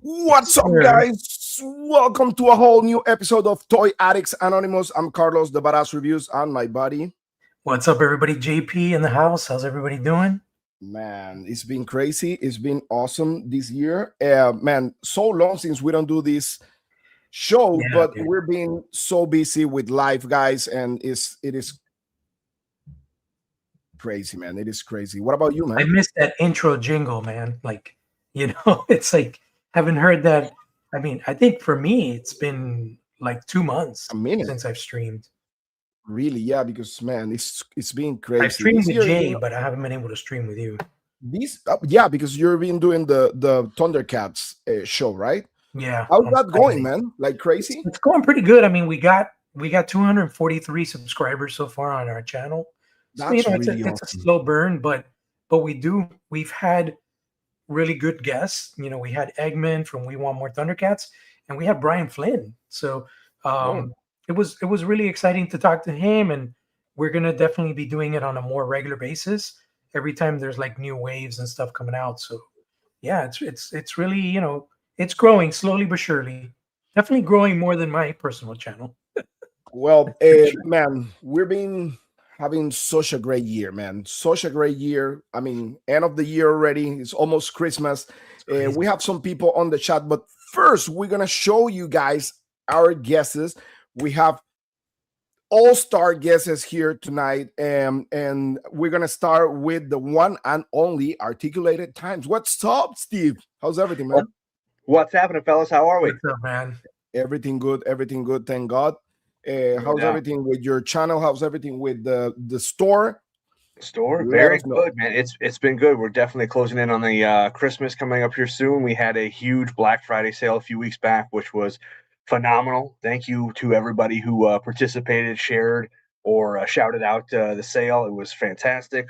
What's up, Sure. guys? Welcome to a whole new episode of Toy Addicts Anonymous. I'm Carlos, the Badass Reviews, and my buddy. What's up, everybody? JP in the house. How's everybody doing? Man, it's been crazy. It's been awesome this year. Man, so long since we don't do this show, Yeah, but dude. we're being so busy with life, guys, and it is crazy, man. It is crazy. What about you, I man? missed that intro jingle, man. It's like haven't heard that. I mean, I think for me, it's been like 2 months A minute, since I've streamed. really? Yeah, because man, it's been I've crazy streamed this with year. Jay, but I haven't been able to stream with you. Yeah, because you've been doing the Thundercats show, right? Yeah, How's on that going, Friday. man? Like It's, crazy? it's going pretty good. I mean, we got 243 subscribers so far on our channel. So That's it's a really it's a awesome. slow burn, but we've had really good guests. We had Eggman from We Want More Thundercats, and we had Brian Flynn. So Oh, um, it was really exciting to talk to him, and we're gonna definitely be doing it on a more regular basis. Every time there's like new waves and stuff coming out. So yeah, it's really it's growing slowly but surely. Definitely growing more than my personal channel. well, man, we've been having such a great year, man. Such a great year. I mean, end of the year already. It's almost Christmas. It's crazy. We have some people on the chat, but first, we're gonna show you guys our guesses. We have all-star guesses here tonight, and we're gonna start with the one and only Articulated Times. What's up, Steve? How's everything, Well, man? what's happening, fellas? How are we? What's up, man? Everything good, everything good, thank God. No How's doubt. everything with your channel? How's everything with the store? Store, Let very us know. good, man. It's been good. We're definitely closing in on the Christmas coming up here soon. We had a huge Black Friday sale a few weeks back, which was phenomenal. Thank you to everybody who participated, shared, or shouted out the sale. It was fantastic.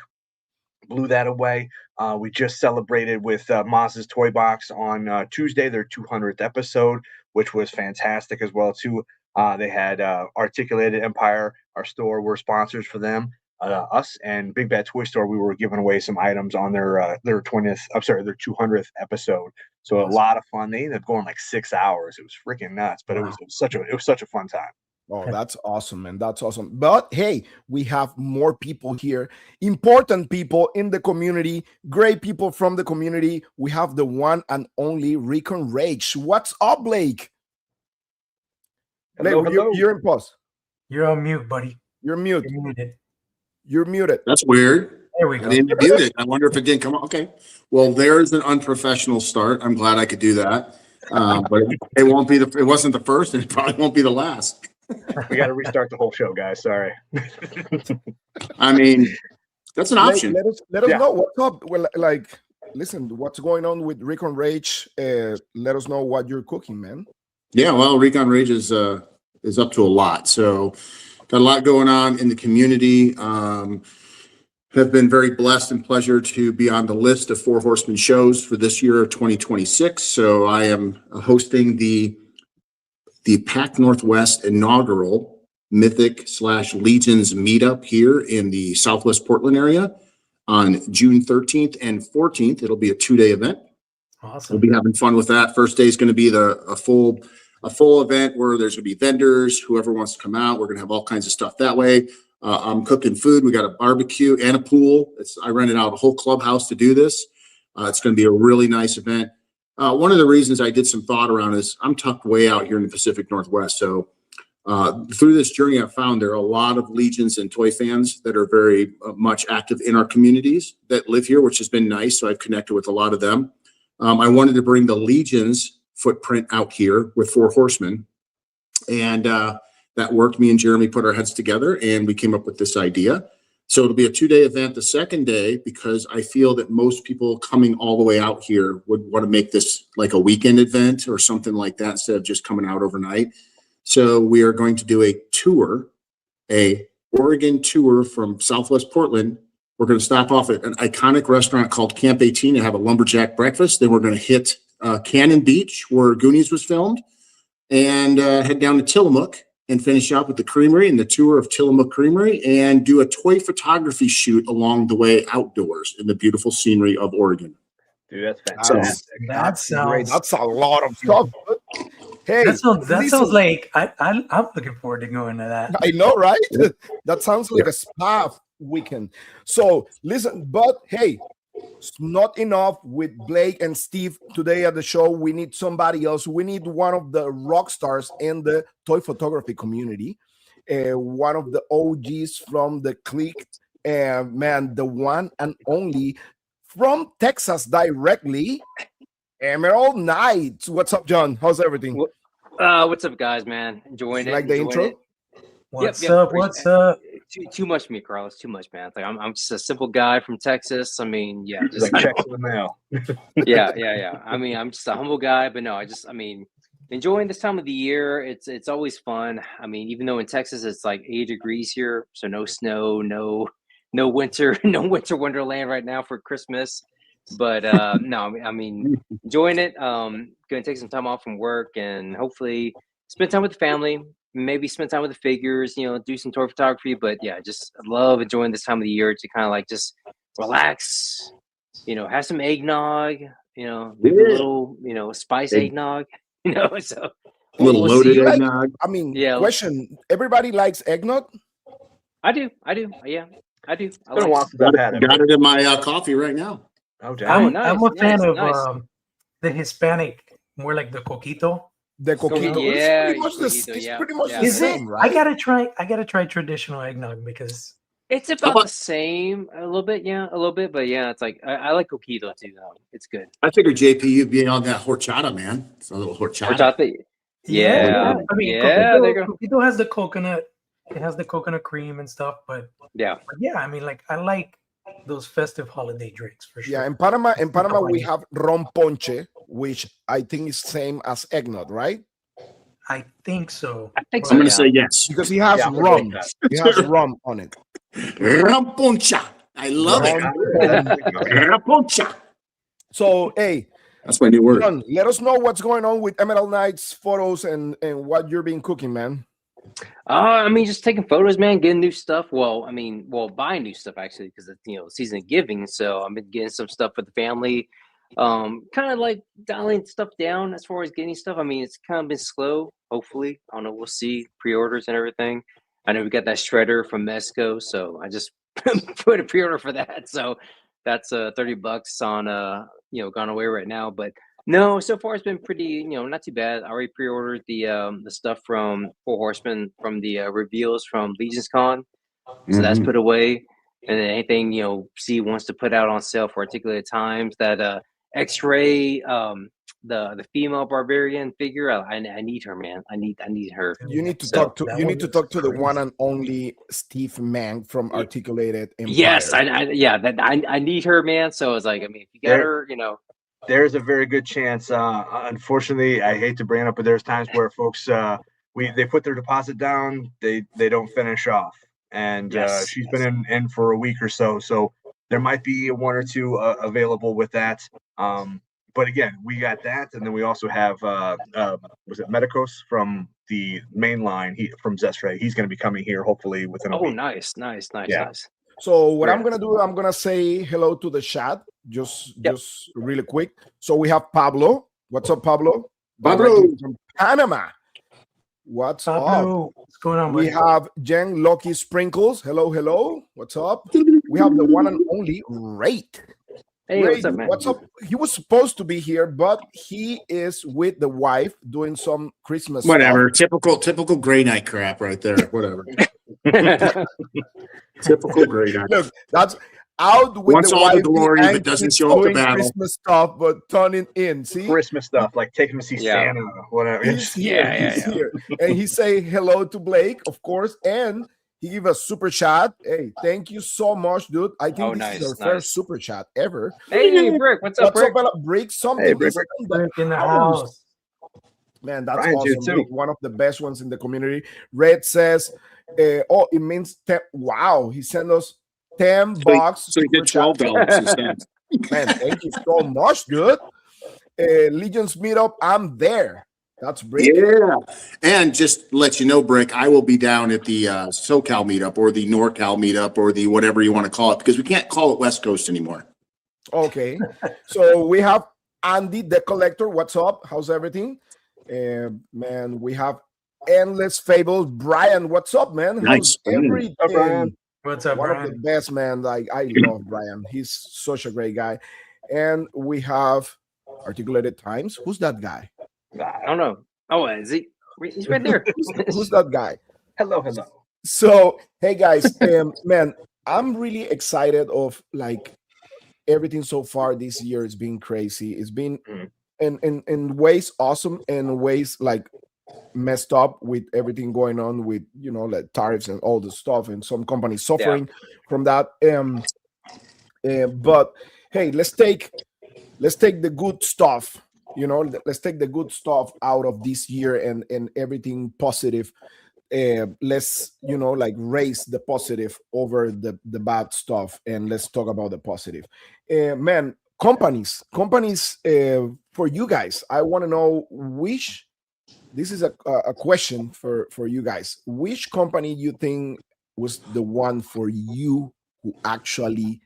Blew that away. We just celebrated with Maz's Toy Box on Tuesday, their 200th episode, which was fantastic as well too. They had Articulated Empire, our store. We're sponsors for them. Us and Big Bad Toy Store. We were giving away some items on their 20th. I'm sorry, their 200th episode. So a Awesome. lot of fun. They ended up going like 6 hours. It was freaking nuts, but Wow. it was such a fun time. Oh, that's awesome, man. That's awesome. But hey, we have more people here, important people in the community, great people from the community. We have the one and only Recon Rage. What's up, Blake? Blake, Hello, hello. you're in pause. You're on mute, buddy. You're mute. You're muted. You're muted. That's weird. There we I go. didn't mute it. I wonder if it didn't come up. Okay. Well, there's an unprofessional start. I'm glad I could do that. But it won't be it wasn't the first, and it probably won't be the last. We got to restart the whole show, guys. Sorry. I mean, that's an Blake, option. let us Yeah. know what's up. Well, like, listen, what's going on with Recon Rage? Let us know what you're cooking, man. Yeah. Well, Recon Rage is up to a lot. So got a lot going on in the community. Have been very blessed and pleasured to be on the list of Four Horsemen shows for this year of 2026. So I am hosting the Pac Northwest inaugural Mythic/Legions meetup here in the Southwest Portland area on June 13th and 14th. It'll be a 2-day event. We'll Awesome. be having fun with that. First day is going to be a full event where there's going to be vendors, whoever wants to come out. We're going to have all kinds of stuff that way. I'm cooking food. We got a barbecue and a pool. I rented out a whole clubhouse to do this. It's going to be a really nice event. One of the reasons I did some thought around is I'm tucked way out here in the Pacific Northwest. So through this journey, I've found there are a lot of Legions and toy fans that are very much active in our communities that live here, which has been nice. So I've connected with a lot of them. I wanted to bring the Legions footprint out here with Four Horsemen. And that worked. Me and Jeremy put our heads together and we came up with this idea. So it'll be a 2-day event. The second day, because I feel that most people coming all the way out here would want to make this like a weekend event or something like that instead of just coming out overnight. So we are going to do a Oregon tour from Southwest Portland. We're going to stop off at an iconic restaurant called Camp 18 and have a lumberjack breakfast. Then we're going to hit Cannon Beach, where Goonies was filmed, and head down to Tillamook and finish up with the creamery and the tour of Tillamook Creamery and do a toy photography shoot along the way outdoors in the beautiful scenery of Oregon. Dude, that's So- fantastic. That Great. sounds. That's a lot of stuff. Hey, That sounds listen, like I'm looking forward to going to that. I know, right? That sounds like a spa weekend. So listen, but hey, it's not enough with Blake and Steve today at the show. We need somebody else. We need one of the rock stars in the toy photography community, one of the OGs from the clique, and man, the one and only from Texas directly, Emerald Knights. What's up, John? How's everything? What's up, guys, man? Enjoying You it. like the enjoying intro? it. What's yep, up? appreciate What's up? Too much for me, Carlos. Too much, man. Like I'm just a simple guy from Texas. I mean, yeah, It's just like checks in the mail. yeah. I mean, I'm just a humble guy, but no, I mean, enjoying this time of the year. It's always fun. I mean, even though in Texas it's like 80 degrees here, so no snow, no winter, no winter wonderland right now for Christmas. But no, I mean, enjoying it. Gonna take some time off from work and hopefully spend time with the family. Maybe spend time with the figures. Do some tour photography. But yeah, just I love enjoying this time of the year to kind of like just relax. Have some eggnog. Maybe a little spice eggnog. So A little we'll loaded see. eggnog. I mean, Yeah. question. Everybody likes eggnog? I do. Yeah, I do. It's been a while since Got I've had it. it in my coffee right now. Oh, damn. I'm a fan of nice. the Hispanic, more like the coquito. The coquito. Coquito, It's yeah, pretty much the, coquito, it's yeah, pretty much yeah. the Is it? same, right? I gotta try traditional eggnog because It's about the same, a little bit, but yeah, it's like I like coquito too, though. It's good. I figured JP, you'd be on that horchata, man. It's a little horchata. Horchata. Yeah, I mean, yeah, there you go. coquito has the coconut. It has the coconut cream and stuff, but Yeah. yeah, I mean, like I like those festive holiday drinks for sure. Yeah, in Panama we have ron ponche, which I think is same as eggnog, right? I think so. I think I'm so. going to Yeah. say yes. Because he has Yeah, I'm rum. with He has rum on it. Ramponcha. I love it. Ramponcha. So, hey, That's my new word. John, let us know what's going on with Emerald Knights photos and what you're been cooking, man. I mean, just taking photos, man, getting new stuff. Well, buying new stuff actually, because it's season of giving. So I've been getting some stuff for the family. Kind of like dialing stuff down as far as getting stuff. I mean, it's kind of been slow. Hopefully, I don't know. We'll see pre-orders and everything. I know we got that shredder from Mesco, so I just put a pre-order for that. So that's $30 on gone away right now. But no, so far it's been pretty, not too bad. I already pre-ordered the stuff from Four Horsemen from the reveals from Legion's Con. So that's put away. And then anything, C wants to put out on sale for articulated times, that X-Ray, the female barbarian figure, I need her, man. I need her. You need to So, talk to that you one need to looks talk to the crazy. one and only Steve Mang from Articulated Empire. Yes, I need her, man. So it's like, I mean, if you got There- her, There's a very good chance. Unfortunately, I hate to bring it up, but there's times where folks they put their deposit down, they don't finish off, and Yes, she's been in for a week or so. So there might be one or two available with that. But again, we got that, and then we also have was it Medicos from the main line? From Zestre. He's going to be coming here hopefully within a Oh, week. nice. Yeah. So what Yeah. I'm gonna do, I'm gonna say hello to the chat, just Yep. really quick. So we have Pablo. What's up, Pablo? Pablo. Directly from Panama. What's up? Pablo, what's going on? We buddy? have Jen Lucky Sprinkles. Hello. What's up? We have the one and only Rate. Hey, Ray, what's up, man? what's up? He was supposed to be here, but he is with the wife doing some Christmas Whatever. stuff. Typical gray night crap right there. Whatever. Typical gray night. Look, that's out with Wants the all the wife glory, but and doesn't keeps show up to doing battle. Christmas stuff, but turning in. See, Christmas stuff, like taking to see Yeah. Santa, whatever. he's here. Yeah, he's yeah. here, and he say hello to Blake, of course, and he give a super chat. Hey, thank you so much, dude. I think Oh, this nice, is our nice. first super chat ever. Hey, Brick, what's up, What's Brick? up, Bella? Break something. Hey, Brick, Listen to the Brick in the house. house. Man, that's Brian's here awesome. too. One of the best ones in the community. Red says, oh, it means 10. Wow, he sent us 10 bucks. So he did super chat. $12 instead. Man, thank you so much, dude. Legion's meetup, I'm there. That's great. Yeah. And just to let you know, Brick, I will be down at the SoCal meetup or the NorCal meetup or the whatever you want to call it, because we can't call it West Coast anymore. Okay. So we have Andy the collector. What's up? How's everything? Man, we have Endless Fables. Brian, what's up, man? How's Nice. Brian. Up, Brian. everything? What's up, One of the Brian? best, man. Like, I love Brian. He's such a great guy. And we have Articulated Times. Who's that guy? I don't know. Oh, is he? He's right there. Who's that guy? Hello. So, hey guys, man, I'm really excited of like everything so far this year. It's been crazy. It's been Mhm. in ways awesome and ways like messed up with everything going on with like tariffs and all the stuff and some companies suffering from that. But hey, let's take the good stuff. Let's take the good stuff out of this year and everything positive. Let's like raise the positive over the bad stuff, and let's talk about the positive. Man, companies for you guys. I want to know which. This is a question for you guys. Which company you think was the one for you who actually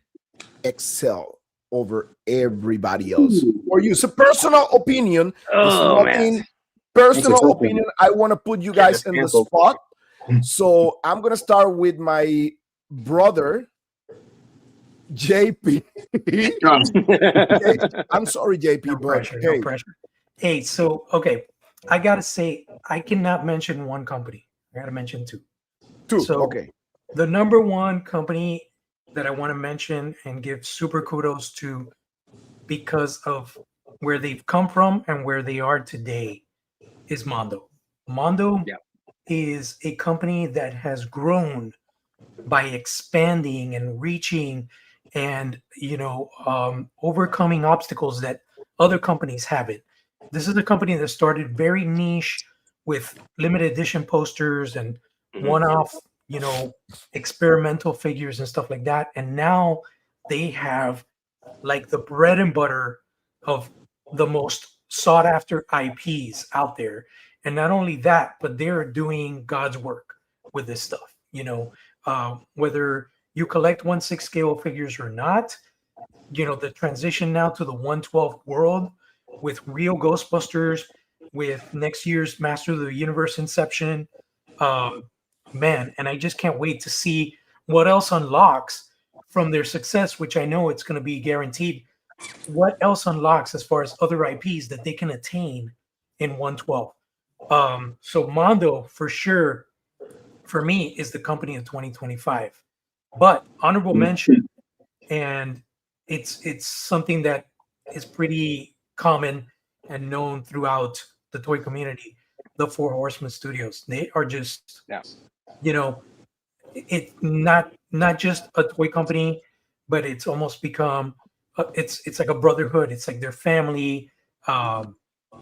excel over everybody else? For you, it's a personal opinion. It's Oh nothing man. personal That's a tough one. opinion. I want to put you Yeah, guys that's in the cancel. spot. So I'm gonna start with my brother, JP. I'm sorry, JP, No but pressure. hey, No pressure. Hey, so okay, I gotta say I cannot mention one company. I gotta mention two. two. So Okay. the number one company that I want to mention and give super kudos to because of where they've come from and where they are today is Mondo. Mondo Yeah. is a company that has grown by expanding and reaching and overcoming obstacles that other companies haven't. This is a company that started very niche with limited edition posters and Mhm. one-off experimental figures and stuff like that, and now they have like the bread and butter of the most sought after IPs out there. And not only that, but they're doing God's work with this stuff. Whether you collect 1/6 scale figures or not, the transition now to the 1/12 world with real Ghostbusters, with next year's Master of the Universe Inception, um, man, and I just can't wait to see what else unlocks from their success, which I know it's going to be guaranteed. What else unlocks as far as other IPs that they can attain in 1/12? So Mondo for sure for me is the company of 2025. But honorable mention, and it's something that is pretty common and known throughout the toy community. The Four Horsemen Studios. They are just, Yeah. you know, it's not just a toy company, but it's almost become it's like a brotherhood. It's like their family. Um,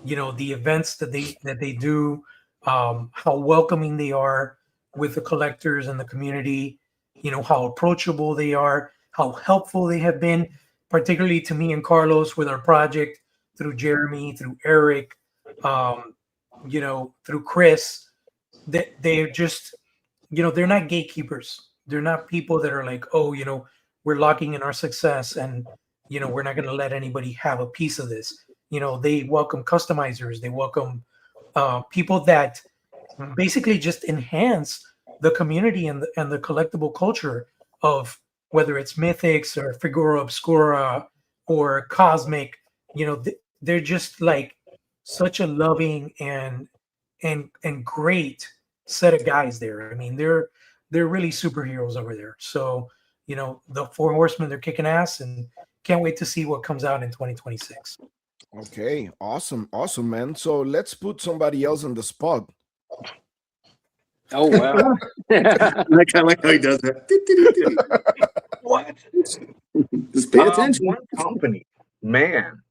the events that they do, how welcoming they are with the collectors and the community. How approachable they are, how helpful they have been, particularly to me and Carlos with our project, through Jeremy, through Eric, through Chris. They're just they're not gatekeepers. They're not people that are like, oh, we're locking in our success and, we're not going to let anybody have a piece of this. They welcome customizers. They welcome people that basically just enhance the community and the collectible culture of whether it's Mythics or Figura Obscura or Cosmic. They're just like such a loving and great set of guys there. I mean, they're really superheroes over there. So, the Four Horsemen, they're kicking ass, and can't wait to see what comes out in 2026. Okay, awesome, man. So let's put somebody else on the spot. Oh wow. I kind of like how he does that. What? Just pay attention. One company, man.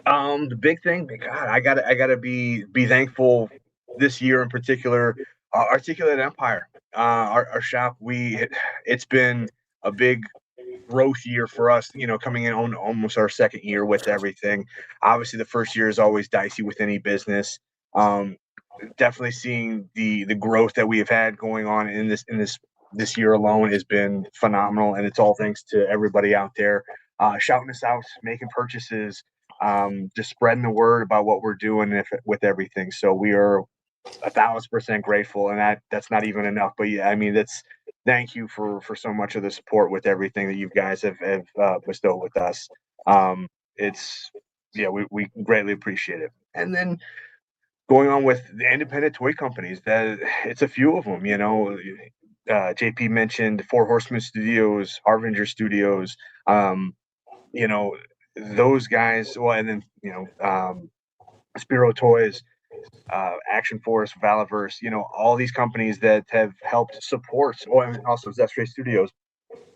The big thing, God, I gotta be thankful this year in particular. Articulate Empire, our shop. It's been a big growth year for us. Coming in on almost our second year with everything. Obviously, the first year is always dicey with any business. Definitely seeing the growth that we have had going on in this year alone has been phenomenal, and it's all thanks to everybody out there. shouting us out, making purchases, just spreading the word about what we're doing with everything. So we are 1,000% grateful, and that's not even enough. But yeah, I mean, thank you for so much of the support with everything that you guys have bestowed with us. It's yeah, we greatly appreciate it. And then going on with the independent toy companies, that it's a few of them. JP mentioned Four Horsemen Studios, Harbinger Studios. You know, those guys. Well, and then Spiro Toys, Action Force, Valaverse, all these companies that have helped support, and also Zestray Studios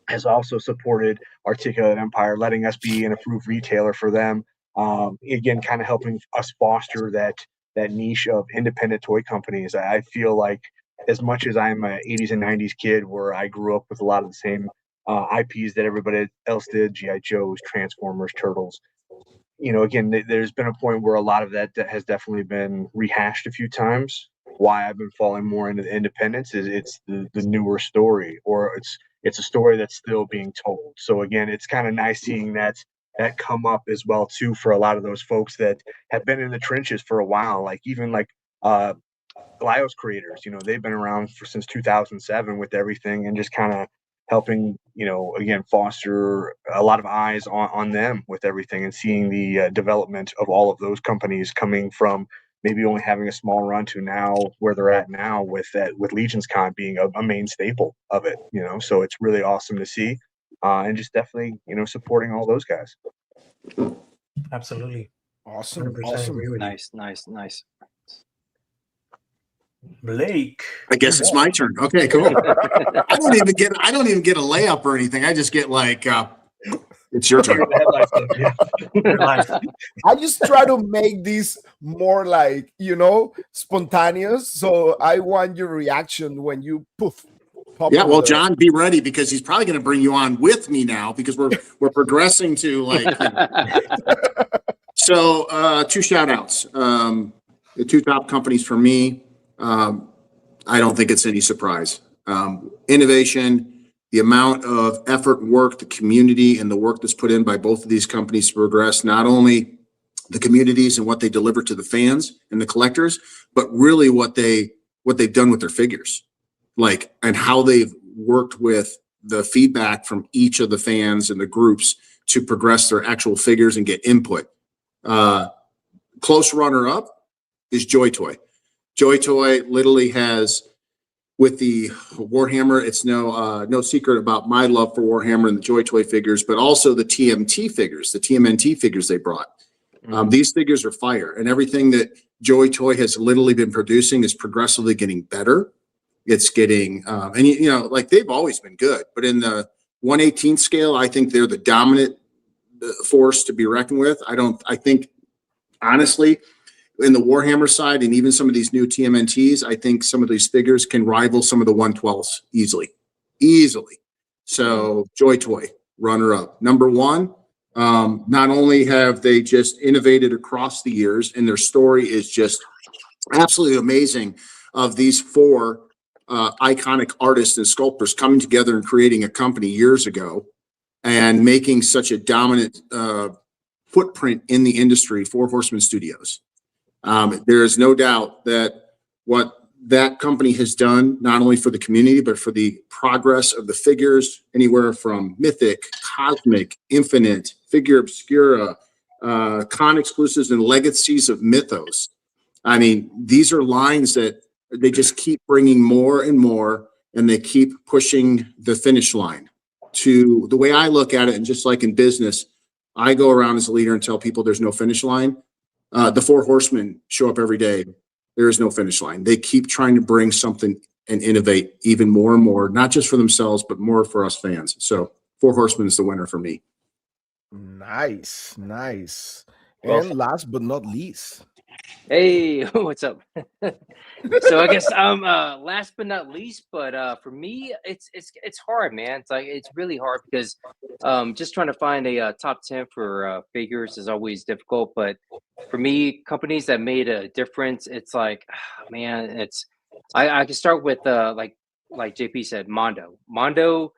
has also supported Articulate Empire, letting us be an approved retailer for them. Again, kind of helping us foster that niche of independent toy companies. I feel like as much as I'm a 80s and 90s kid where I grew up with a lot of the same IPs that everybody else did, G.I. Joes, Transformers, Turtles, again, there's been a point where a lot of that has definitely been rehashed a few times. Why I've been falling more into the independence is it's the newer story, or it's a story that's still being told. So again, it's kind of nice seeing that come up as well too for a lot of those folks that have been in the trenches for a while. Like even like Glyos creators, they've been around since 2007 with everything, and just kind of helping, again, foster a lot of eyes on them with everything, and seeing the development of all of those companies coming from maybe only having a small run to now where they're at now with Legions Con being a main staple of it, so it's really awesome to see, and just definitely, supporting all those guys. Absolutely. Awesome. 100% Awesome. agree with you. Nice. Blake. I guess it's my turn. Okay, cool. I don't even get a layup or anything. I just get like, it's your turn. I just try to make this more like, spontaneous. So I want your reaction when you pop. Yeah, well, John, be ready, because he's probably going to bring you on with me now, because we're progressing to like. So 2 shout outs. The 2 top companies for me. I don't think it's any surprise. Innovation, the amount of effort, work, the community, and the work that's put in by both of these companies to progress not only the communities and what they deliver to the fans and the collectors, but really what they've done with their figures, and how they've worked with the feedback from each of the fans and the groups to progress their actual figures and get input. Close runner up is Joy Toy. Joy Toy literally has, with the Warhammer, it's no secret about my love for Warhammer and the Joy Toy figures, but also the TMT figures, the TMNT figures they brought. These figures are fire, and everything that Joy Toy has literally been producing is progressively getting better. It's getting, and they've always been good, but in the 1/18 scale, I think they're the dominant force to be reckoned with. I think, honestly, in the Warhammer side, and even some of these new TMNTs, I think some of these figures can rival some of the 112s easily. So Joy Toy, runner up. Number 1, not only have they just innovated across the years, and their story is just absolutely amazing, of these 4 iconic artists and sculptors coming together and creating a company years ago and making such a dominant footprint in the industry, Four Horsemen Studios. There is no doubt that what that company has done, not only for the community, but for the progress of the figures, anywhere from Mythic, Cosmic, Infinite, Figure Obscura, Con exclusives, and Legacies of Mythos. I mean, these are lines that they just keep bringing more and more, and they keep pushing the finish line. To the way I look at it, and just like in business, I go around as a leader and tell people there's no finish line. The Four Horsemen show up every day. There is no finish line. They keep trying to bring something and innovate even more and more, not just for themselves, but more for us fans. So Four Horsemen is the winner for me. Nice. Well, And last but not least. Hey, what's up? So I guess I'm last but not least, but for me, it's hard, man. It's really hard because just trying to find a top 10 for figures is always difficult. But for me, companies that made a difference, it's like, man, I can start with like JP said, Mondo. Mondo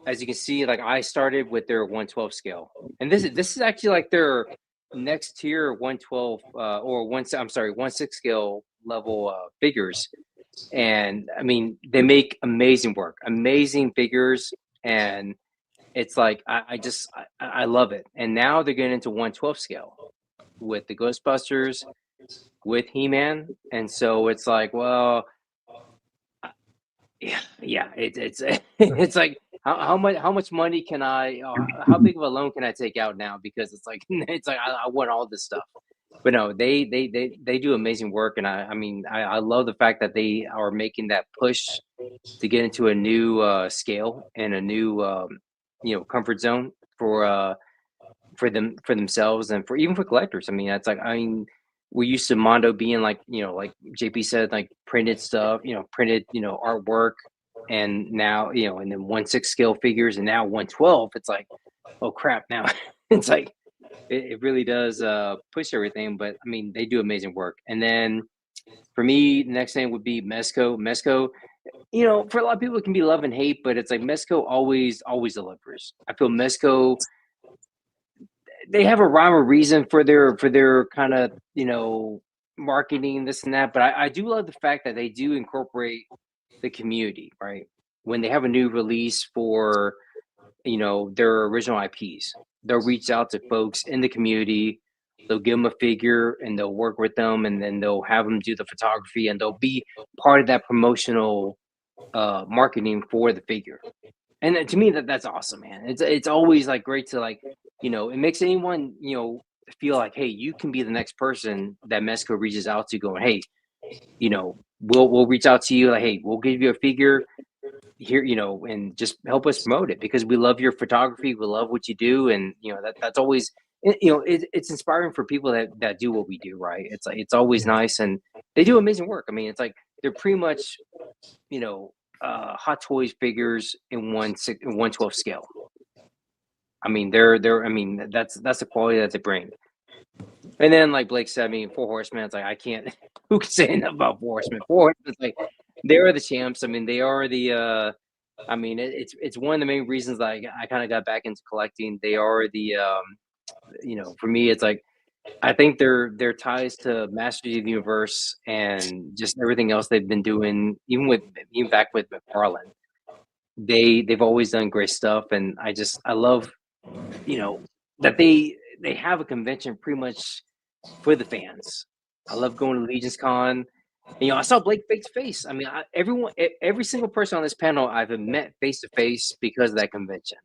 as you can see, like I started with their 112 scale, and this is actually like their next tier 112 or I'm sorry 16 scale level figures. And I mean, they make amazing work, amazing figures, and it's like I love it. And now they're getting into 112 scale with the Ghostbusters, with He-Man, and so it's like, well, yeah, it's it's like how much money can I how big of a loan can I take out now, because it's like it's like I want all this stuff. But no, they do amazing work, and I mean I love the fact that they are making that push to get into a new scale and a new comfort zone for themselves and for even for collectors. I mean, that's like, I mean, we're used to Mondo being like, like JP said, like printed stuff, printed, artwork, and now, and then 1/6 scale figures, and now 112. It's like, oh crap! Now it's like it really does push everything. But I mean, they do amazing work. And then for me, the next thing would be Mezco. Mezco, for a lot of people, it can be love and hate, but it's like Mezco always delivers. I feel Mezco, they have a rhyme or reason for their kind of marketing, this and that, but I do love the fact that they do incorporate the community, right? When they have a new release for their original IPs, they'll reach out to folks in the community, they'll give them a figure and they'll work with them, and then they'll have them do the photography, and they'll be part of that promotional marketing for the figure. And to me, that's awesome, man. It's always like great to like, it makes anyone, feel like, hey, you can be the next person that Mezco reaches out to, going, hey, we'll reach out to you, like, hey, we'll give you a figure here, and just help us promote it, because we love your photography, we love what you do, and that's always, it's inspiring for people that do what we do, right? It's like, it's always nice, and they do amazing work. I mean, it's like they're pretty much, Hot Toys figures in 1/12 scale. I mean, I mean, that's the quality that they bring. And then, like Blake said, I mean, Four Horsemen, it's like, I can't, who can say enough about Four Horsemen? Four Horsemen, it's like, they are the champs. I mean, they are the, I mean, it's one of the main reasons I kind of got back into collecting. They are the, for me, it's like, I think their ties to Masters of the Universe and just everything else they've been doing, even back with McFarlane, they've always done great stuff, and I love, that they have a convention pretty much for the fans. I love going to Legion's Con. And, I saw Blake face to face. I mean, every single person on this panel I've met face to face because of that convention.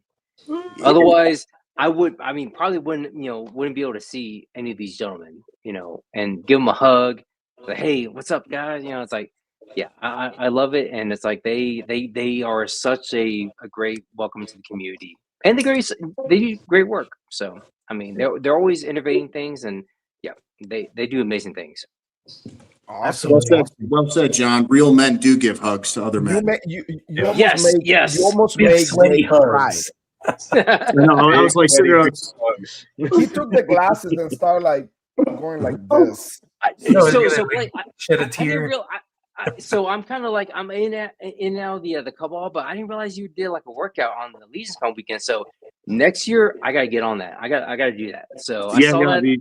Otherwise, probably wouldn't be able to see any of these gentlemen, and give them a hug. Like, hey, what's up, guys? It's like, yeah, I love it, and it's like they are such a great welcome to the community, and they do great work. So I mean, they're always innovating things, and yeah, they do amazing things. Awesome. Well said, John. Real men do give hugs to other men. You Yes. almost We have made sweaty Blake cry. hugs. I was like sitting there. He took the glasses and started like going like this. So Blake, shed a I tear. didn't so I'm kind of like, I'm in now the cabal, but I didn't realize you did like a workout on the Legion's Con weekend. So next year I gotta get on that. I gotta do that. So I saw that.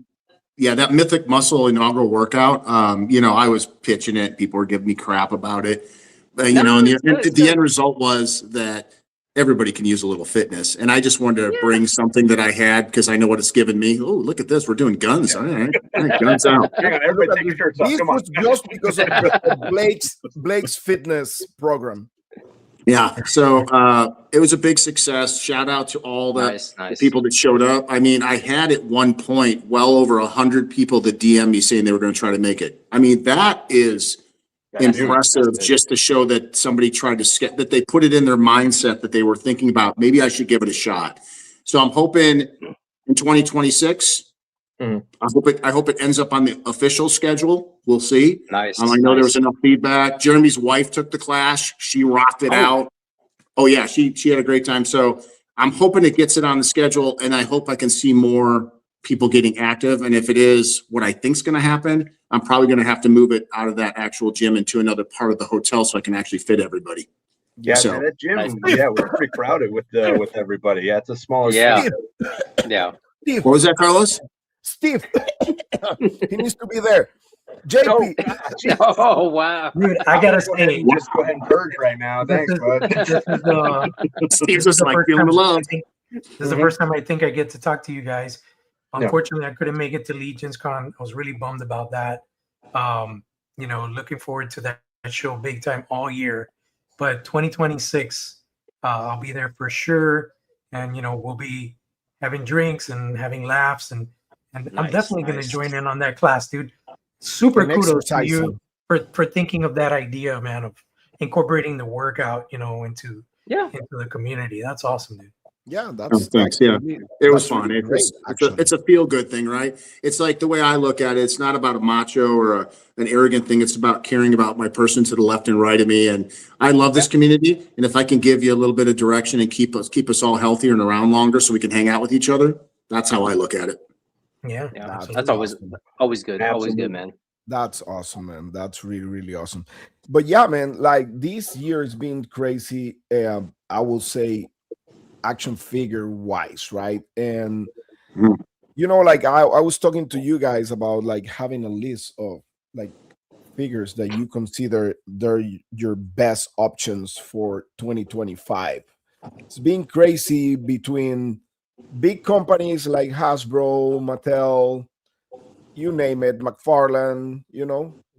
That Mythic Muscle inaugural workout. I was pitching it. People were giving me crap about it. But, the end result was that everybody can use a little fitness. And I just wanted to bring something that I had, because I know what it's given me. Oh, look at this. We're doing guns. All right, guns out. Hang on, everybody take your shirts off. This Come on. was just because of Blake's fitness program. Yeah. So it was a big success. Shout out to all the people that showed up. I mean, I had at one point well over 100 people that DM me saying they were going to try to make it. I mean, that is impressive, just to show that somebody tried to that they put it in their mindset that they were thinking about, maybe I should give it a shot. So I'm hoping in 2026, I hope it ends up on the official schedule. We'll see. Nice. I know there was enough feedback. Jeremy's wife took the class. She rocked it out. Oh yeah, she had a great time. So I'm hoping it gets it on the schedule, and I hope I can see more people getting active. And if it is what I think is going to happen, I'm probably going to have to move it out of that actual gym into another part of the hotel so I can actually fit everybody. Yeah, So- that gym, Nice. yeah, we're pretty crowded with everybody. Yeah, it's a smaller Yeah. space. Yeah. Steve, What was that, Carlos? Steve, he needs to be there. JP, Oh, geez. Oh wow. Dude, I I'm gotta gonna go ahead say, and just go ahead and purge right now. this Thanks, is bud. this is Steve's this is just the like first feeling time the I love. think this is the Mhm. first time I think I get to talk to you guys. Yeah. Unfortunately, I couldn't make it to Legion's Con. I was really bummed about that. Looking forward to that show big time all year. But 2026, I'll be there for sure. And we'll be having drinks and having laughs and I'm Nice, definitely gonna nice. join in on that class, dude. Super And kudos to you exercising. for thinking of that idea, man, of incorporating the workout, into Yeah. the community. That's awesome, dude. Yeah, Oh, that's thanks. Yeah. really- It was that's fun. really great, It's a feel good thing, right? It's like the way I look at it. It's not about a macho or an arrogant thing. It's about caring about my person to the left and right of me. And I love this community. And if I can give you a little bit of direction and keep us all healthier and around longer so we can hang out with each other, that's how I look at it. Yeah, Yeah. That's That's always awesome. always good. Always Absolutely. good, man. That's awesome, man. That's really, really awesome. But yeah, man, like this year has been crazy. I will say action figure wise, right? And Mhm. like I was talking to you guys about like having a list of like figures that you consider they're your best options for 2025. It's been crazy between big companies like Hasbro, Mattel, you name it, McFarlane,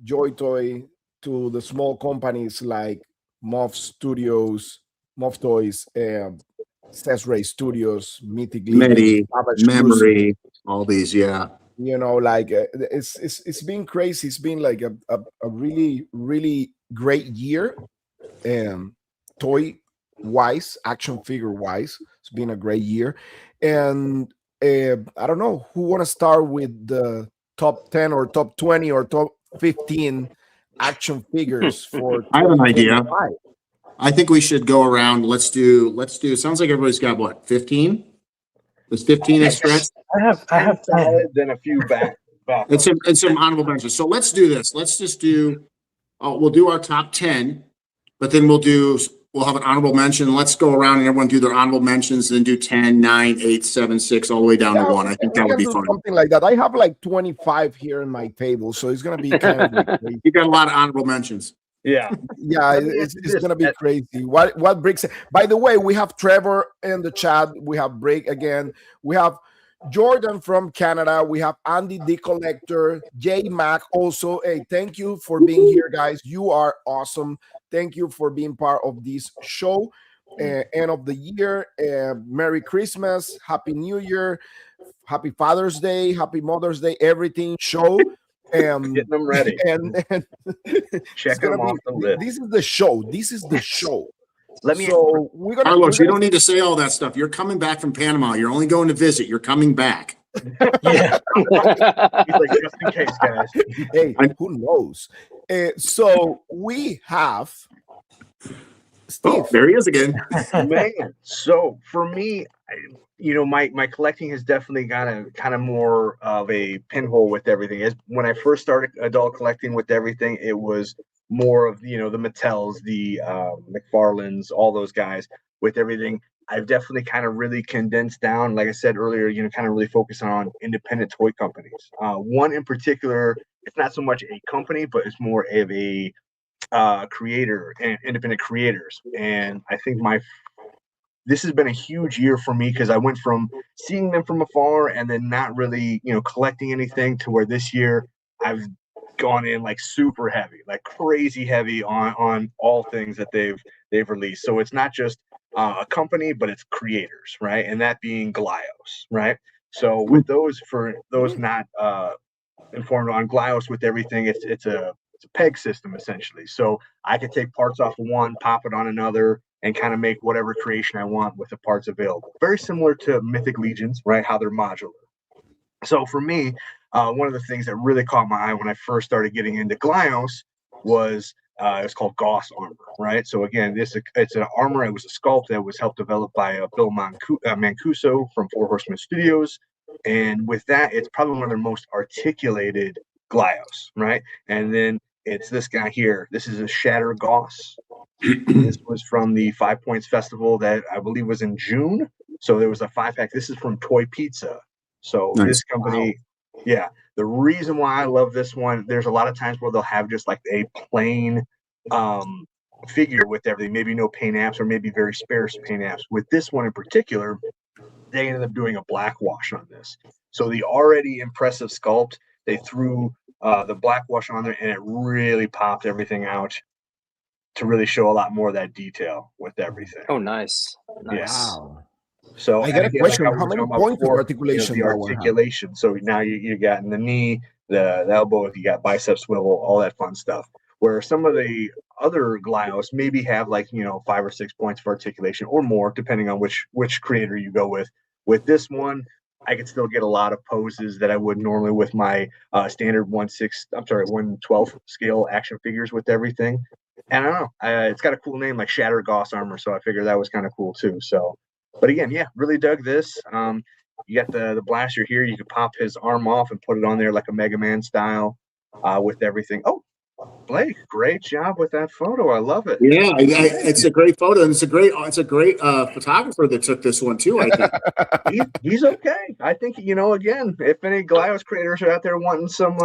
Joy Toy, to the small companies like Moff Studios, Moff Toys, Cesray Studios, Mythic Legion, Medi, Savage memory, all these. Yeah. like it's been crazy. It's been like a really, really great year, toy wise, action figure wise. It's been a great year. And I don't know who want to start with the top 10 or top 20 or top 15 action figures for I have an idea. 2025. I think we should go around. Let's do, it sounds like everybody's got what, 15? Was 15 a stretch? I have 10. solid, then a few back. And some honorable mentions. So let's do this. Let's just do, we'll do our top 10, but then we'll have an honorable mention. Let's go around and everyone do their honorable mentions, then do 10, 9, 8, 7, 6, all the way down to 1. I think that we would can be do fun. something like that. I have like 25 here in my table, so it's gonna be kind of like crazy. You got a lot of honorable mentions. Yeah. Yeah, Let me it's ask you gonna be this. crazy. What breaks? By the way, we have Trevor in the chat. We have Break again. We have Jordan from Canada. We have Andy the Collector, J Mac also. Hey, thank you for being here, guys. You are awesome. Thank you for being part of this show. End of the year. Merry Christmas, Happy New Year, Happy Father's Day, Happy Mother's Day, everything show. Getting them ready. And it's Checking gonna them off the list. This is the show. This is the show. Let me So we're gonna. Carlos, we're you gonna don't need to say all that stuff. You're coming back from Panama. You're only going to visit. You're coming back. Yeah. He's like, just in case, guys. hey, who knows? So we have Steve. Oh, there he is again. Man, so for me, my collecting has definitely got a kind of more of a pinhole with everything. As when I first started adult collecting with everything, it was more of the Mattels, the McFarlanes, all those guys with everything. I've definitely kind of really condensed down, like I said earlier, kind of really focusing on independent toy companies. One in particular, it's not so much a company, but it's more of a creator and independent creators. And I think this has been a huge year for me because I went from seeing them from afar and then not really, collecting anything to where this year I've gone in like super heavy, like crazy heavy on all things that they've released. So it's not just a company, but it's creators, right? And that being Glios, right? So with those, for those not informed on Glios, with everything, it's a peg system essentially. So I can take parts off of one, pop it on another, and kind of make whatever creation I want with the parts available. Very similar to Mythic Legions, right? How they're modular. So for me, one of the things that really caught my eye when I first started getting into Glios was it's called Gauss armor, right? So again, it's an armor. It was a sculpt that was helped develop by Bill Mancuso from Four Horsemen Studios, and with that, it's probably one of their most articulated Glios, right? And then it's this guy here. This is a Shatter Gauss, This was from the 5 Points Festival that I believe was in June. So there was a 5-pack. This is from Toy Pizza. So Nice. this company, yeah. The reason why I love this one, there's a lot of times where they'll have just like a plain figure with everything, maybe no paint apps or maybe very sparse paint apps. With this one in particular, they ended up doing a black wash on this. So the already impressive sculpt, they threw the black wash on there, and it really popped everything out to really show a lot more of that detail with everything. Oh, nice. Nice. Wow. So I got a again, question. like we How were many talking about points of before, articulation the that one have? articulation. So now you got in the knee, the elbow, if you got bicep swivel, all that fun stuff. Where some of the other Glyos maybe have like 5 or 6 points of articulation or more, depending on which creator you go with. With this one, I could still get a lot of poses that I would normally with my standard 112 scale action figures with everything. And I don't know, it's got a cool name like Shatter Gauss Armor, so I figured that was kind of cool too. So, but again, yeah, really dug this. You got the blaster here. You could pop his arm off and put it on there like a Mega Man style with everything. Oh, Blake, great job with that photo. I love it. Yeah, it's a great photo, and it's a great photographer that took this one too. I think He's okay. I think again, if any Glyos creators are out there wanting some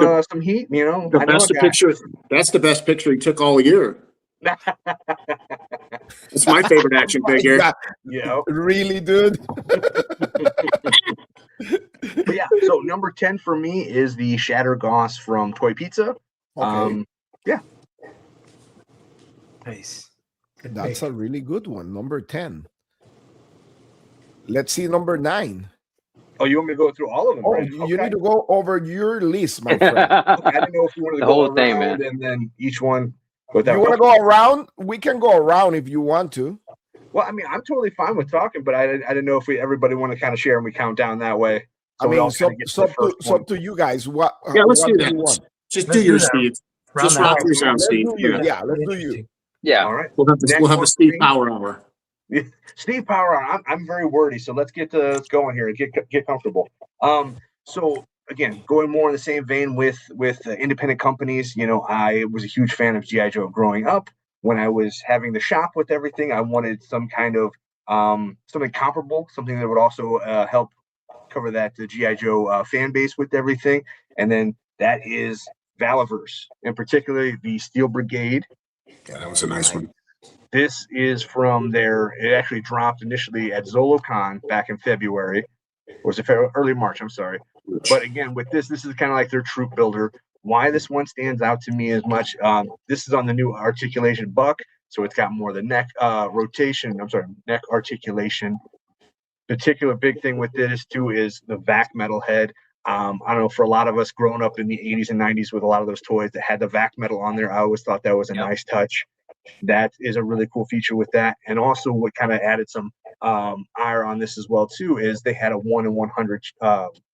heat, the I know best a guy. picture. That's the best picture he took all year. It's my favorite action figure. Yeah. Really, dude? But yeah, so number 10 for me is the Shatter Gauss from Toy Pizza. Okay. Yeah. Nice. Good That's pick. a really good one. Number 10. Let's see number 9. Oh, you want me to go through all of them? Oh, right? you need to go over your list, my friend. Okay, I didn't know if you wanted to The go whole around thing, man. and then each one. You want to go around? We can go around if you want to. Well, I mean, I'm totally fine with talking, but I didn't know if everybody want to kind of share and we count down that way. I mean, it's up to you guys. What? Yeah, let's what do do that. you want? Just Let's do do yours, that. Steve. Round Just the rock house. yours out, Let's Steve. do you. Yeah. Yeah, let's do you. Yeah. Yeah. All right. We'll have the Steve Steve. Power Hour. Steve Power on. I'm very wordy, so let's get going here and get comfortable. So again, going more in the same vein with independent companies. I was a huge fan of GI Joe growing up. When I was having the shop with everything, I wanted some kind of something comparable, something that would also help cover that the GI Joe fan base with everything, and then that is Valiverse, and particularly the Steel Brigade. Yeah, that was a nice one. This is from it actually dropped initially at ZoloCon back in February. Or was it early March? I'm sorry. But again, with this is kind of like their troop builder. Why this one stands out to me as much, this is on the new articulation buck. So it's got more of the neck neck articulation. Particular big thing with this too is the vac metal head. I don't know, for a lot of us growing up in the 80s and 90s with a lot of those toys that had the vac metal on there, I always thought that was a nice touch. That is a really cool feature with that. And also what kind of added some ire on this as well too is they had a 1 in 100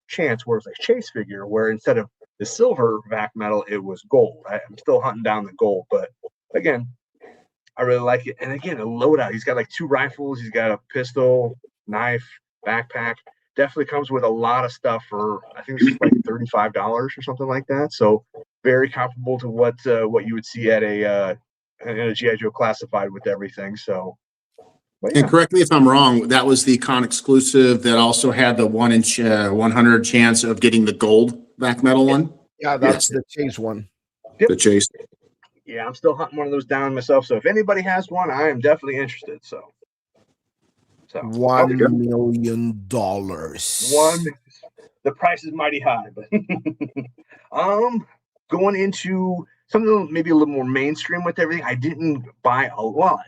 chance where it's like chase figure, where instead of the silver vac metal, it was gold. I'm still hunting down the gold, but again, I really like it. And again, a loadout. He's got like 2 rifles. He's got a pistol, knife, backpack. Definitely comes with a lot of stuff for, I think it's like $35 or something like that. So very comparable to what you would see at a GI Joe classified with everything. So, And correct me if I'm wrong, that was the con exclusive that also had the 1 in 100 chance of getting the gold back metal one. Yeah, that's the chase one. Yep. The chase. Yeah, I'm still hunting one of those down myself. So if anybody has one, I am definitely interested. So $1 million. The price is mighty high, but going into something maybe a little more mainstream with everything. I didn't buy a lot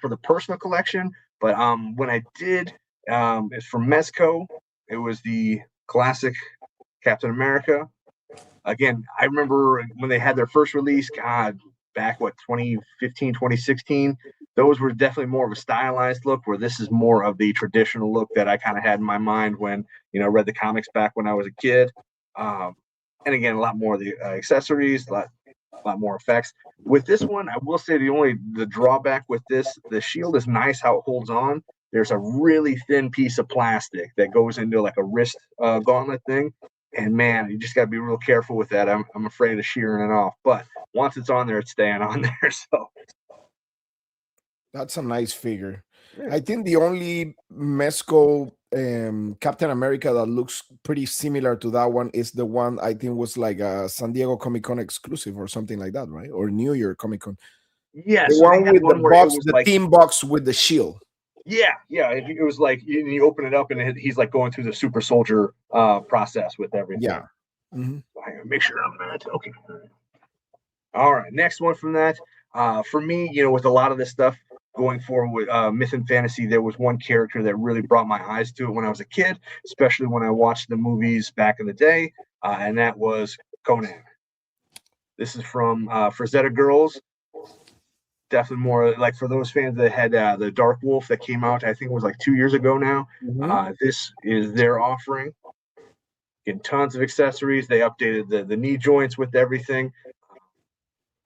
for the personal collection, but when I did, it's from Mezco. It was the classic Captain America. Again, I remember when they had their first release, back 2015, 2016, those were definitely more of a stylized look, where this is more of the traditional look that I kind of had in my mind when, read the comics back when I was a kid. And again, a lot more of the accessories, a lot more effects. With this one, I will say the drawback with this, the shield is nice how it holds on. There's a really thin piece of plastic that goes into like a wrist gauntlet thing. And man, you just got to be real careful with that. I'm afraid of shearing it off. But once it's on there, it's staying on there. So That's a nice figure. Yeah. I think the only Mezco Captain America that looks pretty similar to that one is the one I think was like a San Diego Comic Con exclusive or something like that, right? Or New York Comic Con. Yeah, The so they one had with the one where it box, was the like, team box with the shield. yeah, it was like you open it up and he's like going through the super soldier process with everything. Yeah. Mhm. I gotta make sure I'm not okay. All right, next one from that. For me, with a lot of this stuff going forward with myth and fantasy, there was one character that really brought my eyes to it when I was a kid, especially when I watched the movies back in the day, and that was Conan. This is from Frazetta Girls. Definitely more like for those fans that had the Dark Wolf that came out, I think it was like 2 years ago now. Mhm. This is their offering. Getting tons of accessories. They updated the knee joints with everything.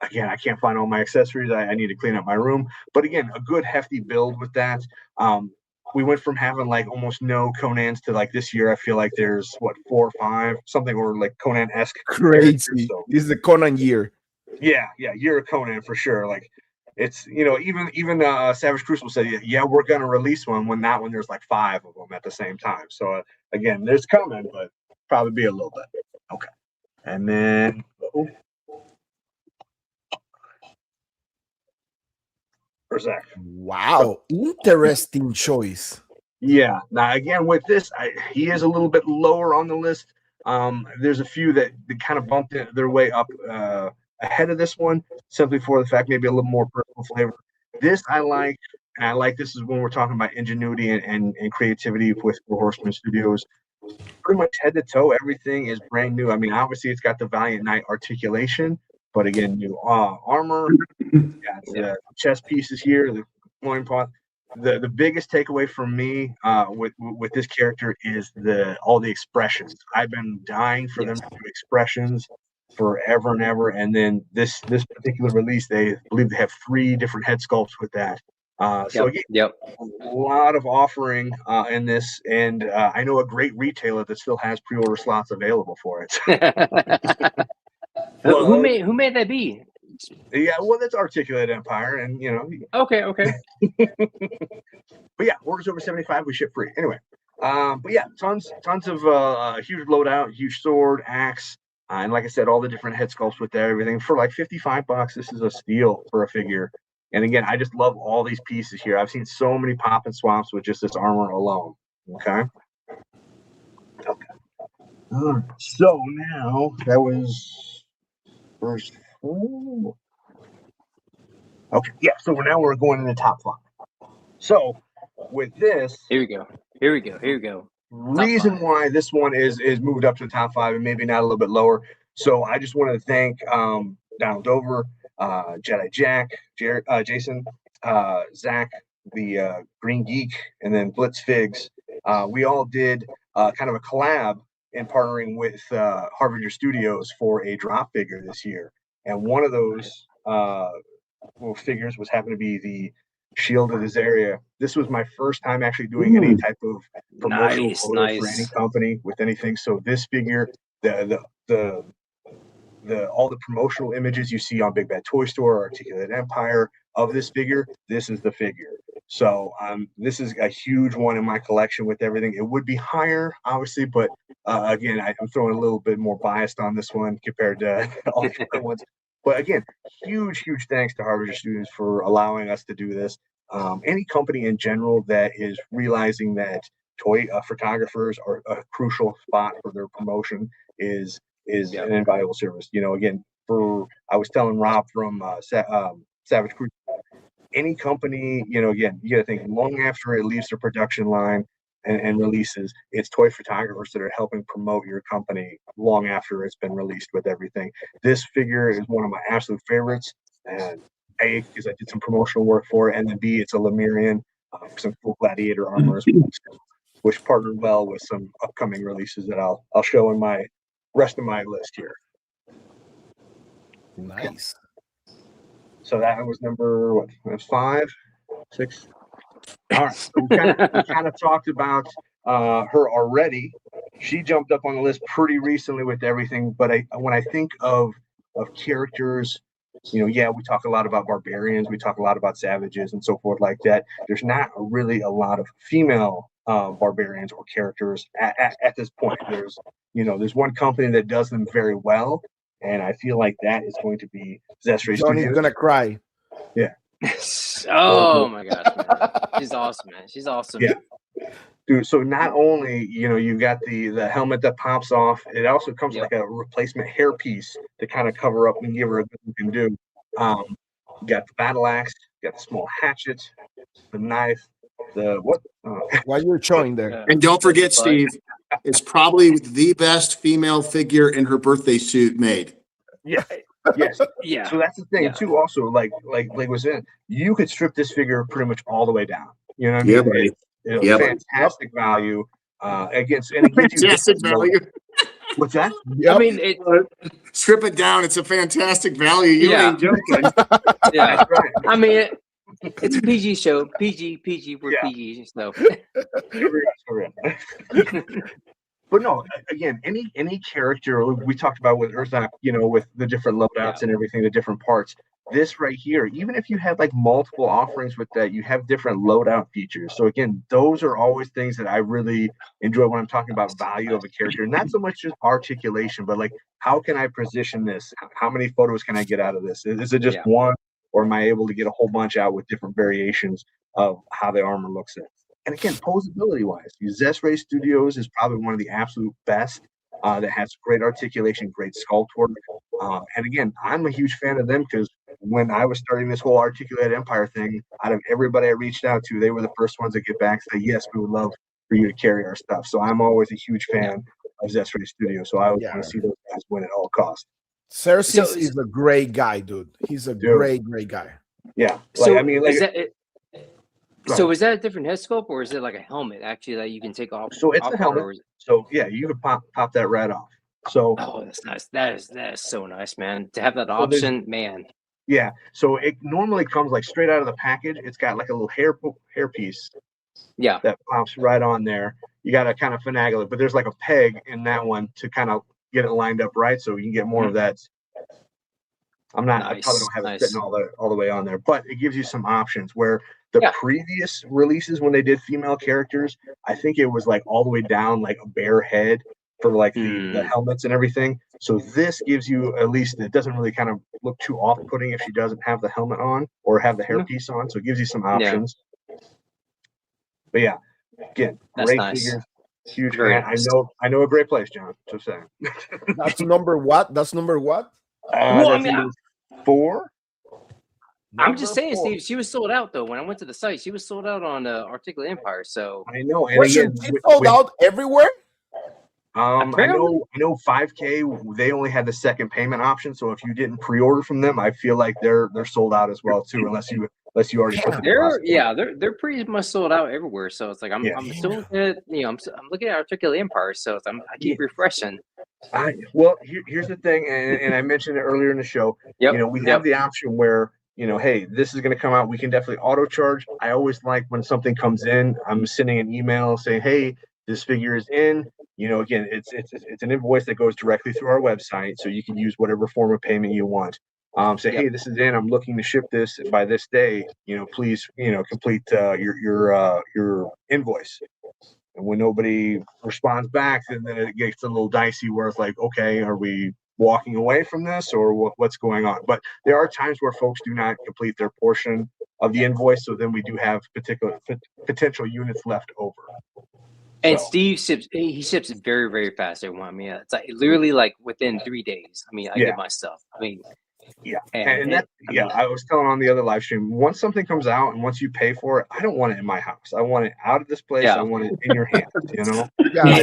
Again, I can't find all my accessories. I need to clean up my room. But again, a good hefty build with that. We went from having like almost no Conans to like this year. I feel like there's what 4 or 5 something or like Conan-esque characters. Crazy. So This is the Conan year. yeah, year of Conan for sure. Like it's even Savage Crucible said yeah we're gonna release one when that one there's like 5 of them at the same time. So again, there's coming, but probably be a little bit. Okay, and then. Zach. Wow, interesting choice. Yeah. Now again with this, he is a little bit lower on the list. There's a few that kind of bumped their way up ahead of this one, simply for the fact maybe a little more personal flavor. This I like, and I like this is when we're talking about ingenuity and creativity with Four Horsemen Studios. Pretty much head to toe, everything is brand new. I mean, obviously it's got the Valiant Knight articulation, but again, new armor, got chest pieces here, the loincloth. The biggest takeaway from me with this character is all the expressions. I've been dying for them to do expressions forever and ever, and then this particular release, they believe they have 3 different head sculpts with that. So again, a lot of offering in this, and I know a great retailer that still has pre-order slots available for it. Who made that be? Yeah, well, that's Articulate Empire, and Okay. But yeah, orders over 75, we ship free. Anyway, but yeah, tons of huge loadout, huge sword, axe, and like I said, all the different head sculpts with everything for like $55. This is a steal for a figure. And again, I just love all these pieces here. I've seen so many pop and swaps with just this armor alone. Okay. So now that was first. Okay, yeah. So now we're going in the top 5. So with this, here we go. Reason why this one is moved up to the top 5 and maybe not a little bit lower. So I just wanted to thank Donald Dover, Jedi Jack, Jason, Zach, the Green Geek, and then Blitz Figs. We all did kind of a collab in partnering with Harbinger Studios for a drop figure this year, and one of those little figures was happened to be the Shield of this area. This was my first time actually doing any type of promotional photos for any company with anything. So this figure, the all the promotional images you see on Big Bad Toy Store, Articulate Empire of this figure, this is the figure. So this is a huge one in my collection with everything. It would be higher, obviously, but again, I'm throwing a little bit more biased on this one compared to all the other ones. But again, huge thanks to Harbinger Studios for allowing us to do this. Any company in general that is realizing that toy photographers are a crucial spot for their promotion is an invaluable service. Again, I was telling Rob from Savage Crucible, any company, again, you got to think long after it leaves the production line and releases, it's toy photographers that are helping promote your company long after it's been released with everything. This figure is one of my absolute favorites, and A, because I did some promotional work for it, and then B, it's a Lemurian, some cool gladiator armor as well, which partnered well with some upcoming releases that I'll show in my rest of my list here. Nice. So that was number 5, 6. All right, so we kind of talked about her already. She jumped up on the list pretty recently with everything, but when I think of characters Yeah, we talk a lot about barbarians, we talk a lot about savages and so forth like that. There's not really a lot of female barbarians or characters at this point. There's one company that does them very well, and I feel like that is going to be Zestray Johnny's Studios. gonna cry. Yeah. Oh my gosh, man. She's awesome, man. She's awesome. Yeah. Dude, so not only you've got the helmet that pops off, it also comes with like a replacement hairpiece to kind of cover up and give her a good look and do. You got the battle axe, you got the small hatchet, the knife, the what? What you're showing there. And don't forget, Steve, it's probably the best female figure in her birthday suit made. Yeah. Yes. Yeah. So that's the thing too. Also, like was in, you could strip this figure pretty much all the way down. You know what I mean? Yeah, buddy. It's fantastic value. Against Fantastic value. What's that? Yep. I mean, strip it down. It's a fantastic value. You ain't joking. yeah. That's right. I mean, it's a PG show. PG, we're PG. So. But no, again, any character we talked about with Earthak, with the different loadouts and everything, the different parts. This right here, even if you had like multiple offerings with that, you have different loadout features. So again, those are always things that I really enjoy when I'm talking about value of a character. Not so much just articulation, but like, how can I position this? How many photos can I get out of this? Is it just one, or am I able to get a whole bunch out with different variations of how the armor looks in? And again, posability wise, Zestray Studios is probably one of the absolute best that has great articulation, great sculpt work. And again, I'm a huge fan of them because when I was starting this whole Articulated Empire thing, out of everybody I reached out to, they were the first ones to get back and say, yes, we would love for you to carry our stuff. So I'm always a huge fan of Zestray Studios. So I always want to see those guys win at all costs. Cersei is a great guy, dude. He's a great guy. Yeah. So, is that a different head sculpt, or is it like a helmet actually that you can take off? So it's a helmet. So yeah, you can pop that right off. So that's nice. That is so nice, man. To have that option, man. Yeah. So it normally comes like straight out of the package. It's got like a little hair piece. Yeah. That pops right on there. You got to kind of finagle it, but there's like a peg in that one to kind of get it lined up right, so you can get more of that. I probably don't have it fitting all the way on there, but it gives you some options where the previous releases, when they did female characters, I think it was like all the way down like a bare head for like the helmets and everything. So this gives you, at least it doesn't really kind of look too off-putting if she doesn't have the helmet on or have the hairpiece on. So it gives you some options. But yeah, again, great figures, huge fan. Nice. I know a great place, John. Just saying. That's number what? That's number what? Number 4. I'm just saying, Steve. She was sold out though. When I went to the site, she was sold out on Articulate Empire. So I know. And again, sold out everywhere. I know 5K, they only had the second payment option. So if you didn't pre-order from them, I feel like they're sold out as well too, unless you already put the they're pretty much sold out everywhere. So it's like I'm still looking at, I'm looking at Articulate Empire. So I keep refreshing. Here's the thing, and I mentioned it earlier in the show. We have the option where, hey, this is going to come out. We can definitely auto charge. I always like when something comes in, I'm sending an email saying, hey, this figure is in. Again, it's an invoice that goes directly through our website, so you can use whatever form of payment you want. Say, hey, this is in. I'm looking to ship this by this day. Please, complete your invoice. And when nobody responds back, then it gets a little dicey. Where it's like, okay, are we walking away from this, or what's going on? But there are times where folks do not complete their portion of the invoice, so then we do have potential units left over. And Steve ships very, very fast, everyone. I mean, it's like literally like within 3 days. I mean, I get my stuff. I mean, I was telling on the other live stream, once something comes out and once you pay for it, I don't want it in my house. I want it out of this place. I want it in your hands,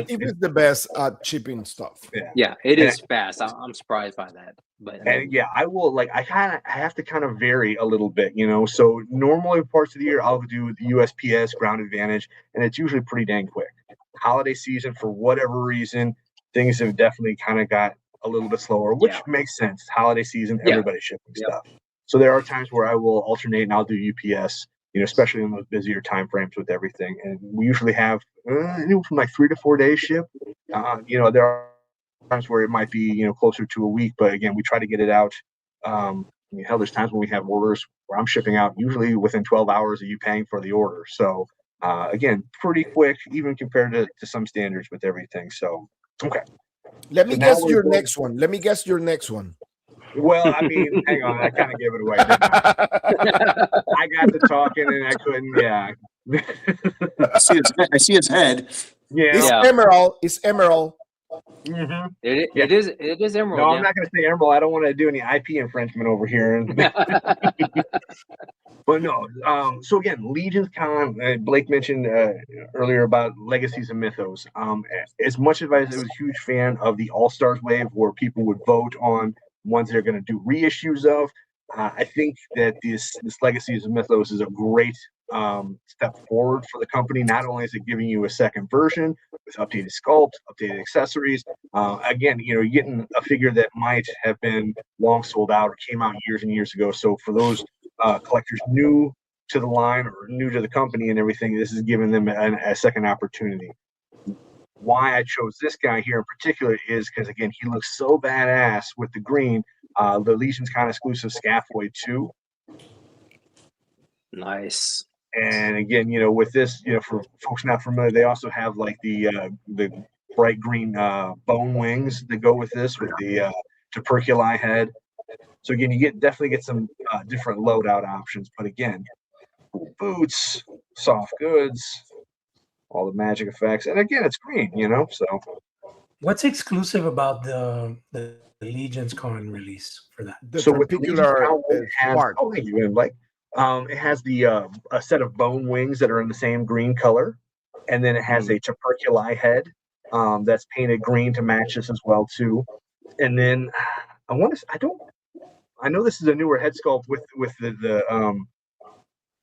Steve is the best at shipping stuff. It is fast. I'm surprised by that. But I will, I have to kind of vary a little bit, so normally parts of the year I'll do the USPS ground advantage, and it's usually pretty dang quick. Holiday season, for whatever reason, things have definitely kind of got a little bit slower, which makes sense. Holiday season, everybody's shipping stuff. So there are times where I will alternate and I'll do UPS, especially in those busier time frames with everything. And we usually have from like 3 to 4 days ship. There are times where it might be, closer to a week, but again, we try to get it out I mean, hell, there's times when we have orders where I'm shipping out usually within 12 hours of you paying for the order. So again, pretty quick, even compared to some standards with everything. So, okay. Let me So now guess we're your going- next one. Let me guess your next one. Well, I mean, hang on, I kind of gave it away, didn't I? I got to talking and I couldn't. Yeah. I see his head. Yeah. It's Yeah. emerald. It's emerald. Mm-hmm. It Yeah. is emerald. No, I'm yeah. not going to say emerald. I don't want to do any IP infringement over here. But no, so again, Legion's Con, Blake mentioned earlier about Legacies and Mythos. As much as I was a huge fan of the All Stars wave, where people would vote on ones they're going to do reissues of, I think that this Legacies and Mythos is a great step forward for the company. Not only is it giving you a second version with updated sculpt, updated accessories, again, you're getting a figure that might have been long sold out or came out years and years ago. So for those collectors new to the line or new to the company and everything, this is giving them a second opportunity. Why I chose this guy here in particular is because, again, he looks so badass with the green. The Legion's Con exclusive Scaphoid 2. Nice. And again, with this, for folks not familiar, they also have like the bright green bone wings that go with this, with the tuberculi head. So again, you definitely get some different loadout options. But again, boots, soft goods, all the magic effects, and again, it's green, So What's exclusive about the Legion's Con release for that? The so with the Legion's particular Con, it has part. thank you, and like it has the a set of bone wings that are in the same green color, and then it has a tuberculi head that's painted green to match this as well too. And then I know this is a newer head sculpt with the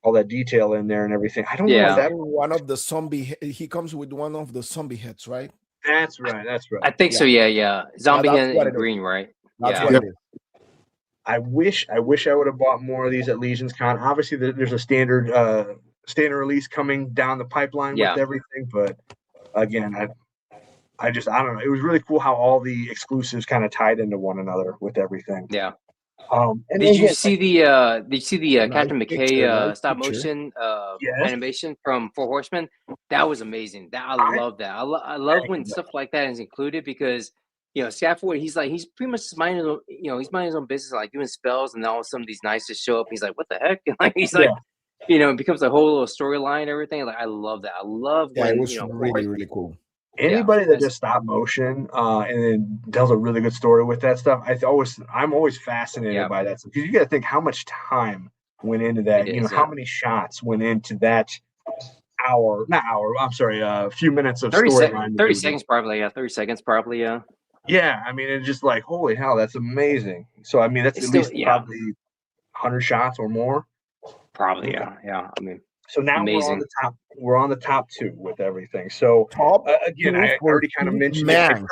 all that detail in there and everything. I don't know Yeah. if that. One of the zombie. He comes with one of the zombie heads, right? That's right. I think so. Yeah. Zombie that's in what it is. green, right? That's Yeah. what it is. I wish I would have bought more of these at Legion's Con. Obviously, there's a standard release coming down the pipeline Yeah. with everything, but again, I don't know. It was really cool how all the exclusives kind of tied into one another with everything. Yeah. And Did you again, see the Nice Captain picture, McKay nice stop picture. motion Yes. animation from Four Horsemen? That was amazing. I love that. I love when stuff like that is included because Scaffold, he's pretty much just minding he's minding his own business, like doing spells, and all of a sudden these knights just show up. He's like, what the heck? Like he's like, it becomes a whole little storyline and everything. Like I love that. I love Yeah, when it was really, really cool. anybody that does stop motion and then tells a really good story with that stuff, I'm always fascinated by that stuff, because you got to think how much time went into that. How many shots went into that a few minutes of 30 storyline. 30 seconds probably. Yeah, 30 seconds probably. Yeah. Yeah, I mean, it's just like, holy hell, that's amazing. So I mean, that's It's at still- least yeah. probably 100 shots or more. Probably. Okay. Yeah. I mean, So now amazing. we're on the top two with everything. So Top again, two I for already kind of two mentioned it. I man.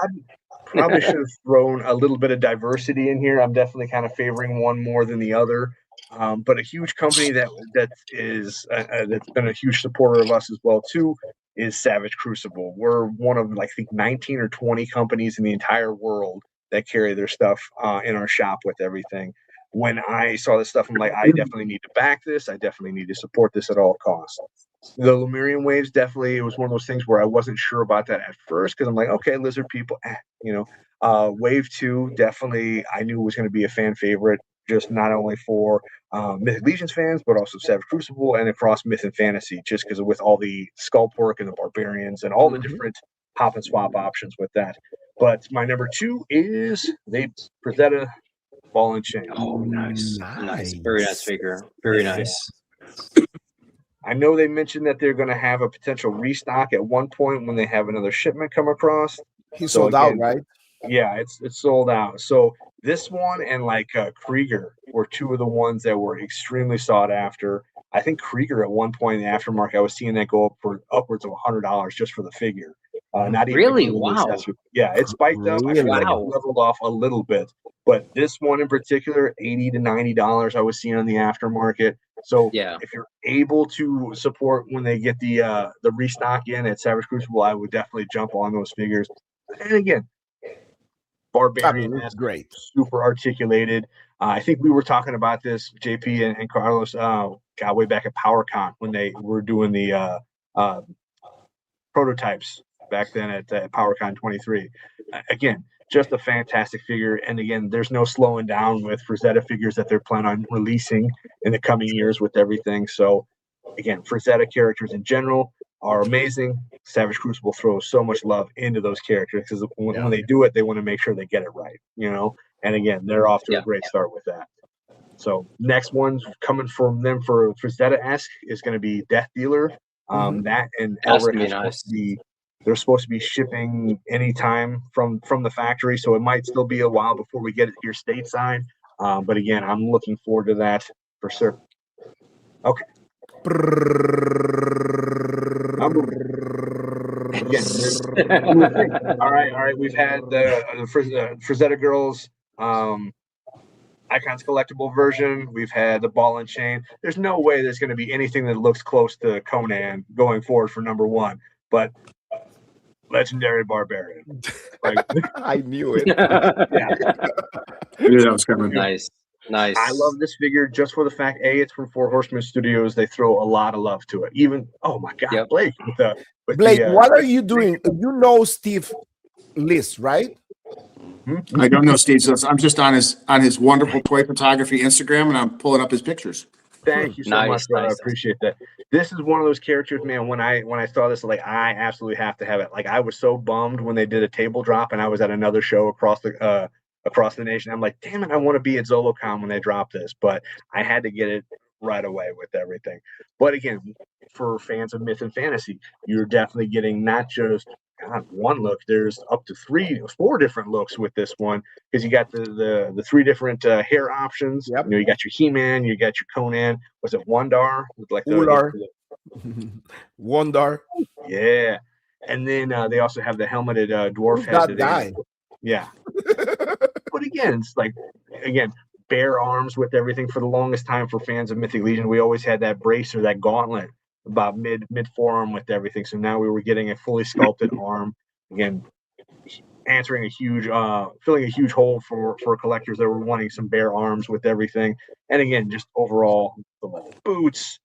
probably should have thrown a little bit of diversity in here. I'm definitely kind of favoring one more than the other. But a huge company that's been a huge supporter of us as well too is Savage Crucible. We're one of, I think, 19 or 20 companies in the entire world that carry their stuff in our shop with everything. When I saw this stuff, I'm like, I definitely need to back this. I definitely need to support this at all costs. The Lemurian waves, definitely, it was one of those things where I wasn't sure about that at first, because I'm like, okay, lizard people, Wave 2, definitely, I knew was going to be a fan favorite, just not only for Mythic Legions fans, but also Savage Crucible and across Myth and Fantasy, just because with all the sculpt work and the barbarians and all the different pop and swap options with that. But my number 2 is the Presetta Ball and Chain. Oh, nice. Very nice figure. Very nice. I know they mentioned that they're going to have a potential restock at one point when they have another shipment come across. He sold out, right? Yeah, it's sold out. So this one and Krieger were two of the ones that were extremely sought after. I think Krieger at one point in the aftermarket, I was seeing that go up for upwards of $100 just for the figure. Not even really? including the Wow. accessory. Yeah, it spiked up. I feel like it leveled off a little bit, but this one in particular, $80 to $90, I was seeing on the aftermarket. So if you're able to support when they get the restock in at Savage Crucible, I would definitely jump on those figures. And again, barbarian, it's great. super articulated. I think we were talking about this, JP and Carlos, got way back at PowerCon when they were doing the prototypes back then at PowerCon 23. Again, just a fantastic figure. And again, there's no slowing down with Frazetta figures that they're planning on releasing in the coming years with everything. So again, Frazetta characters in general are amazing. Savage Crucible throws so much love into those characters because when they do it, they want to make sure they get it right, you know? And again, they're off to a great start with that. So next one's coming from them for Frazetta-esque is going to be Death Dealer. That and Elric they're supposed to be shipping anytime from the factory, so it might still be a while before we get it here stateside. But again, I'm looking forward to that for sure. Okay. All right. We've had the Frazetta Girls Icons collectible version. We've had the ball and chain. There's no way there's going to be anything that looks close to Conan going forward for number one. But Legendary Barbarian. Like, I knew it. Yeah. I knew that was coming. Nice. I love this figure just for the fact, it's from Four Horsemen Studios. They throw a lot of love to it. Even, oh my God, Blake. Blake, what are you doing? You know Steve List, right? I don't know Steve's list. I'm just on his wonderful toy photography Instagram, and I'm pulling up his pictures. Thank you so much, brother. I appreciate that. This is one of those characters, man. When I saw this, like, I absolutely have to have it. Like, I was so bummed when they did a table drop, and I was at another show across the nation. I'm like, damn it, I want to be at ZoloCon when they drop this, but I had to get it right away with everything. But again, for fans of myth and fantasy, you're definitely getting not just one look. There's up to 4 different looks with this one because you got the 3 different hair options. Yep. You know, you got your He-Man, you got your Conan. Was it Wondar with like Ular? Wondar. Yeah, and then they also have the helmeted dwarf head. That guy. Yeah. But again, it's like bare arms with everything. For the longest time, for fans of Mythic Legion, we always had that bracer, that gauntlet about mid forearm with everything. So now we were getting a fully sculpted arm. Again, answering a huge, filling a huge hole for collectors that were wanting some bare arms with everything. And again, just overall the leather boots.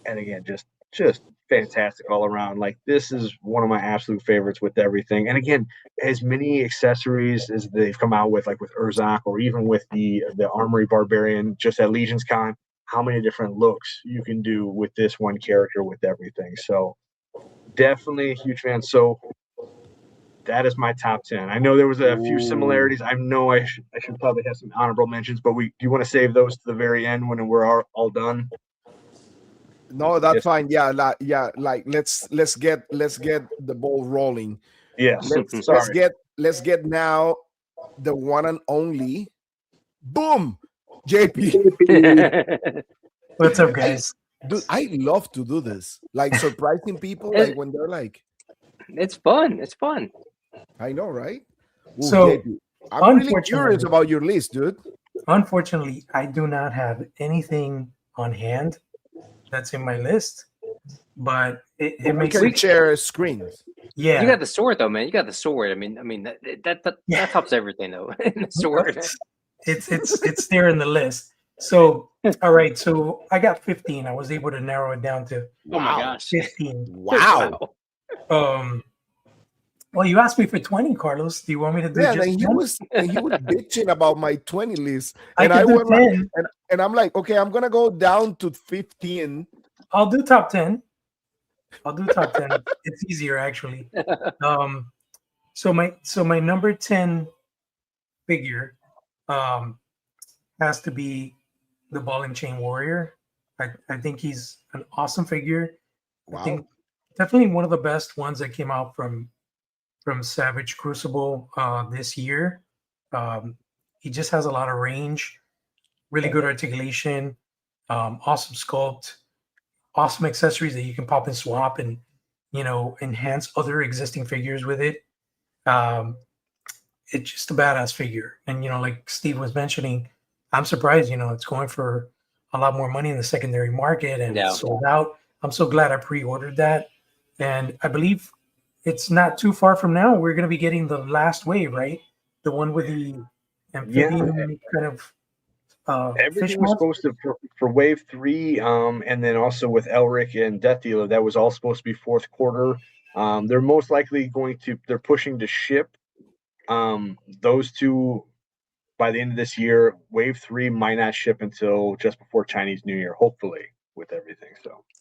And again, just fantastic all around. Like, this is one of my absolute favorites with everything. And again, as many accessories as they've come out with, like with Urzak or even with the Armory Barbarian just at Legion's Con, how many different looks you can do with this one character with everything. So definitely a huge fan. So that is my top 10. I know there was a few similarities. I know I should probably have some honorable mentions, but do you want to save those to the very end when we're all done? No, that's fine. Yeah, like let's get the ball rolling. Yes. Let's get now the one and only. Boom, JP. What's up, guys? Dude, I love to do this. Like, surprising people, like when they're like, it's fun. It's fun. I know, right? Ooh, So, JP, I'm really curious about your list, dude. Unfortunately, I do not have anything on hand that's in my list, but it makes we share screens. Yeah, you got the sword though, man. You got the sword. I mean that tops everything though. The sword. It's there in the list. So all right, so I got 15. I was able to narrow it down to Oh my gosh, 15. Wow. Well, you asked me for 20, Carlos. Do you want me to do? Yeah, just and he was bitching about my 20 list, and I went 10. and I'm like, okay, I'm gonna go down to 15. I'll do top 10. It's easier actually. So my number 10 figure has to be the Ball and Chain Warrior. I think he's an awesome figure. Wow. I think definitely one of the best ones that came out from Savage Crucible this year. He just has a lot of range, really good articulation, awesome sculpt, awesome accessories that you can pop and swap and, enhance other existing figures with it. It's just a badass figure. And, like Steve was mentioning, I'm surprised, it's going for a lot more money in the secondary market and it's sold out. I'm so glad I pre-ordered that. And I believe it's not too far from now. We're going to be getting the last wave, right? the one with the amphibian kind of fish Everything was mods. supposed to for Wave 3, and then also with Elric and Death Dealer, that was all supposed to be fourth quarter. They're most likely they're pushing to ship those two by the end of this year. Wave 3 might not ship until just before Chinese New Year, hopefully, with everything.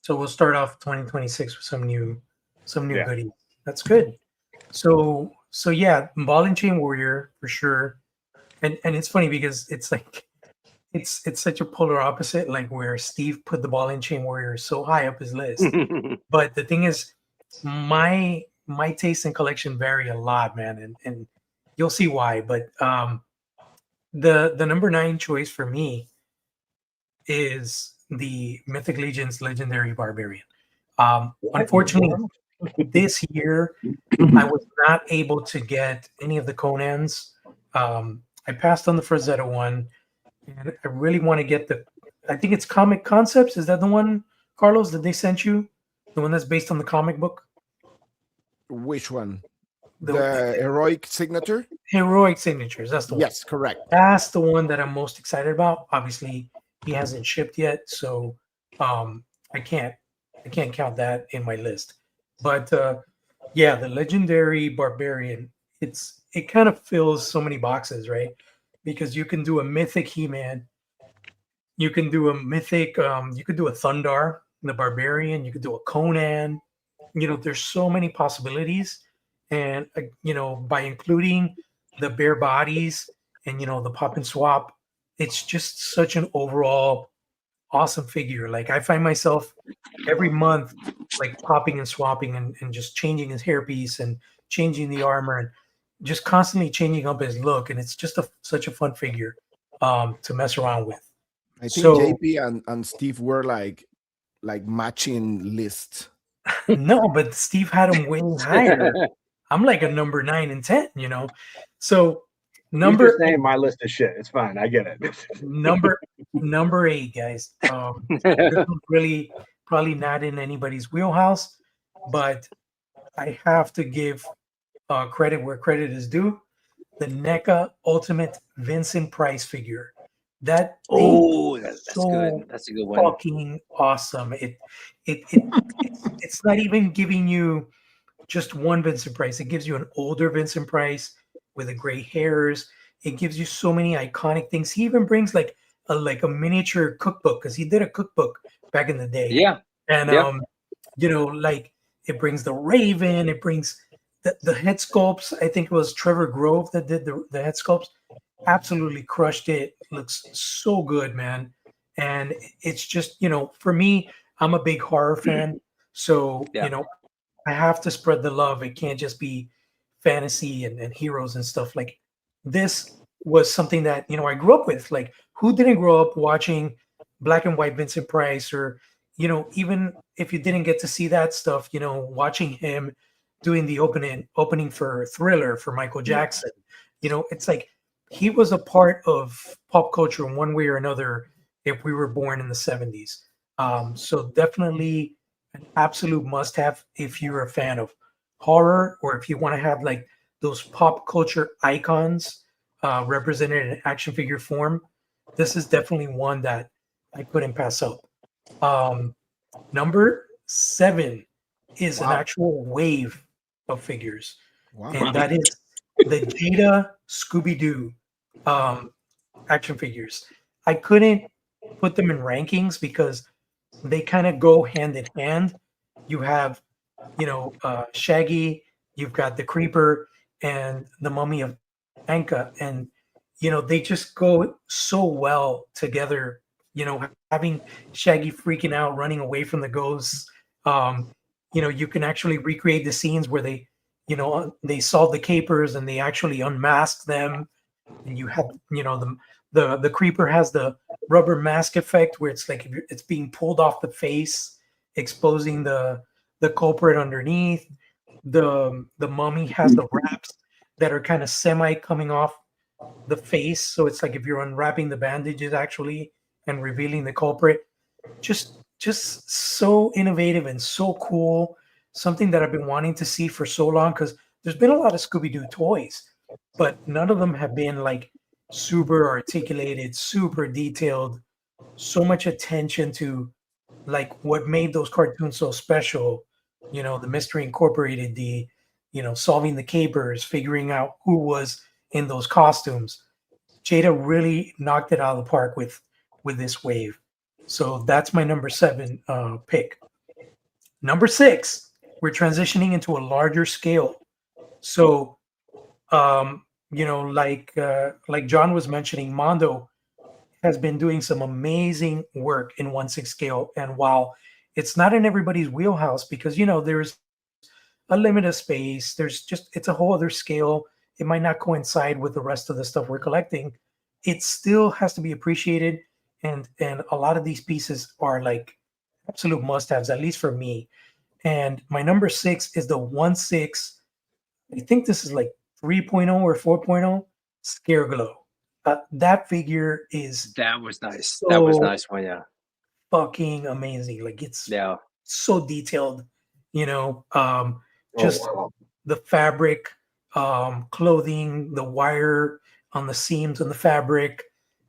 So we'll start off 2026 with some new Yeah. goodies. That's good. So yeah, Ball and Chain Warrior for sure. And it's funny because it's like it's such a polar opposite, like where Steve put the Ball and Chain Warrior so high up his list. But the thing is, my taste and collection vary a lot, man, and you'll see why. But the number 9 choice for me is the Mythic Legion's Legendary Barbarian. Unfortunately, this year I was not able to get any of the Conans. I passed on the Frazetta one, and I really want to get I think it's Comic Concepts. Is that the one, Carlos, that they sent you? The one that's based on the comic book? Which one? The The heroic signature? Heroic Signatures. That's the one. Yes, correct. That's the one that I'm most excited about. Obviously, he hasn't shipped yet, so I can't count that in my list. But yeah, the Legendary Barbarian, it kind of fills so many boxes, right? Because you can do a mythic He-Man, you can do a mythic, you could do a Thundar, the Barbarian, you could do a Conan. There's so many possibilities, and by including the bare bodies and the pop and swap, it's just such an overall awesome figure. Like I find myself every month like popping and swapping and just changing his hairpiece and changing the armor and just constantly changing up his look, and it's just such a fun figure to mess around with. I think So- JP and Steve were like matching lists. No, but Steve had him way higher. I'm like a number 9 and 10, So You're number just saying my list is shit. It's fine. I get it. number 8, guys. This is really probably not in anybody's wheelhouse, but I have to give credit where credit is due. The NECA Ultimate Vincent Price figure. That thing that's so good. That's a good one. fucking awesome. It's not even giving you just one Vincent Price. It gives you an older Vincent Price with the gray hairs. It gives you so many iconic things. He even brings like a miniature cookbook, because he did a cookbook back in the day. Yeah. And like it brings the Raven, it brings the head sculpts. I think it was Trevor Grove that did the head sculpts. Absolutely crushed it. Looks so good, man. And it's just, for me, I'm a big horror fan. So, Yeah. I have to spread the love. It can't just be fantasy and heroes and stuff. Like this was something that, I grew up with. Like who didn't grow up watching black and white Vincent Price, or, even if you didn't get to see that stuff, watching him doing the opening for Thriller for Michael Jackson. It's like he was a part of pop culture in one way or another if we were born in the 70s. So definitely an absolute must-have if you're a fan of horror, or if you want to have like those pop culture icons represented in action figure form. This is definitely one that I couldn't pass up. Number 7 is an actual wave of figures, and that is the Jada Scooby-Doo action figures. I couldn't put them in rankings because they kind of go hand in hand. You have, Shaggy, you've got the Creeper and the Mummy of Anka, and they just go so well together. Having Shaggy freaking out, running away from the ghosts. You can actually recreate the scenes where they solve the capers and they actually unmask them, and you have the Creeper has the rubber mask effect where it's like it's being pulled off the face, exposing the culprit underneath. The Mummy has the wraps that are kind of semi coming off the face, so it's like if you're unwrapping the bandages actually and revealing the culprit. Just so innovative and so cool. Something that I've been wanting to see for so long, because there's been a lot of Scooby-Doo toys, but none of them have been like super articulated, super detailed, so much attention to like what made those cartoons so special. You know, the Mystery Incorporated, the solving the capers, figuring out who was in those costumes. Jada really knocked it out of the park with this wave. So that's my number 7 pick. Number 6, we're transitioning into a larger scale. So like John was mentioning, Mondo has been doing some amazing work in 1/6 scale. And while it's not in everybody's wheelhouse because there's a limit of space, it's a whole other scale. It might not coincide with the rest of the stuff we're collecting. It still has to be appreciated, and a lot of these pieces are like absolute must-haves, at least for me. And my number 6 is the 1/6. I think this is like 3.0 or 4.0 Scare Glow. That figure is That was nice. That was so nice one. Yeah. fucking amazing. Like it's Yeah. so detailed, you know. Oh, Just wow. the fabric, clothing, the wire on the seams on the fabric.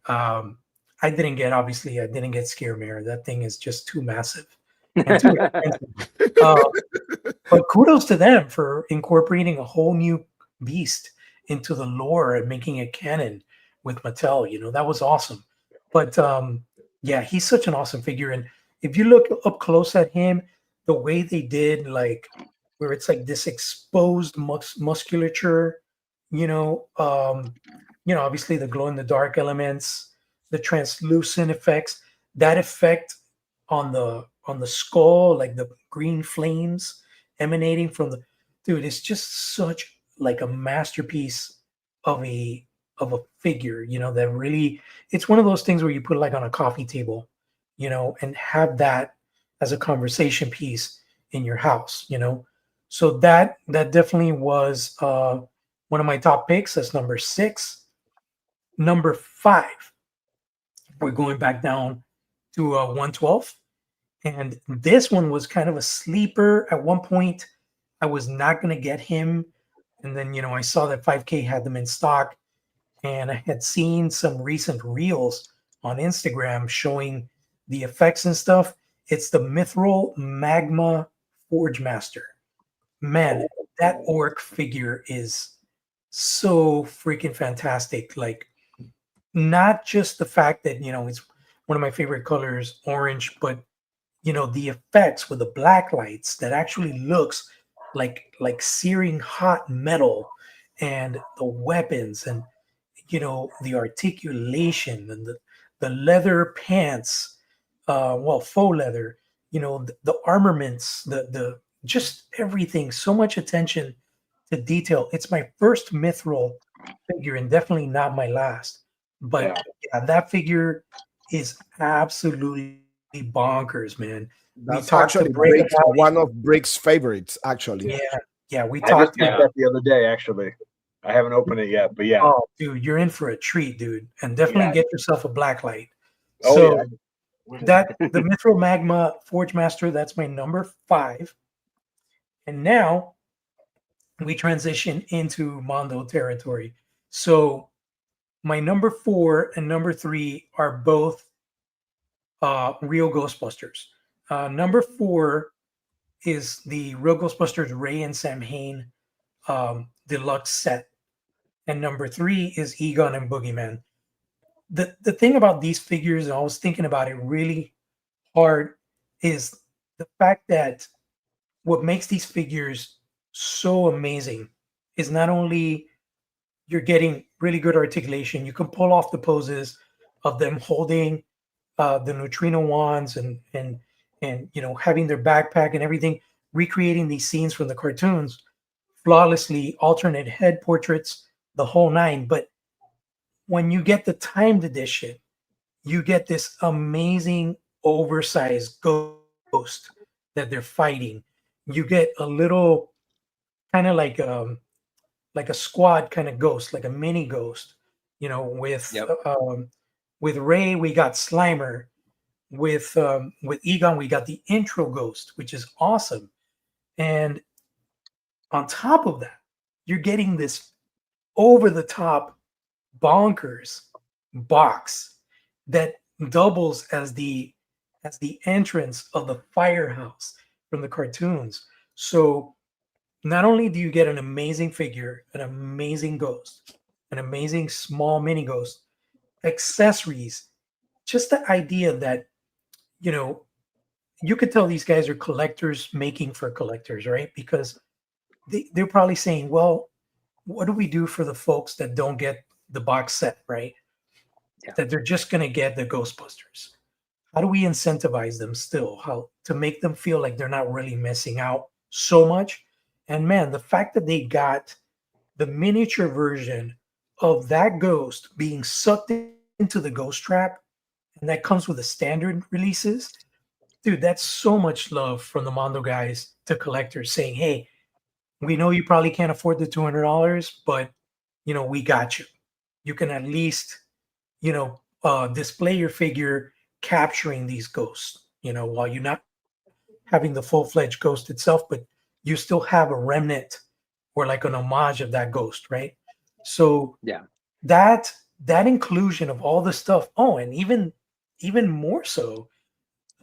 I didn't get Scare Mirror. That thing is just too massive and too expensive. Uh, but kudos to them for incorporating a whole new beast into the lore and making it canon with Mattel. That was awesome. But yeah, he's such an awesome figure. And if you look up close at him, the way they did, like where it's like this exposed musculature, obviously the glow in the dark elements, the translucent effects, that effect on the skull, like the green flames emanating from the dude, it's just such like a masterpiece of a figure, that really, it's one of those things where you put like on a coffee table, and have that as a conversation piece in your house. So that definitely was one of my top picks. That's number 6. Number 5, we're going back down to 112. And this one was kind of a sleeper. At one point, I was not going to get him. And then, I saw that 5K had them in stock. And I had seen some recent reels on Instagram showing the effects and stuff. It's the Mithril Magma Forge Master. Man, that orc figure is so freaking fantastic. Like, not just the fact that, it's one of my favorite colors, orange, but the effects with the black lights that actually looks like searing hot metal, and the weapons, and the articulation, and the leather pants, well, faux leather, the armaments, the just everything, so much attention to detail. It's my first mithril figure and definitely not my last, but yeah, that figure is absolutely bonkers, man. We That's talked to actually Break Break's, about one of Break's favorites, actually. it. Yeah, we I just talked. picked that the other day, actually. I haven't opened it yet, but yeah. Oh, dude, you're in for a treat, dude, and definitely Yeah. get yourself a black light. Oh, So yeah. that the Mithril Magma Forge Master, that's my number 5, and now we transition into Mondo territory. So my number 4 and number 3 are both real Ghostbusters. Number 4 is the Real Ghostbusters Ray and Sam Hain deluxe set, and number 3 is Egon and Boogeyman. The thing about these figures, and I was thinking about it really hard, is the fact that what makes these figures so amazing is not only you're getting really good articulation, you can pull off the poses of them holding the neutrino wands, and having their backpack and everything, recreating these scenes from the cartoons flawlessly, alternate head portraits, the whole nine. But when you get the timed edition, you get this amazing oversized ghost that they're fighting. You get a little kind of like a squad kind of ghost, like a mini ghost. With Yep. with Ray, we got Slimer. With Egon, we got the intro ghost, which is awesome. And on top of that, you're getting this over the top bonkers box that doubles as the entrance of the firehouse from the cartoons. So not only do you get an amazing figure, an amazing ghost, an amazing small mini ghost, accessories, just the idea that, you know, you could tell these guys are collectors making for collectors, right? Because they're probably saying, well, what do we do for the folks that don't get the box set, right? Yeah. That they're just going to get the Ghostbusters. How do we incentivize them still? How to make them feel like they're not really missing out so much? And man, the fact that they got the miniature version of that ghost being sucked into the ghost trap, and that comes with the standard releases, dude, that's so much love from the Mondo guys to collectors saying, hey, we know you probably can't afford the $200, but you know, we got you. You can at least, you know, display your figure capturing these ghosts, you know, while you're not having the full-fledged ghost itself, but you still have a remnant or like an homage of that ghost, right? So Yeah. that inclusion of all the stuff. Oh, and even more so,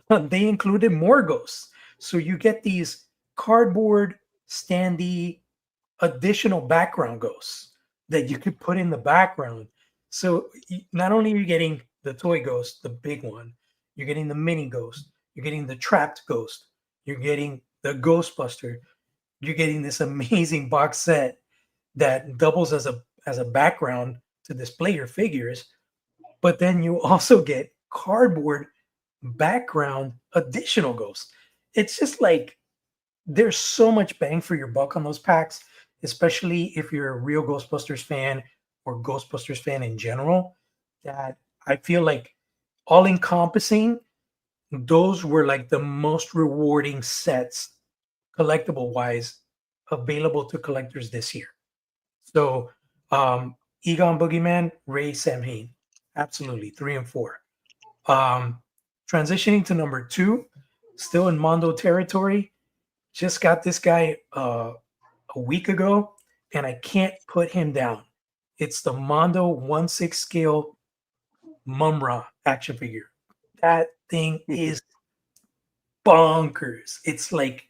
they included more ghosts. So you get these cardboard standee additional background ghosts that you could put in the background. So not only are you getting the toy ghost, the big one, you're getting the mini ghost, you're getting the trapped ghost, you're getting the Ghostbuster, you're getting this amazing box set that doubles as a background to display your figures, but then you also get cardboard background additional ghosts. It's just like there's so much bang for your buck on those packs, especially if you're a real Ghostbusters fan or Ghostbusters fan in general. That I feel like all encompassing, those were like the most rewarding sets, collectible wise, available to collectors this year. So, Egon Boogeyman, Ray Samhain, absolutely 3 and 4. Um, Transitioning to number 2, still in Mondo territory. Just got this guy a week ago, and I can't put him down. It's the Mondo 1/6 scale Mumra action figure. That thing is bonkers. It's like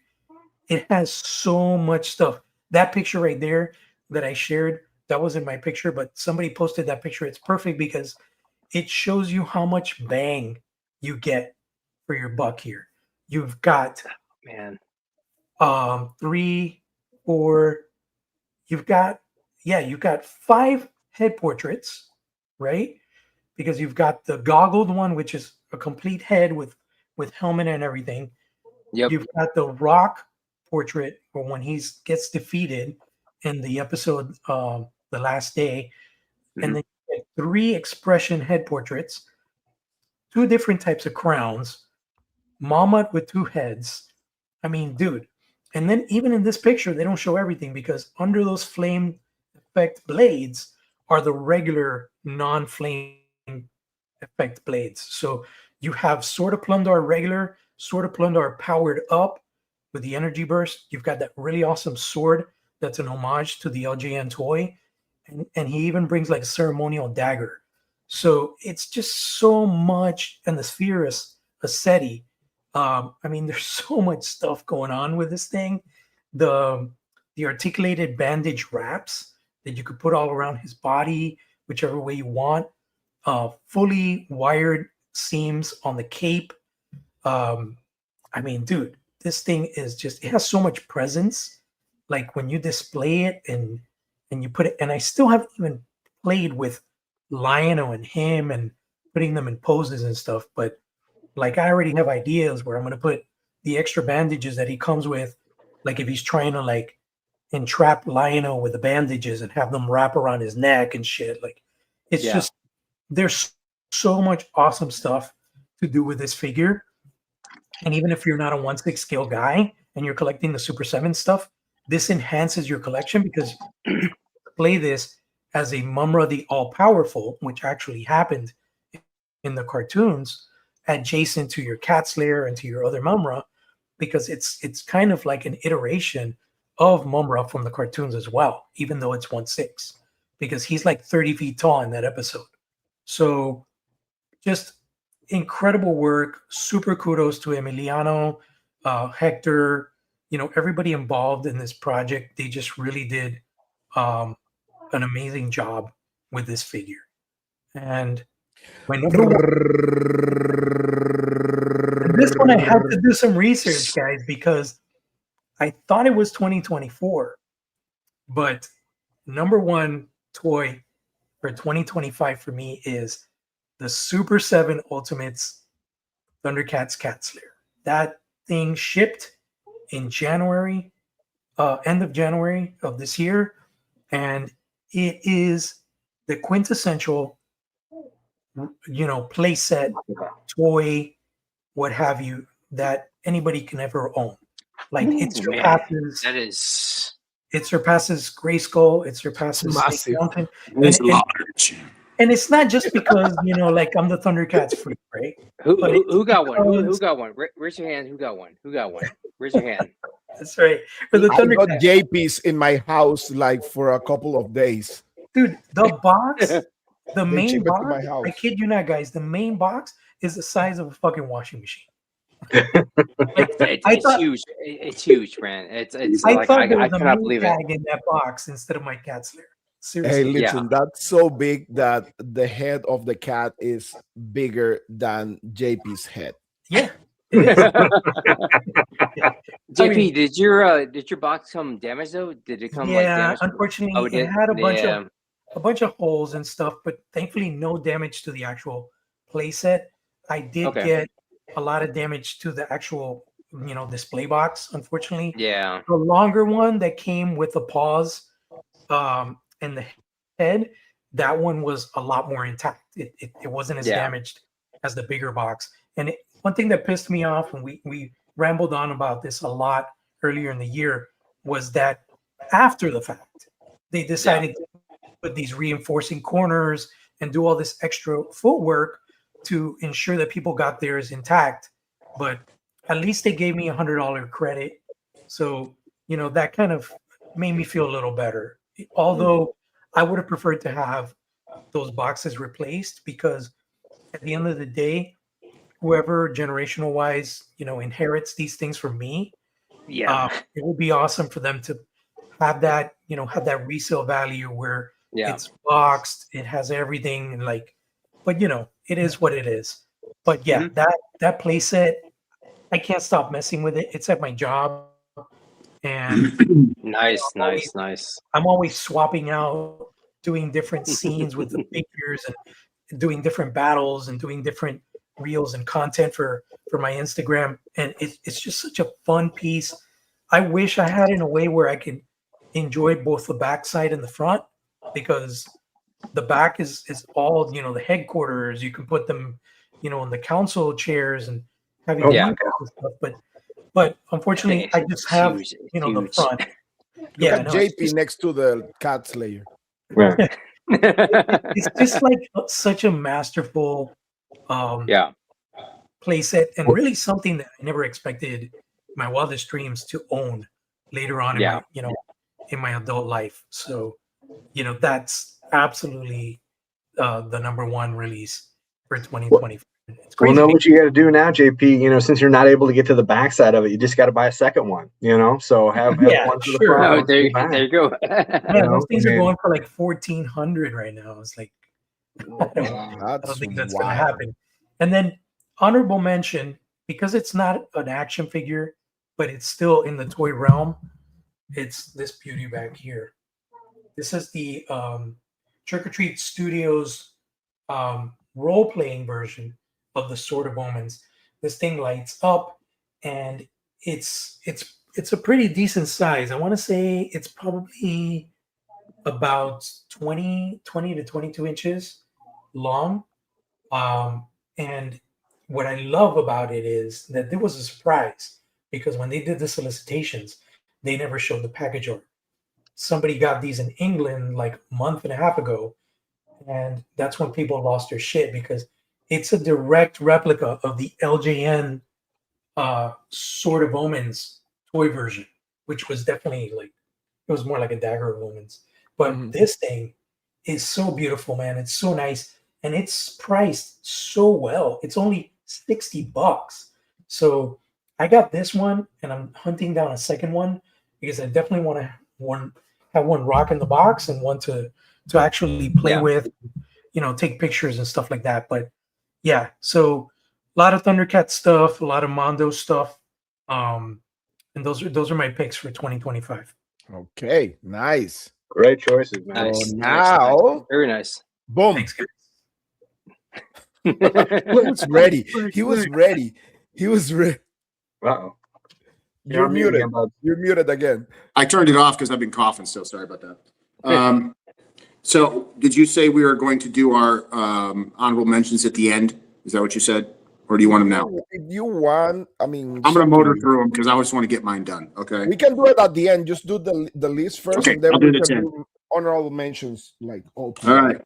it has so much stuff. That picture right there that I shared, that wasn't my picture, but somebody posted that picture. It's perfect because it shows you how much bang you get for your buck here. You've got Man. 3, 4, you've got, yeah, you've got 5 head portraits, right? Because you've got the goggled one, which is a complete head with helmet and everything. Yep. You've got the Rock portrait for when he gets defeated in the episode The Last Day. And then you get 3 expression head portraits, 2 different types of crowns, Mammut with 2 heads. I mean, dude. And then even in this picture, they don't show everything because under those flame effect blades are the regular non-flame effect blades. So you have Sword of Plundar regular, Sword of Plundar powered up with the energy burst. You've got that really awesome sword that's an homage to the LJN toy. And he even brings like a ceremonial dagger. So it's just so much, and the sphere is a SETI. I mean, there's so much stuff going on with this thing. The articulated bandage wraps that you could put all around his body, whichever way you want. Fully wired seams on the cape. I mean, dude, this thing is just, it has so much presence. Like when you display it and you put it, and I still haven't even played with Lionel and him and putting them in poses and stuff, but like I already have ideas where I'm gonna put the extra bandages that he comes with, like if he's trying to like entrap Lionel with the bandages and have them wrap around his neck and shit. Like it's just, there's so much awesome stuff to do with this figure. And even if you're not a 1/6 scale guy and you're collecting the Super 7 stuff, this enhances your collection because you play this as a Mumra the All Powerful, which actually happened in the cartoons, adjacent to your Cat Slayer and to your other Mumra, because it's kind of like an iteration of Mumra from the cartoons as well, even though it's 1/6. because he's like 30 feet tall in that episode. So just incredible work. Super kudos to Emiliano, Hector, everybody involved in this project. They just really did an amazing job with this figure. And my number one, this one I had to do some research, guys, because I thought it was 2024, but number one toy for 2025 for me is the Super 7 Ultimates Thundercats Cat Slayer. That thing shipped in January, end of January of this year, and it is the quintessential, play set, toy, what have you, that anybody can ever own. Like it surpasses. That is. It surpasses Grayskull. It surpasses Snake Mountain. It's large. And it's not just because like I'm the Thundercats freak, right? Who got one? Who got one? Raise your hand. Who got one? Who got one? Raise your hand. That's right. For the I got Thundercats, JP's in my house like for a couple of days. dude. The box, the They main ship it to box. my house. I kid you not, guys. The main box is the size of a fucking washing machine. It's huge. It's huge, man. It's I like thought there I was a cannot moon believe it. tag in that box instead of my Cat Slayer. Hey, Seriously. listen, that's so big that the head of the cat is bigger than JP's head. Yeah. It is. JP, I mean- did your box come damaged though? Did it come like Yeah, damaged? unfortunately, Oh, it did- had yeah. a bunch of holes and stuff, but thankfully no damage to the actual playset. I did Okay. get a lot of damage to the actual, display box, unfortunately. Yeah. The longer one that came with the paws and the head, that one was a lot more intact. It wasn't as Yeah. damaged as the bigger box. And one thing that pissed me off, and we rambled on about this a lot earlier in the year, was that after the fact, they decided to put these reinforcing corners and do all this extra footwork to ensure that people got theirs intact. But at least they gave me $100 credit. So, that kind of made me feel a little better. Although I would have preferred to have those boxes replaced, because at the end of the day, whoever generational wise, inherits these things from me, Yeah. it would be awesome for them to have that, have that resale value where Yeah. it's boxed, it has everything, and but it is what it is. But yeah, Mhm. that play set, I can't stop messing with it. It's at my job, and Nice. I'm always swapping out, doing different scenes with the figures and doing different battles and doing different reels and content for my Instagram. And it's just such a fun piece. I wish I had it in a way where I could enjoy both the backside and the front, because the back is all, the headquarters. You can put them, in the council chairs and have you Yeah. and stuff. But unfortunately, I just have, Huge. the Huge. front. Look Yeah, at no, it's JP next to the cat slayer. Right. it's just like such a masterful Yeah. play set, and really something that I never expected my wildest dreams to own later on in Yeah. my, in my adult life. So, that's absolutely the number one release for 2020. It's Well, crazy. know what you got to do now, JP. Since you're not able to get to the backside of it, you just got to buy a second one. So have Yeah, one for the sure. front. Oh, one for the back. there you go. Yeah, those things I are mean- going for like 1,400 right now. It's like, I don't That's think that's going to wild. happen. And then honorable mention, because it's not an action figure, but it's still in the toy realm. It's this beauty back here. This is the Trick or Treat Studios role-playing version of the Sword of Omens. This thing lights up, and it's a pretty decent size. I want to say it's probably about 20 to 22 inches long. And what I love about it is that there was a surprise, because when they did the solicitations, they never showed the package art. Somebody got these in England like a month and a half ago, and that's when people lost their shit, because it's a direct replica of the LJN Sword of Omens toy version, which was definitely it was more like a Dagger of Omens. But Mhm. this thing is so beautiful, man. It's so nice, and it's priced so well. It's only $60. So I got this one, and I'm hunting down a second one because I definitely want to have one rock in the box and one to actually play Yeah. with, take pictures and stuff like that. But yeah, so a lot of Thundercat stuff, a lot of Mondo stuff, and those are my picks for 2025. Okay, nice. Great choices, man. Nice. now, Very nice. boom. Thanks, guys. He was ready. He was ready. He was ready. Uh-oh. You're muted. again, bud. You're muted again. I turned it off because I've been coughing, so sorry about that. So did you say we are going to do our honorable mentions at the end? Is that what you said? Or do you want them now? If you want, I mean, I'm going to motor through them because I just want to get mine done. Okay. we can do it at the end. Just do the list first, Okay, and then I'll do we the can 10. do honorable mentions like all. All right.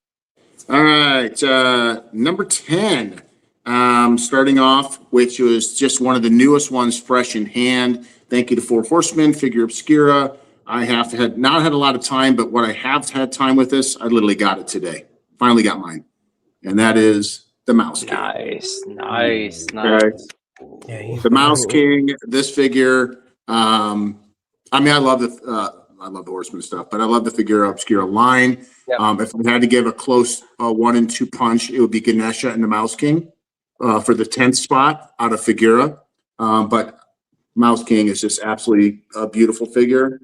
All right. Number 10, starting off, which was just one of the newest ones fresh in hand. Thank you to Four Horsemen, Figure Obscura. I have not had a lot of time, but what I have had time with this, I literally got it today. Finally got mine. And that is the Mouse King. Nice. Yeah, The Mouse King, this figure. I mean, I love the Horseman stuff, but I love the Figure Obscura line. Yep. If I had to give a close 1 and 2 punch, it would be Ganesha and the Mouse King for the 10th spot out of Figura. But Mouse King is just absolutely a beautiful figure.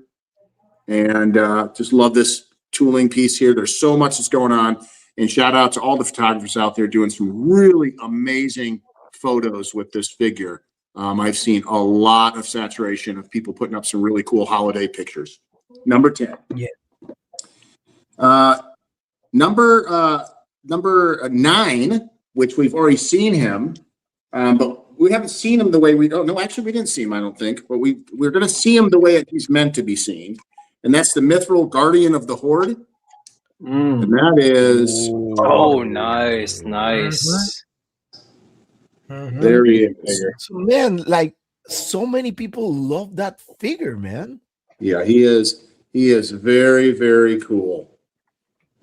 And just love this tooling piece here. There's so much that's going on. And shout out to all the photographers out there doing some really amazing photos with this figure. I've seen a lot of saturation of people putting up some really cool holiday pictures. Number 10. Yeah. Number 9, which we've already seen him, but we haven't seen him the way we don't know. Actually, we didn't see him, I don't think, but we're going to see him the way he's meant to be seen. And that's the Mithril Guardian of the Horde. And that is, Oh, nice. Mhm. there he is. So, man, like so many people love that figure, man. Yeah, he is very, very cool.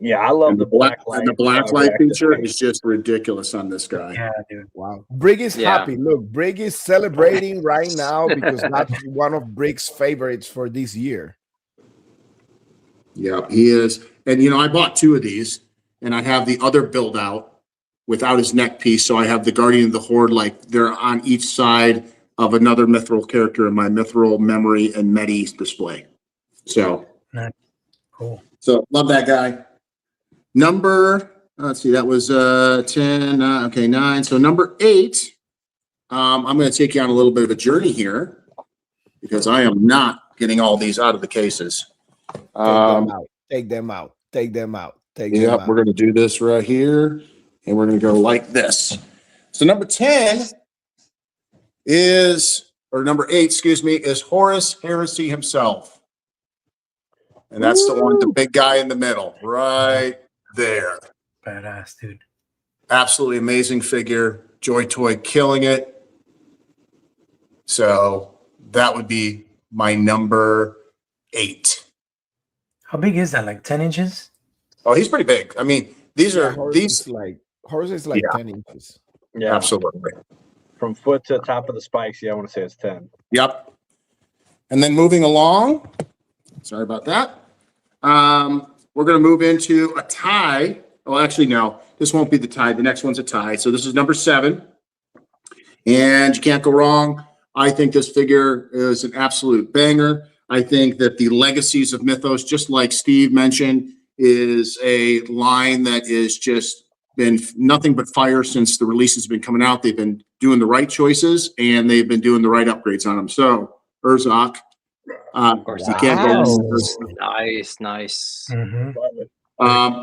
Yeah, I love And the black light. and the black light reactive feature thing. is just ridiculous on this guy. Yeah, dude. Wow. Brig is Yeah. happy. Look, Brig is celebrating right now because that's one of Brig's favorites for this year. Yeah, he is. And I bought 2 of these, and I have the other build out without his neck piece. So I have the Guardian of the Horde, like they're on each side of another Mithril character in my Mithril memory and Medi display. So Cool. love that guy. Let's see, that was 10. Okay, 9. So number 8, I'm going to take you on a little bit of a journey here because I am not getting all these out of the cases. Take them out. Yep, we're going to do this right here, and we're going to go like this. So number 8, excuse me, is Horus Heresy himself. And that's the one, the big guy in the middle, right there. Badass, dude. Absolutely amazing figure. Joy Toy killing it. So that would be my number 8. How big is that? Like 10 inches? Oh, he's pretty big. I mean, Horus is like 10 inches. Yeah, absolutely. from foot to top of the spikes. Yeah, I want to say it's 10. Yep. And then moving along, sorry about that. We're going to move into a tie. Oh, actually, no, this won't be the tie. The next one's a tie. So this is number 7. And you can't go wrong. I think this figure is an absolute banger. I think that the Legacies of Mythos, just like Steve mentioned, is a line that is just been nothing but fire since the release has been coming out. They've been doing the right choices and they've been doing the right upgrades on them. So Urzok, you can't go wrong. Nice. Mm-hmm.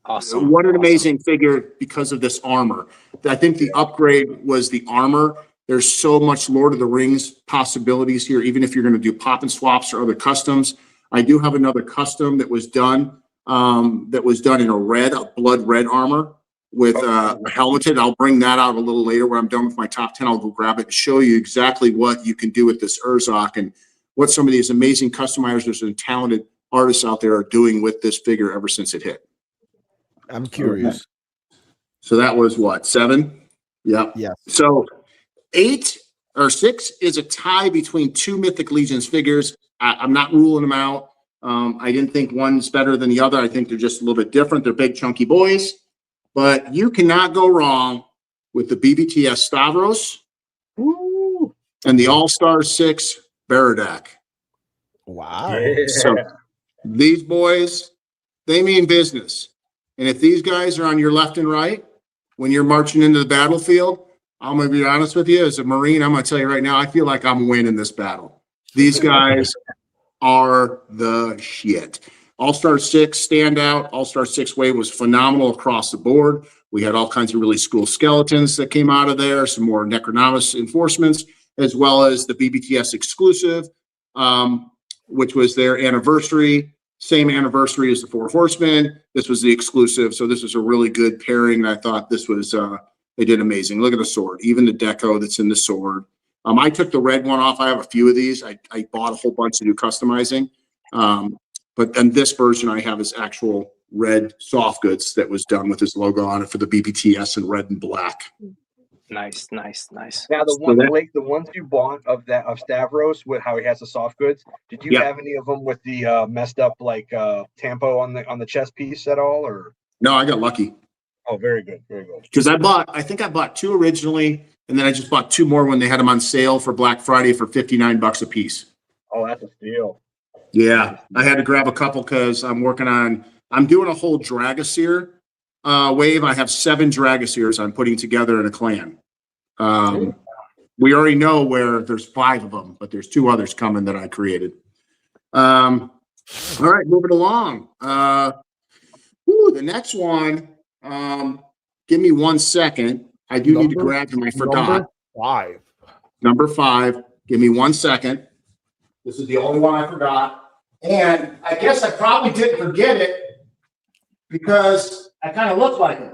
Awesome. What an amazing figure because of this armor. I think the upgrade was the armor. There's so much Lord of the Rings possibilities here, even if you're going to do pop and swaps or other customs. I do have another custom that was done in a blood red armor with helmeted. I'll bring that out a little later when I'm done with my top 10. I'll go grab it and show you exactly what you can do with this Urzok and what some of these amazing customizers and talented artists out there are doing with this figure ever since it hit. I'm curious. So that was what, 7? Yep. Yes. So 8 or 6 is a tie between 2 Mythic Legions figures. I'm not ruling them out. I didn't think one's better than the other. I think they're just a little bit different. They're big, chunky boys. But you cannot go wrong with the BBTS Stavros and the All-Star 6 Baradak. Wow. So these boys, they mean business. And if these guys are on your left and right, when you're marching into the battlefield, I'm going to be honest with you, as a Marine, I'm going to tell you right now, I feel like I'm winning this battle. These guys are the shit. All-Star 6 standout. All-Star 6 wave was phenomenal across the board. We had all kinds of really cool skeletons that came out of there, some more Necronomus enforcements, as well as the BBTS exclusive, which was their anniversary. Same anniversary as the Four Horsemen. This was the exclusive. So this was a really good pairing. I thought this was, they did amazing. Look at the sword, even the deco that's in the sword. I took the red one off. I have a few of these. I bought a whole bunch to do customizing. But then this version I have is actual red soft goods that was done with his logo on it for the BBTS in red and black. Nice. Now the ones you bought of Stavros with how he has the soft goods, did you have any of them with the messed up like tampo on the chest piece at all, or? No, I got lucky. Oh, very good. Because I think I bought 2 originally, and then I just bought 2 more when they had them on sale for Black Friday for $59 a piece. Oh, that's a steal. Yeah, I had to grab a couple because I'm doing a whole Dragaseer wave. I have 7 Dragaseers I'm putting together in a clan. We already know where there's 5 of them, but there's 2 others coming that I created. All right, moving along. The next one, give me 1 second. I do need to grab him. I forgot. Number 5. Give me 1 second. This is the only one I forgot. And I guess I probably didn't forget it because I kind of look like him.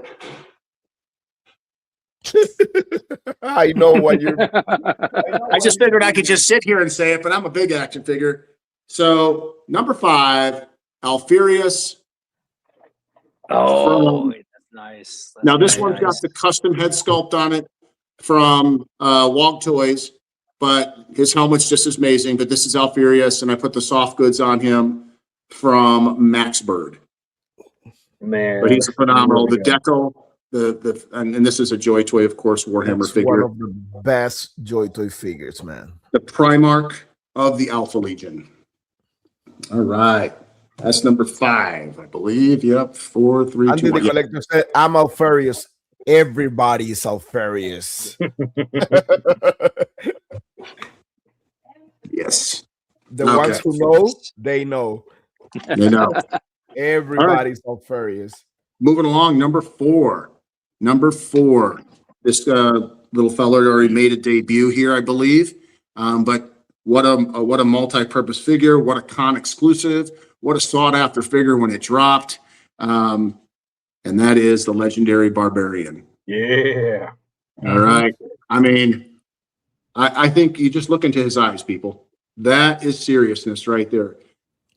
I know what you're. I just figured I could just sit here and say it, but I'm a big action figure. So number 5, Alfarius. Oh, that's nice. Now this one's got the custom head sculpt on it from Wog Toys, but his helmet's just as amazing. But this is Alfarius, and I put the soft goods on him from Max Bird. Man, but he's phenomenal. The deco. And this is a Joy Toy, of course, Warhammer figure. One of the best Joy Toy figures, man. The Primarch of the Alpha Legion. All right. That's number 5, I believe. Yep. 4, 3, and 2, 1. The collector said, I'm Alfarius. Everybody is Alfarius. Yes. The ones who know, they know. They know. Everybody's Alfarius. Moving along, number 4. This little fella already made a debut here, I believe. But what a multi-purpose figure! What a con exclusive! What a sought-after figure when it dropped! And that is the legendary Barbarian. Yeah. All right. I mean, I think you just look into his eyes, people. That is seriousness right there.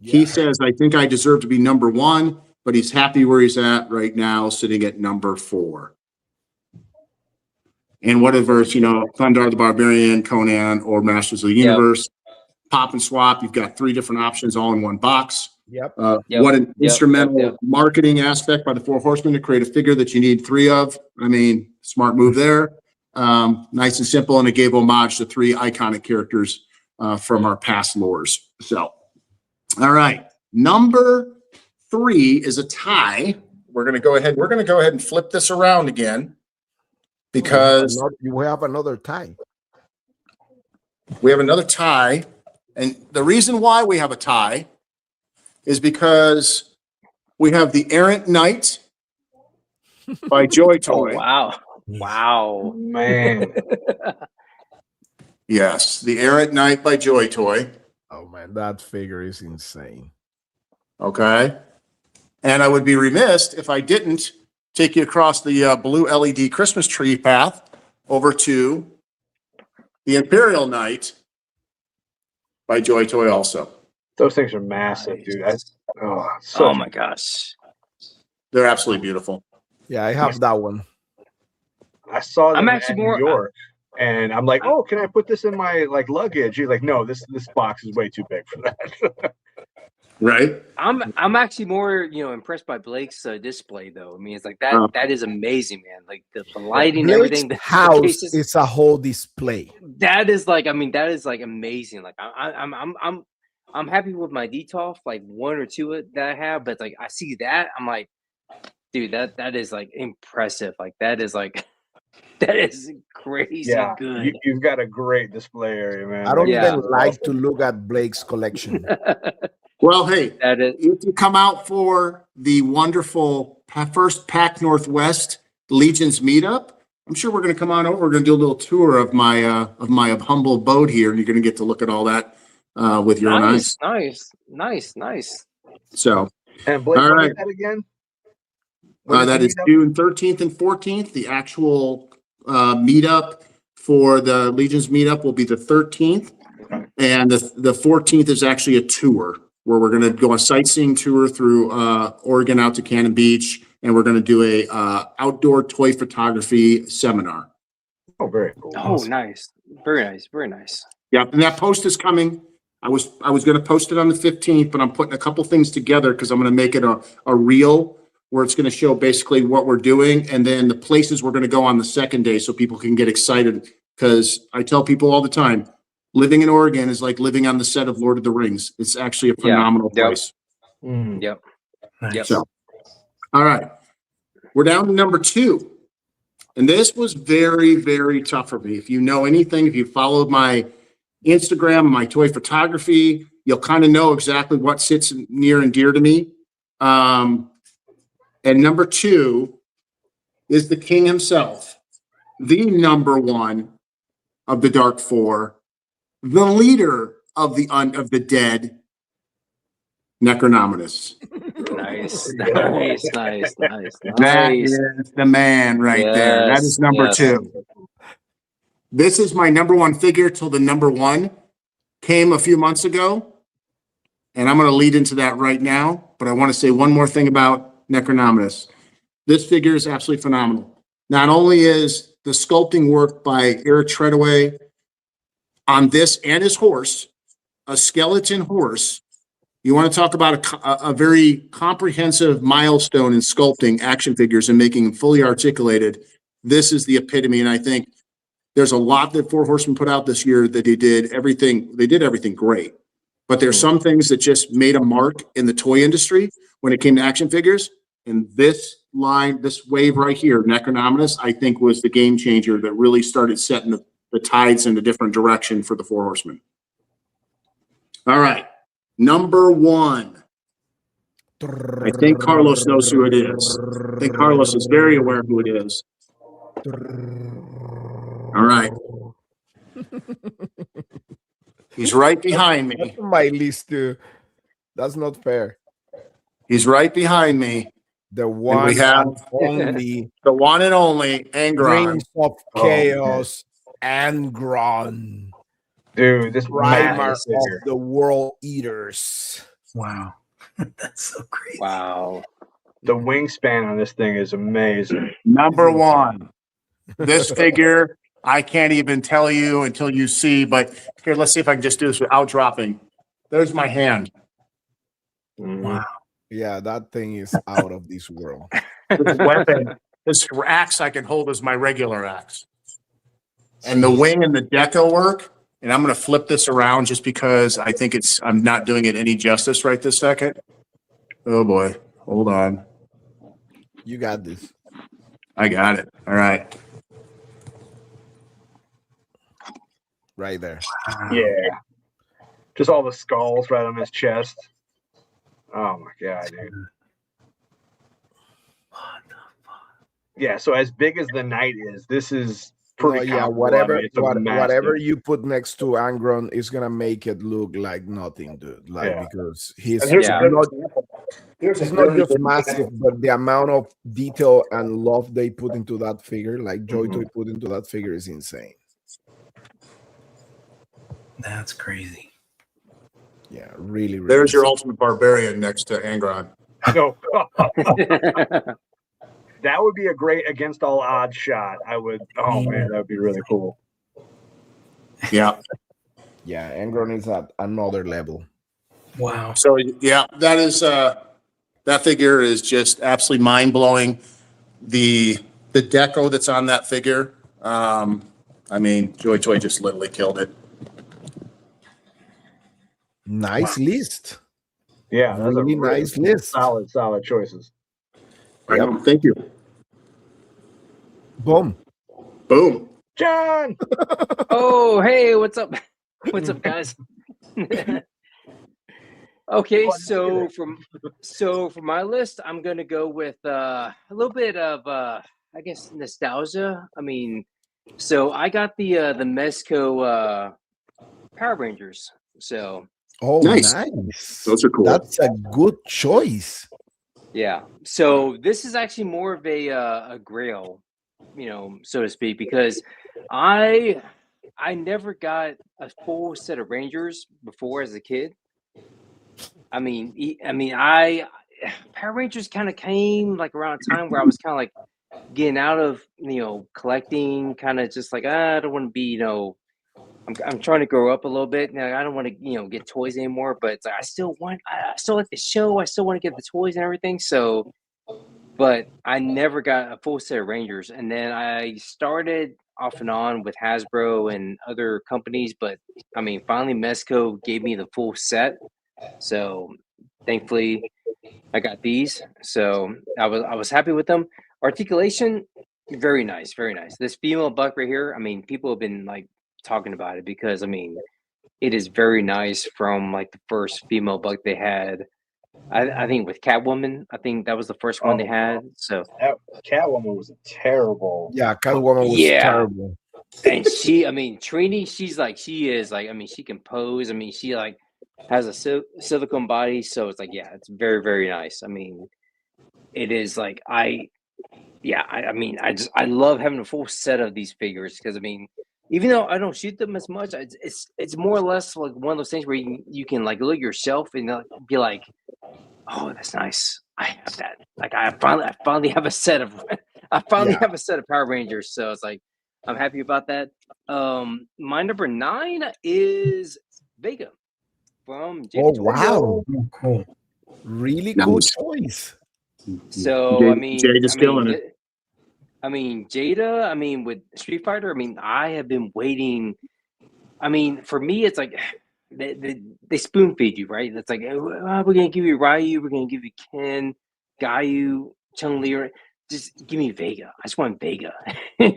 Yeah. He says, "I think I deserve to be number 1." But he's happy where he's at right now, sitting at number 4. And whatever, Thundar the Barbarian, Conan, or Masters of the Universe, pop and swap. You've got 3 different options all in one box. Yep. What an instrumental marketing aspect by the Four Horsemen to create a figure that you need 3 of. I mean, smart move there. Nice and simple, and it gave homage to 3 iconic characters from our past lores. So, all right, number 3 is a tie. We're going to go ahead and flip this around again because you have another tie. We have another tie. And the reason why we have a tie is because we have the Errant Knight by Joy Toy. Oh, wow, man. Yes, the Errant Knight by Joy Toy. Oh man, that figure is insane. Okay. And I would be remiss if I didn't take you across the blue LED Christmas tree path over to the Imperial Knight by Joy Toy also. Those things are massive, dude. Oh my gosh. They're absolutely beautiful. Yeah, I have that one. I saw them I'm in actually New more. York, and I'm like, oh, can I put this in my like luggage? He's like, no, this box is way too big for that. Right? I'm actually more impressed by Blake's display though. I mean, it's like that Oh. that is amazing, man. Like the lighting, Blake's everything. The house cases, is a whole display. that is like, I mean, that is like amazing. Like I'm happy with my DTOF, like one or two that I have, but like I see that, I'm like, dude, that is like impressive. Like that is like that is crazy Yeah, good. you've got a great display area, man. I don't Yeah. even like to look at Blake's collection. Well, hey, That is if you come out for the wonderful first Pac Northwest Legions meetup, I'm sure we're going to come on over. We're going to do a little tour of my humble abode here, and you're going to get to look at all that with your own eyes. nice. So, And Blake, all when right. is that again? When That the is meetup? June 13th and 14th. The actual meetup for the Legions meetup will be the 13th. And the 14th is actually a tour where we're going to go a sightseeing tour through Oregon out to Cannon Beach. And we're going to do a outdoor toy photography seminar. Oh, very cool. Oh, nice. Very nice. Yeah, and that post is coming. I was going to post it on the 15th, but I'm putting a couple things together because I'm going to make it a reel where it's going to show basically what we're doing and then the places we're going to go on the second day so people can get excited. Because I tell people all the time, living in Oregon is like living on the set of Lord of the Rings. It's actually a phenomenal place. Yep. Nice. So, all right. We're down to number 2. And this was very, very tough for me. If you know anything, if you followed my Instagram, my toy photography, you'll kind of know exactly what sits near and dear to me. And number 2 is the king himself, the number 1 of the Dark Four, the leader of the dead, Necronominus. Nice. That is the man right there. That is number 2. This is my number 1 figure till the number 1 came a few months ago. And I'm going to lead into that right now. But I want to say one more thing about Necronominus. This figure is absolutely phenomenal. Not only is the sculpting work by Eric Treadaway on this and his horse, a skeleton horse. You want to talk about a very comprehensive milestone in sculpting action figures and making them fully articulated. This is the epitome. And I think there's a lot that Four Horsemen put out this year that they did everything great. But there's some things that just made a mark in the toy industry when it came to action figures. And this wave right here, Necronominus, I think was the game changer that really started setting the tides in a different direction for the Four Horsemen. All right. Number 1. I think Carlos knows who it is. I think Carlos is very aware who it is. All right. He's right behind me. That's on my list too. That's not fair. He's right behind me. The one we have and only the one and only Angron. Rings of Chaos, Angron. Dude, this Primer massive of figure. the World Eaters. Wow. That's so crazy. Wow. The wingspan on this thing is amazing. Number 1. This figure, I can't even tell you until you see, but here, let's see if I can just do this without dropping. There's my hand. Wow. Yeah, that thing is out of this world. This weapon, this axe I can hold as my regular axe. And the wing and the deco work, and I'm going to flip this around just because I think I'm not doing it any justice right this second. Oh boy, hold on. You got this. I got it. All right. Right there. Yeah. Just all the skulls right on his chest. Oh my god, dude. What the fuck? Yeah, so as big as the knight is, this is pretty yeah, comparable. whatever I mean, it's a whatever massive- you put next to Angron is gonna make it look like nothing, dude. Like because he's And here's Yeah. a good example. Here's a it's not very just good massive, example. but the amount of detail and love they put into that figure, like Joy Toy put into that figure, is insane. That's crazy. Yeah, really, really. There's your ultimate barbarian next to Angron. No. That would be a great against all odds shot. I would. Oh man, that would be really cool. Yeah. Yeah, Angron is at another level. Wow. So yeah, that is that figure is just absolutely mind blowing. The deco that's on that figure. I mean, Joy Toy just literally killed it. Nice list. Yeah, that's Really a really nice list. solid choices. I know. Thank you. Boom. Boom. John. Oh, hey, what's up? What's up, guys? Okay, so for my list, I'm gonna go with a little bit of I guess nostalgia. I mean, so I got the Mezco Power Rangers. So Oh, Nice. nice. Those are cool. That's a good choice. yeah, so this is actually more of a grail, so to speak, because I never got a full set of Rangers before as a kid. I mean, I Power Rangers kind of came like around a time where I was kind of like getting out of collecting, kind of just like I don't want to be I'm trying to grow up a little bit now. I don't want to get toys anymore, but it's like, I still like the show. I still want to get the toys and everything. So, but I never got a full set of Rangers, and then I started off and on with Hasbro and other companies, but I mean, finally Mezco gave me the full set. So thankfully I got these. So I was happy with them. Articulation, very nice, very nice. This female buck right here, I mean, people have been like talking about it because I mean it is very nice from like the first female buck they had. I think with Catwoman, I think that was the first one they had. So That Catwoman was terrible. Yeah, Catwoman was Yeah. terrible. and she, I mean, Trini, she is like, I mean, she can pose. I mean, she like has a silicone body, so it's like, yeah, it's very, very nice. I mean, it is like I mean, I love having a full set of these figures because I mean, even though I don't shoot them as much, it's more or less like one of those things where you can like look at yourself and be like, oh, that's nice. I have that. Like I finally have a set of Yeah. have a set of Power Rangers. So it's like I'm happy about that. My number 9 is Vega from Oh, JV wow. Oh, cool. Really Nice. good choice. So Jay, I mean, Jay just killing it. I mean, Jada. I mean, with Street Fighter. I mean, I have been waiting. I mean, for me, it's like they spoon feed you, right? It's like we're gonna give you Ryu, we're gonna give you Ken, Gayu, Chun Li. Just give me Vega. I just want Vega.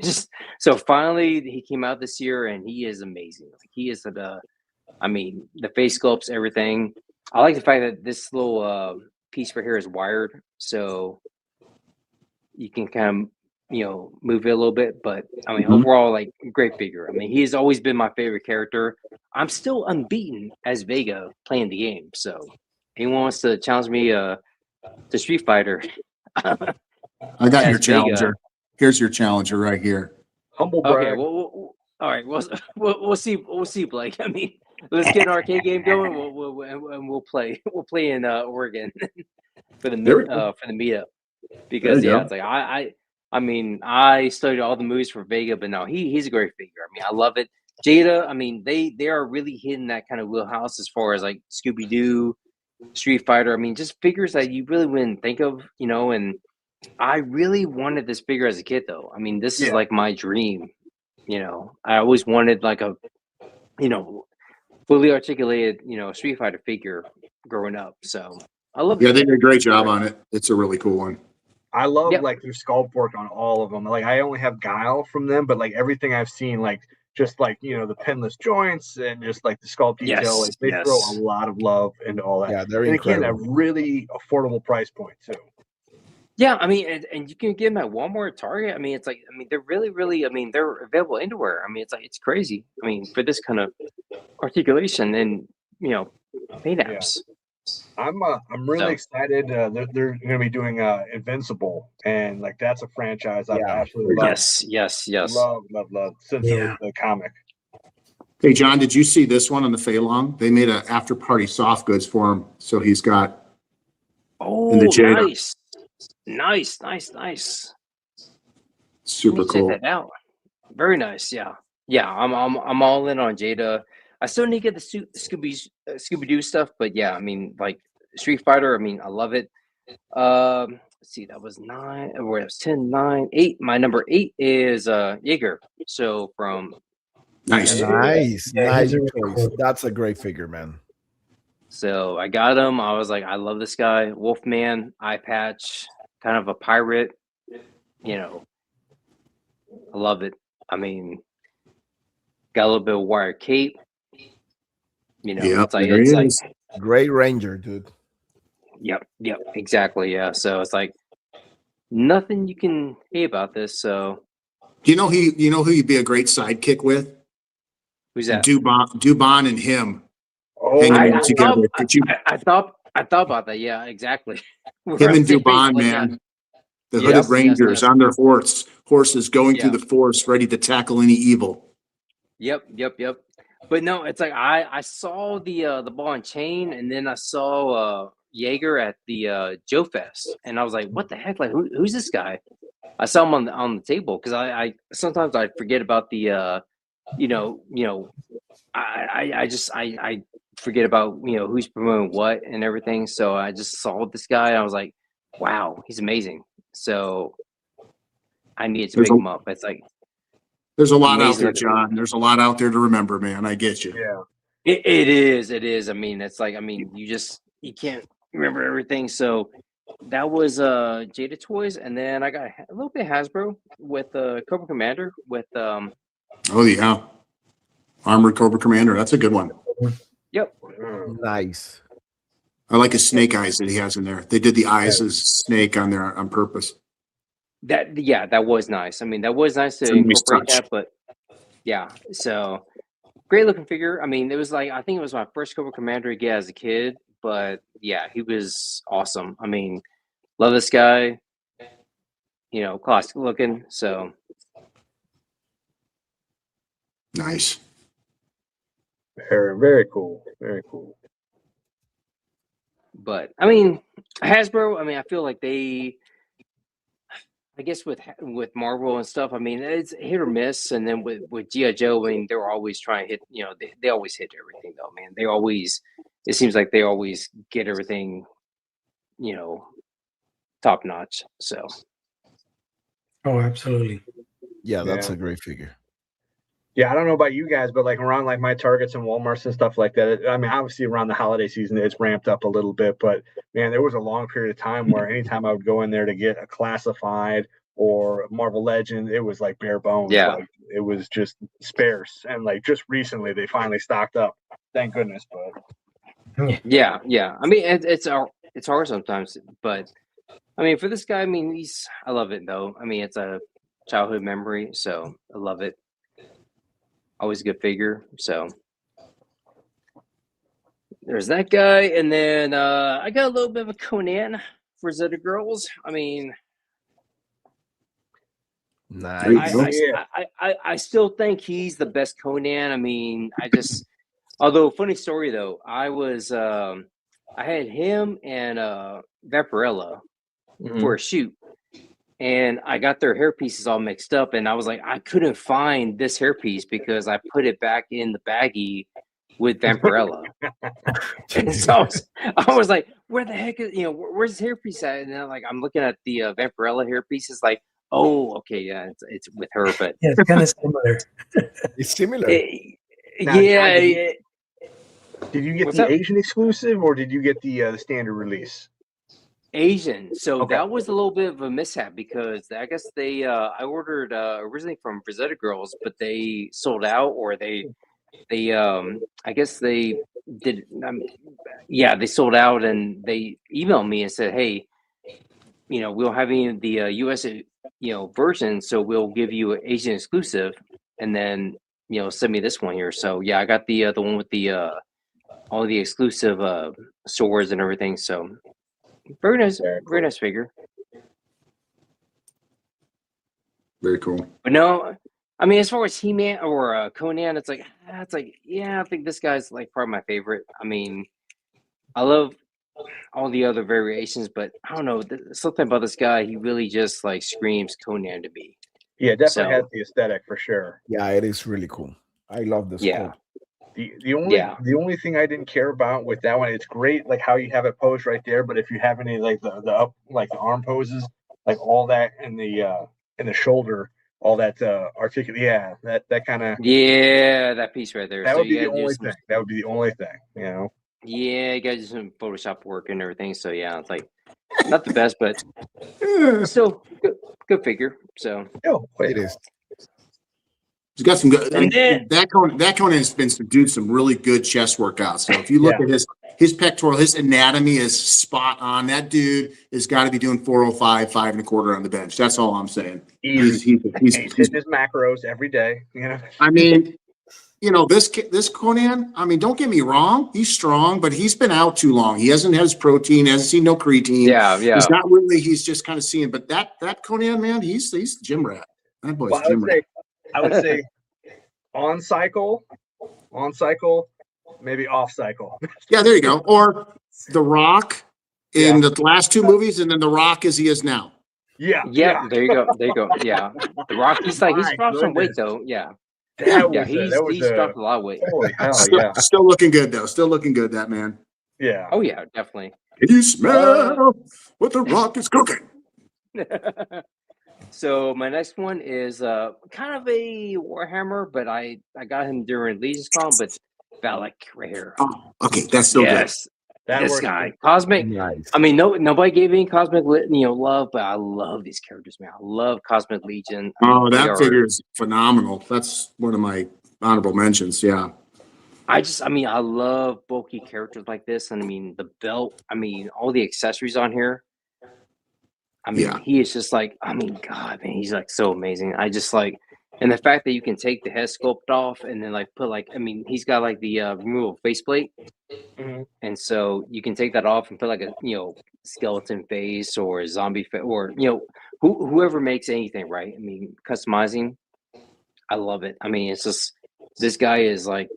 Just so finally he came out this year and he is amazing. Like he is I mean, the face sculpts, everything. I like the fact that this little piece right here is wired, so you can kind of move it a little bit. But I mean, overall, like great figure. I mean, he's always been my favorite character. I'm still unbeaten as Vega playing the game. So anyone wants to challenge me to Street Fighter? I got as your Vega. challenger. Here's your challenger right here. Humble brag. Okay, well, all right. We'll see. We'll see, Blake. I mean, let's get an arcade game going. We'll play. We'll play in Oregon for the meetup. Because There you yeah, go. it's like I mean, I studied all the movies for Vega, but no, he's a great figure. I mean, I love it. Jada, I mean, they are really hitting that kind of wheelhouse as far as like Scooby Doo, Street Fighter. I mean, just figures that you really wouldn't think of, and I really wanted this figure as a kid though. I mean, this is like my dream. I always wanted like a fully articulated, Street Fighter figure growing up. So I love Yeah, it. they did a great job on it. It's a really cool one. I love Yep. like their sculpt work on all of them. Like I only have Guile from them, but like everything I've seen, like just like the pinless joints and just like the sculpt detail, like they throw a lot of love into all that. Yeah, they're and again, at incredible. really affordable price point too. Yeah, I mean, and you can get them at Walmart, Target. I mean, it's like, I mean, they're really, really, I mean, they're available anywhere. I mean, it's like, it's crazy. I mean, for this kind of articulation and, paint apps. I'm really excited. They're going to be doing Invincible, and like that's a franchise I've absolutely loved. Yes. Love since it was the comic. Hey, John, did you see this one on the Fei Long? They made an after party soft goods for him. So he's got in the Oh, Jada. nice. Super Let me check cool. that out. Very nice. Yeah. I'm all in on Jada. I still need to get the Scooby Doo stuff, but yeah, I mean, like Street Fighter. I mean, I love it. Let's see, that was 9. Where it was 10, 9, 8. My number 8 is Jaeger. So from Nice. Nice, Yeah, he's nice a really choice. cool. That's a great figure, man. So I got him. I was like, I love this guy. Wolfman, eye patch, kind of a pirate. You know, I love it. I mean, got a little bit of wire cape. You know, Yep, there he it's like, is. Great Ranger, dude. yep, exactly, yeah. So it's like nothing you can say about this. So You know who you'd be a great sidekick with? who's that? Dubon and him Oh, hanging I, out I together. thought, Could you, I thought about that. Yeah, exactly. We're him on the and same page. Dubon, Like, yeah, man, the Hooded yes, Rangers on their horses going through yeah. the forest, ready to tackle any evil. Yep. But no, it's like I saw the ball and chain, and then I saw Jaeger at the Joe Fest, and I was like, what the heck? Like, who's this guy? I saw him on the table because I sometimes I forget about the you know I forget about who's promoting what and everything. So I just saw this guy, and I was like, wow, he's amazing. So I needed to There's pick a him up. It's like there's a lot out amazing there, looking. John. There's a lot out there to remember, man. I get you. yeah. It is. I mean, it's like, I mean, you can't remember everything. So that was Jada Toys, and then I got a little bit Hasbro with Cobra Commander with Oh yeah, Armored Cobra Commander. That's a good one. yep. Nice. I like his snake eyes that he has in there. They did the eyes as snake on there on purpose. That was nice. I mean, that was nice to It's a nice incorporate touch. that, but yeah, so great looking figure. I mean, it was like, I think it was my first Cobra Commander to get as a kid, but yeah, he was awesome. I mean, love this guy, classic looking. So Nice. Very, very cool. Very cool. but I mean, Hasbro, I mean, I feel like I guess with Marvel and stuff, I mean, it's hit or miss. And then with G.I. Joe, I mean, they're always trying to hit, they always hit everything though, man. It seems like they always get everything, top notch. So Oh, absolutely. Yeah, that's Yeah. a great figure. Yeah, I don't know about you guys, but like around like my Targets and Walmarts and stuff like that. I mean, obviously around the holiday season, it's ramped up a little bit, but man, there was a long period of time where anytime I would go in there to get a classified or a Marvel Legend, it was like bare bones. yeah, Like it was just sparse. And like just recently, they finally stocked up. Thank goodness. But yeah. I mean, it's hard sometimes, but I mean, for this guy, I mean, I love it though. I mean, it's a childhood memory, so I love it. Always a good figure. So there's that guy, and then I got a little bit of a Conan for Zeta Girls. I mean, There you Nice. go. I still think he's the best Conan. I mean, although funny story though, I had him and Vaporella for a shoot, and I got their hair pieces all mixed up, and I was like, I couldn't find this hairpiece because I put it back in the baggie with Vampirella. And so I was like, where the heck is, where's his hairpiece at? And then I'm looking at the Vampirella hairpiece. It's like, oh, okay, yeah, it's with her, but Yeah, it's kind of similar. It's similar. Now, yeah. did you get What's the up? Asian exclusive or did you get the standard release? Asian. So Okay. that was a little bit of a mishap because I guess I ordered originally from Rosetta Girls, but they sold out, or they I guess they did. They sold out, and they emailed me and said, hey, we'll have any of the US version, so we'll give you an Asian exclusive, and then send me this one here. So yeah, I got the one with the all the exclusive swords and everything. So very nice, very nice figure. Very cool. But no, I mean, as far as He-Man or Conan, it's like, yeah, I think this guy's like probably my favorite. I mean, I love all the other variations, but I don't know, something about this guy. He really just like screams Conan to me. Yeah, definitely has So the aesthetic for sure. Yeah, it is really cool. I love this yeah, quote. The only thing I didn't care about with that one, it's great like how you have it posed right there, but if you have any like the up like the arm poses, like all that in the shoulder, all that articulate, yeah, that kind of yeah, that piece right there. that So would be you the gotta do only some. thing. That would be the only thing, you know. Yeah, you gotta do some Photoshop work and everything. So yeah, it's like not the best, but still good figure. So Oh, It is. He's got some good. And then- that Conan has been doing some really good chest workouts. So if you look at his pectoral, his anatomy is spot on. That dude has got to be doing 405, 5.25 on the bench. That's all I'm saying. He's hitting his macros every day, you know. I mean, you know, this Conan, I mean, don't get me wrong. He's strong, but he's been out too long. He hasn't had his protein, hasn't seen no creatine. yeah. He's not really, he's just kind of seeing, but that Conan, man, he's gym rat. That boy's Well, gym rat. I would say on cycle, maybe off cycle. Yeah, there you go. Or The Rock in the last two movies, and then The Rock as he is now. Yeah, there you go. Yeah, The Rock. He's dropped some weight though. Yeah, he's dropped a lot of weight. Holy hell, Still looking good though. Still looking good, that man. yeah. Oh yeah, definitely. Can you smell what The Rock is cooking? So my next one is kind of a Warhammer, but I got him during Legion's Con, but Valak right here. Oh, okay, that's still Yes, That this works. guy, Cosmic. Nice. I mean, nobody gave any Cosmic love, but I love these characters, man. I love Cosmic Legion. good. Oh, that figure is phenomenal. That's one of my honorable mentions. Yeah. I love bulky characters like this, and I mean the belt. I mean all the accessories on here. I mean, he is just like, I mean, God, man, he's like so amazing. I just like, and the fact that you can take the head sculpt off and then like put like, I mean, he's got like the removable faceplate, and so you can take that off and put like a skeleton face or a zombie face or whoever makes anything, right? I mean, customizing, I love it. I mean, it's just this guy is like,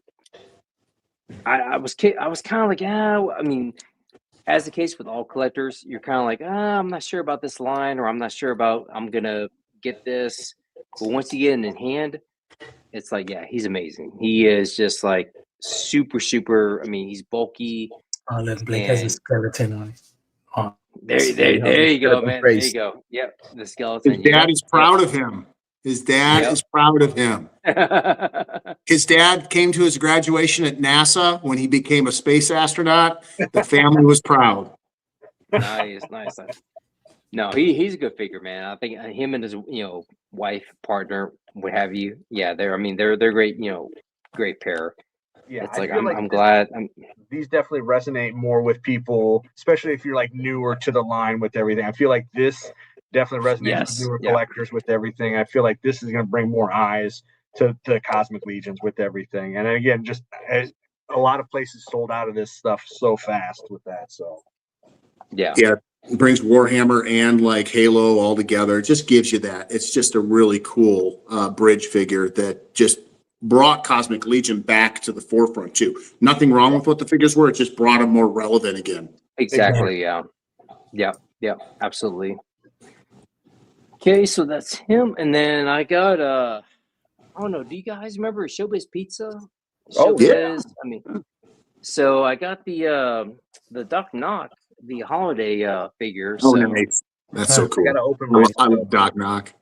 I was kind of like, yeah, I mean. As the case with all collectors, you're kind of like, I'm not sure about this line, or I'm not sure about I'm gonna get this. But once you get it in hand, it's like, yeah, he's amazing. He is just like super. I mean, he's bulky. Oh, look, Blake has a skeleton on it. Oh, there you go, man. There you go. Yep, the skeleton. His dad is proud of him. His dad is proud of him. His dad came to his graduation at NASA when he became a space astronaut. The family was proud. Nice. No, he's a good figure, man. I think him and his wife, partner, what have you. Yeah, they're great. Great pair. Yeah, it's like I'm glad. These definitely resonate more with people, especially if you're like newer to the line with everything. I feel like this definitely resonates with newer collectors with everything. I feel like this is going to bring more eyes to Cosmic Legions with everything. And again, just a lot of places sold out of this stuff so fast with that. So yeah, it brings Warhammer and like Halo all together. It just gives you that. It's just a really cool bridge figure that just brought Cosmic Legion back to the forefront too. Nothing wrong with what the figures were. It just brought them more relevant again. Exactly. Yeah. Absolutely. Okay, so that's him, and then I got I don't know. Do you guys remember Showbiz Pizza? Showbiz, I mean, so I got the Doc Knock, the holiday figure. Oh, nice. That's so cool. I love Doc Knock.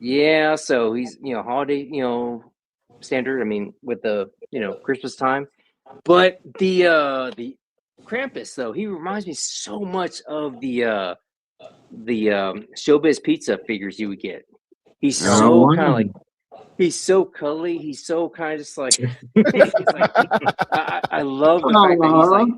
Yeah, so he's holiday standard. I mean, with the Christmas time, but the Krampus though, he reminds me so much of the Showbiz Pizza figures you would get. He's so kind of like, he's so cuddly. He's so kind of just like, I love the fact that he's like,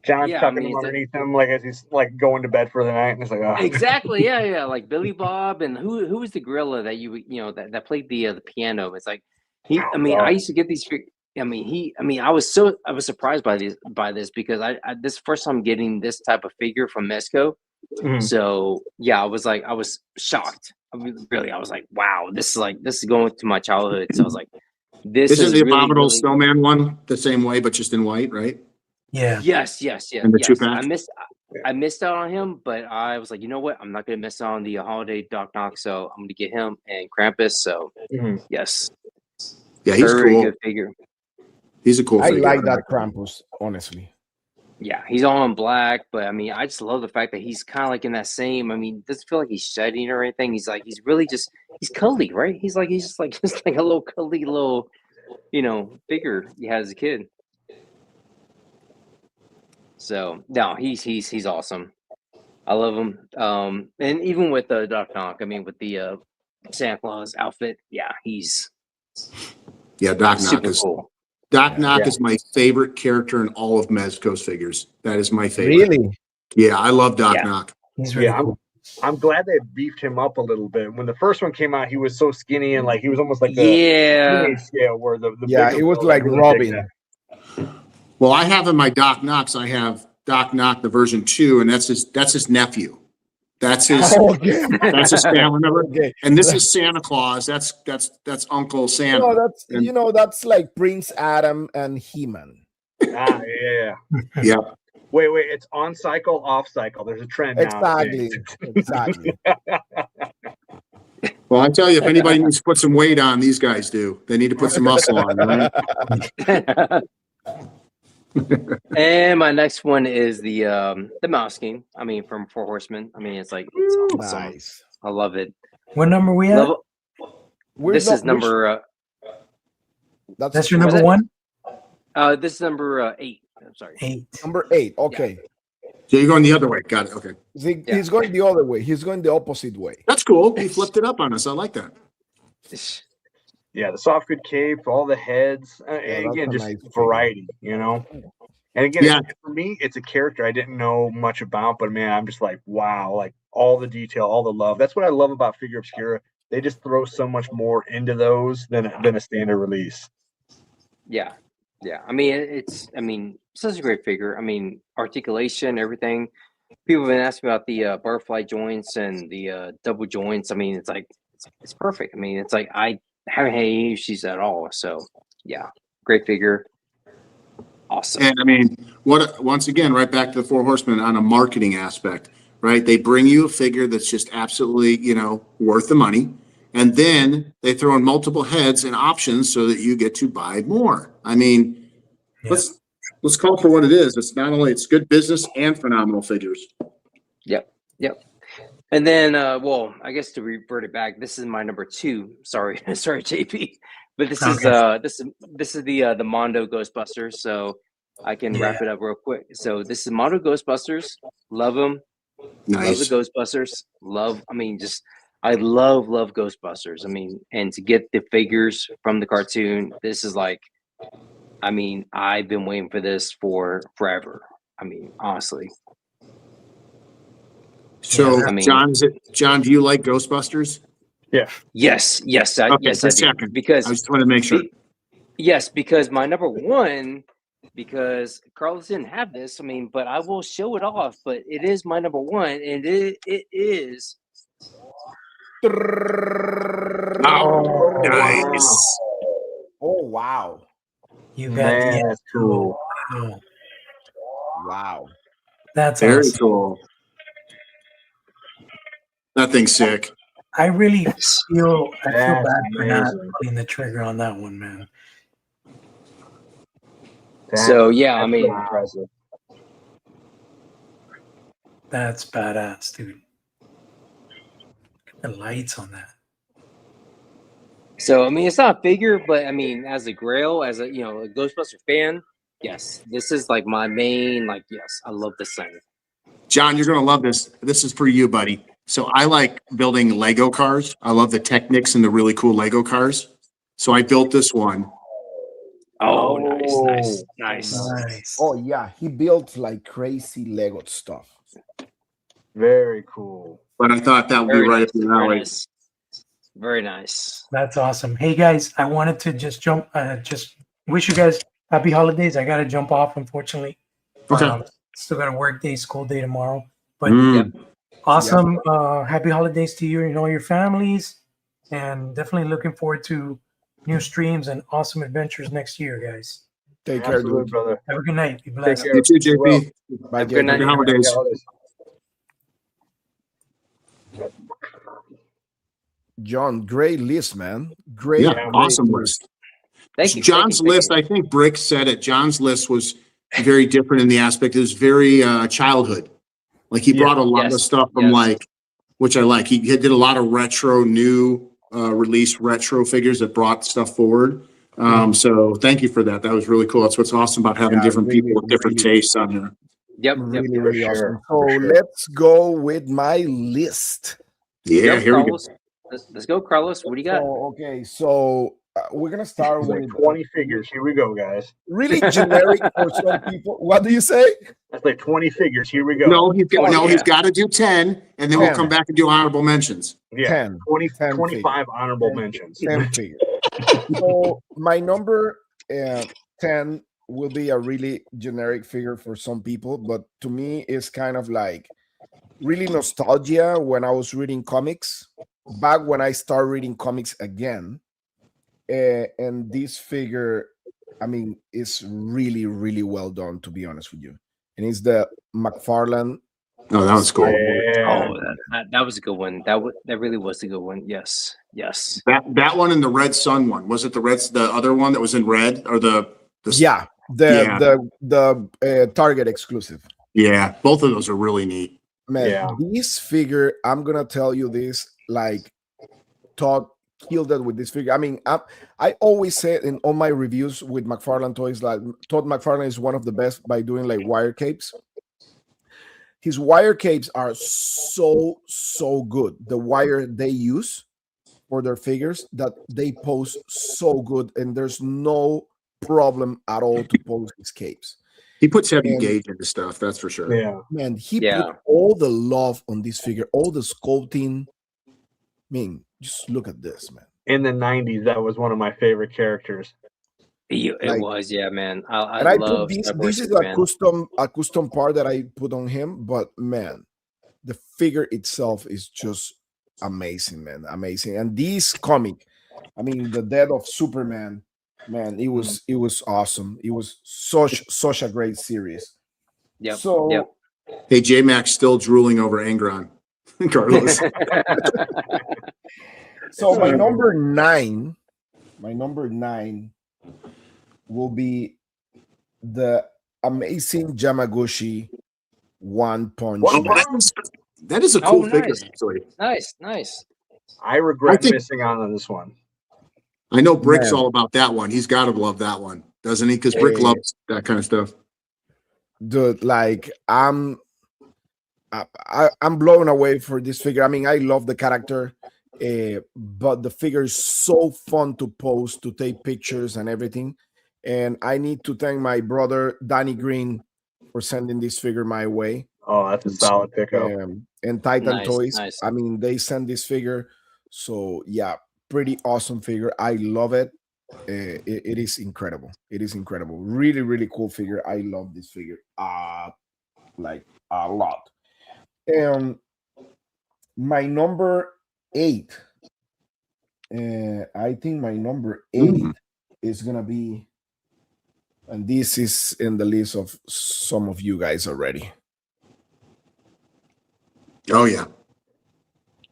John's tucking him underneath him like as he's like going to bed for the night, and it's like, oh. Exactly, yeah, like Billy Bob, and who was the gorilla that that played the piano? It's like I used to get these. I was surprised by this because I this first time getting this type of figure from Mezco. So yeah, I was shocked. I was like, wow, this is going to my childhood. So I was like, this is the really, Abominable really... Snowman one the same way, but just in white, right? Yeah. Yes. In the Yes. 2-pack? I missed out on him, but I was like, you know what? I'm not gonna miss out on the holiday Doc Knock, so I'm gonna get him and Krampus. So Mhm. yes, Yeah, he's very cool. good figure. He's a cool I figure. like that Krampus, honestly. Yeah, he's all in black, but I mean, I just love the fact that he's kind of like in that same. I mean, doesn't feel like he's shedding or anything. He's really just he's cuddly, right? He's just like just like a little cuddly little, figure you had as a kid. So no, he's awesome. I love him. And even with the Doc Knock, I mean, with the Santa Claus outfit, yeah, he's Yeah, Doc Knock super is cool. Doc Yeah. Knock Yeah. is my favorite character in all of Mezco's figures. That is my favorite. Really? Yeah, I love Doc Yeah. Knock. He's really Yeah, cool. I'm glad they beefed him up a little bit. When the first one came out, he was so skinny and like he was almost like the Yeah, teenage scale. Where the Yeah, bigger it was build, I like really dig Robin. that. Well, I have in my Doc Knocks, I have Doc Knock the version 2, and that's his nephew. That's his Okay. that's his family member. Okay. And this is Santa Claus. That's Uncle Santa. No, that's like Prince Adam and He-Man. Ah, yeah. Yeah. Wait, it's on cycle, off cycle. There's a trend now. Exactly. Well, I tell you, if anybody needs to put some weight on, these guys do. They need to put some muscle on, right? and my next one is the Mouse King. I mean, from Four Horsemen. I mean, it's awesome. Nice. I love it. What number we at? This is number. That's your number one? This is number 8. I'm sorry. 8. Number 8. Okay. So you're going the other way. Got it. Okay. He's going the other way. He's going the opposite way. That's cool. He flipped it up on us. I like that. Yeah, the soft good cape, all the heads, and again, just nice variety, And again, Yeah. for me, it's a character I didn't know much about, but man, I'm just like, wow, like all the detail, all the love. That's what I love about Figure Obscura. They just throw so much more into those than a standard release. Yeah. I mean, it's such a great figure. I mean, articulation, everything. People have been asking about the butterfly joints and the double joints. I mean, it's like it's perfect. I mean, it's like I haven't had any issues at all. So yeah, great figure. Awesome. And I mean, once again, right back to the Four Horsemen on a marketing aspect, right? They bring you a figure that's just absolutely, worth the money. And then they throw in multiple heads and options so that you get to buy more. I mean, let's call it for what it is. It's good business and phenomenal figures. Yep. And then, I guess to revert it back, this is my number 2. Sorry, JP. But this is the Mondo Ghostbusters. So I can wrap it up real quick. So this is Mondo Ghostbusters. Love them. Nice. Love the Ghostbusters. I love Ghostbusters. I mean, and to get the figures from the cartoon, this is like, I mean, I've been waiting for this for forever. I mean, honestly. So, John, do you like Ghostbusters? Yeah. Yes, I do. Because I just want to make sure. Yes, because my number 1, because Carlos didn't have this. I mean, but I will show it off. But it is my number 1, and it is. Oh, nice. Oh, wow. You got Man, that's cool. Wow. That's Very awesome. cool. That thing's sick. I really feel bad for not amazing. putting the trigger on that one, man. So yeah, I mean, impressive. That's badass, dude. The lights on that. So I mean, it's not a figure, but I mean, as a Grail, as a a Ghostbuster fan, yes, this is like my main. Like, yes, I love this thing. John, you're gonna love this. This is for you, buddy. So I like building Lego cars. I love the Technics and the really cool Lego cars. So I built this one. Oh, nice. Oh yeah, he built like crazy Lego stuff. Very cool. But I thought that would be right up your alley. Very nice. That's awesome. Hey guys, I wanted to just just wish you guys happy holidays. I got to jump off, unfortunately. Okay. Still got a work day, school day tomorrow. But awesome. Happy holidays to you and all your families. And definitely looking forward to new streams and awesome adventures next year, guys. Take care, Absolutely, dude. brother. Have a good night. Be Take blessed. care. You too, Be well. JP. Bye, Have a good JP. night. Happy holidays. Happy holidays. John, great list, man. Great, Yeah, Yeah. awesome great list. Thank you. John's thank you, list, thank you. I think Brick said it. John's list was very different in the aspect. It was very childhood. Like he brought a lot of Yes, stuff from yes. like, which I like. He did a lot of retro, new release retro figures that brought stuff forward. So thank you for that. That was really cool. That's what's awesome about having Yeah, different really, people with different really, tastes on here. Yep. really, For really sure, awesome. for So sure. let's go with my list. Yeah, Yep, here we go. Carlos. Let's go, Carlos. What do you got? So okay, so we're gonna start It's with like 20 figures. Here we go, guys. really generic for some people. What do you say? That's like 20 figures. Here we go. No, he's got, Oh, no, yeah. he's got to do 10, and then we'll 10. come back and do honorable mentions. Yeah. 10. 20, 10 25 honorable 10 mentions. 10 figures. So my number 10 will be a really generic figure for some people, but to me it's kind of like really nostalgia when I was reading comics back when I started reading comics again. And this figure, I mean, is really, really well done, to be honest with you. And it's the McFarlane. Oh, that was cool. Yeah. Oh, that was a good one. That really was a good one. Yes. Yes. That one and the Red Sun one. Was it the other one that was in red or the Yeah, the Target exclusive. Yeah, both of those are really neat. Man, Yeah. this figure, I'm gonna tell you this, like Todd killed it with this figure. I mean, I always say in all my reviews with McFarlane toys, like Todd McFarlane is one of the best by doing like wire capes. His wire capes are so good. The wire they use for their figures, that they pose so good, and there's no problem at all to pose his capes. He puts heavy And- gauge into stuff, that's for sure. Yeah. Man, he Yeah. put all the love on this figure, all the sculpting. I mean, just look at this, man. In the 90s, that was one of my favorite characters. It Like- was, yeah, man. I And I put love this. Cyborg This is Superman. a custom part that I put on him, but man, the figure itself is just amazing, man, amazing. And this comic, I mean, the Death of Superman, man, it was awesome. It was such a great series. Yep. So Yep. Hey, J Max still drooling over Angron. Carlos. So my number nine will be the amazing Yamaguchi One Punch Well, Man. that is a cool Oh, figure, nice. actually. Nice. I regret think- missing out on this one. I know Brick's Man. all about that one. He's got to love that one, doesn't he? Because Brick Hey. loves that kind of stuff. Dude, like I'm blown away for this figure. I mean, I love the character, but the figure is so fun to post, to take pictures and everything. And I need to thank my brother Danny Green for sending this figure my way. Oh, that's a solid pickup. And Titan Nice, Toys. nice. I mean, they sent this figure, so yeah, pretty awesome figure. I love it. It is incredible. It is incredible. Really, really cool figure. I love this figure. Like a lot. My number 8. I think my number 8 is gonna be, and this is in the list of some of you guys already. Oh, yeah.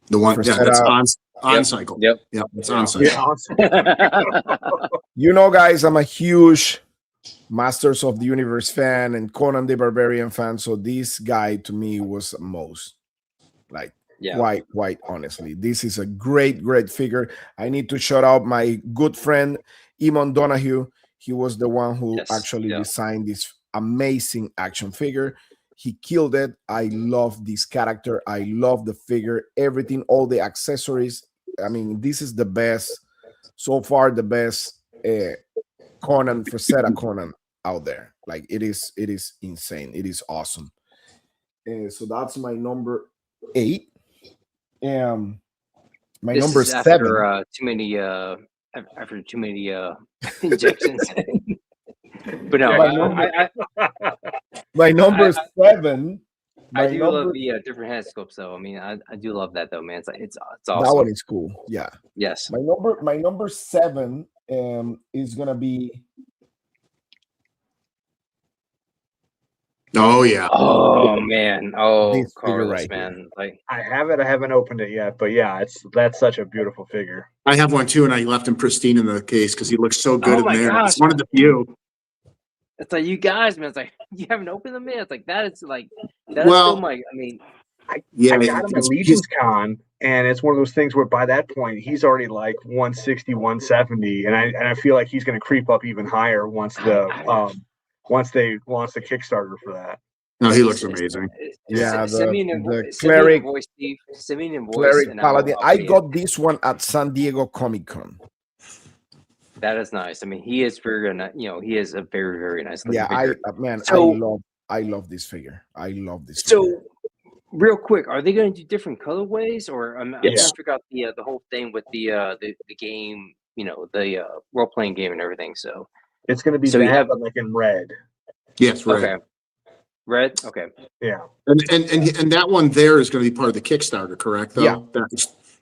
The one, For yeah, that's setup. on Yep. cycle. Yep. Yeah, it's on cycle. Yeah, awesome. You know, guys, I'm a huge Masters of the Universe fan and Conan the Barbarian fan. So this guy to me was most, like, Yeah. quite honestly. This is a great figure. I need to shout out my good friend Eamon Donahue. He was the one who Yes, actually yeah. designed this amazing action figure. He killed it. I love this character. I love the figure, everything, all the accessories. I mean, this is the best so far, the best Conan Frazetta Conan out there. Like it is insane. It is awesome. So that's my number 8. My This number is 7. after too many injections. But no, Yeah, my number 7. I My do number, love the different hand sculpts though. I mean, I do love that though, man. It's that awesome. one is cool. Yeah. Yes. My number 7 is gonna be Oh yeah. Oh man. Oh, This figure Carlos, right here. man. Like I have it. I haven't opened it yet, but yeah, that's such a beautiful figure. I have one too, and I left him pristine in the case because he looks so good Oh in my there. gosh. It's one of the few. it's like you guys, man. It's like you haven't opened them yet. It's like that is still Well, my. I mean, yeah, I got him at Legion's Con, and it's one of those things where by that point he's already like 160, 170, and I feel like he's going to creep up even higher once once they launch the Kickstarter for that. no, he looks amazing. Yeah, send me an the send me an cleric, invoice, Steve. Send me an invoice, cleric and paladin. I'll I pay it. got this one at San Diego Comic Con. That is nice. I mean, he is very, he is a very, very nice looking Yeah, figure. man, So- I love this figure. I love this. So, figure. real quick, are they going to do different colorways, or I'm trying Yes. to figure out the whole thing with the game, the role playing game and everything. So, It's going to be So you that, have- but like in red. Yes, right. okay, red, okay, Yeah. And that one there is going to be part of the Kickstarter, correct? Though. Yeah. And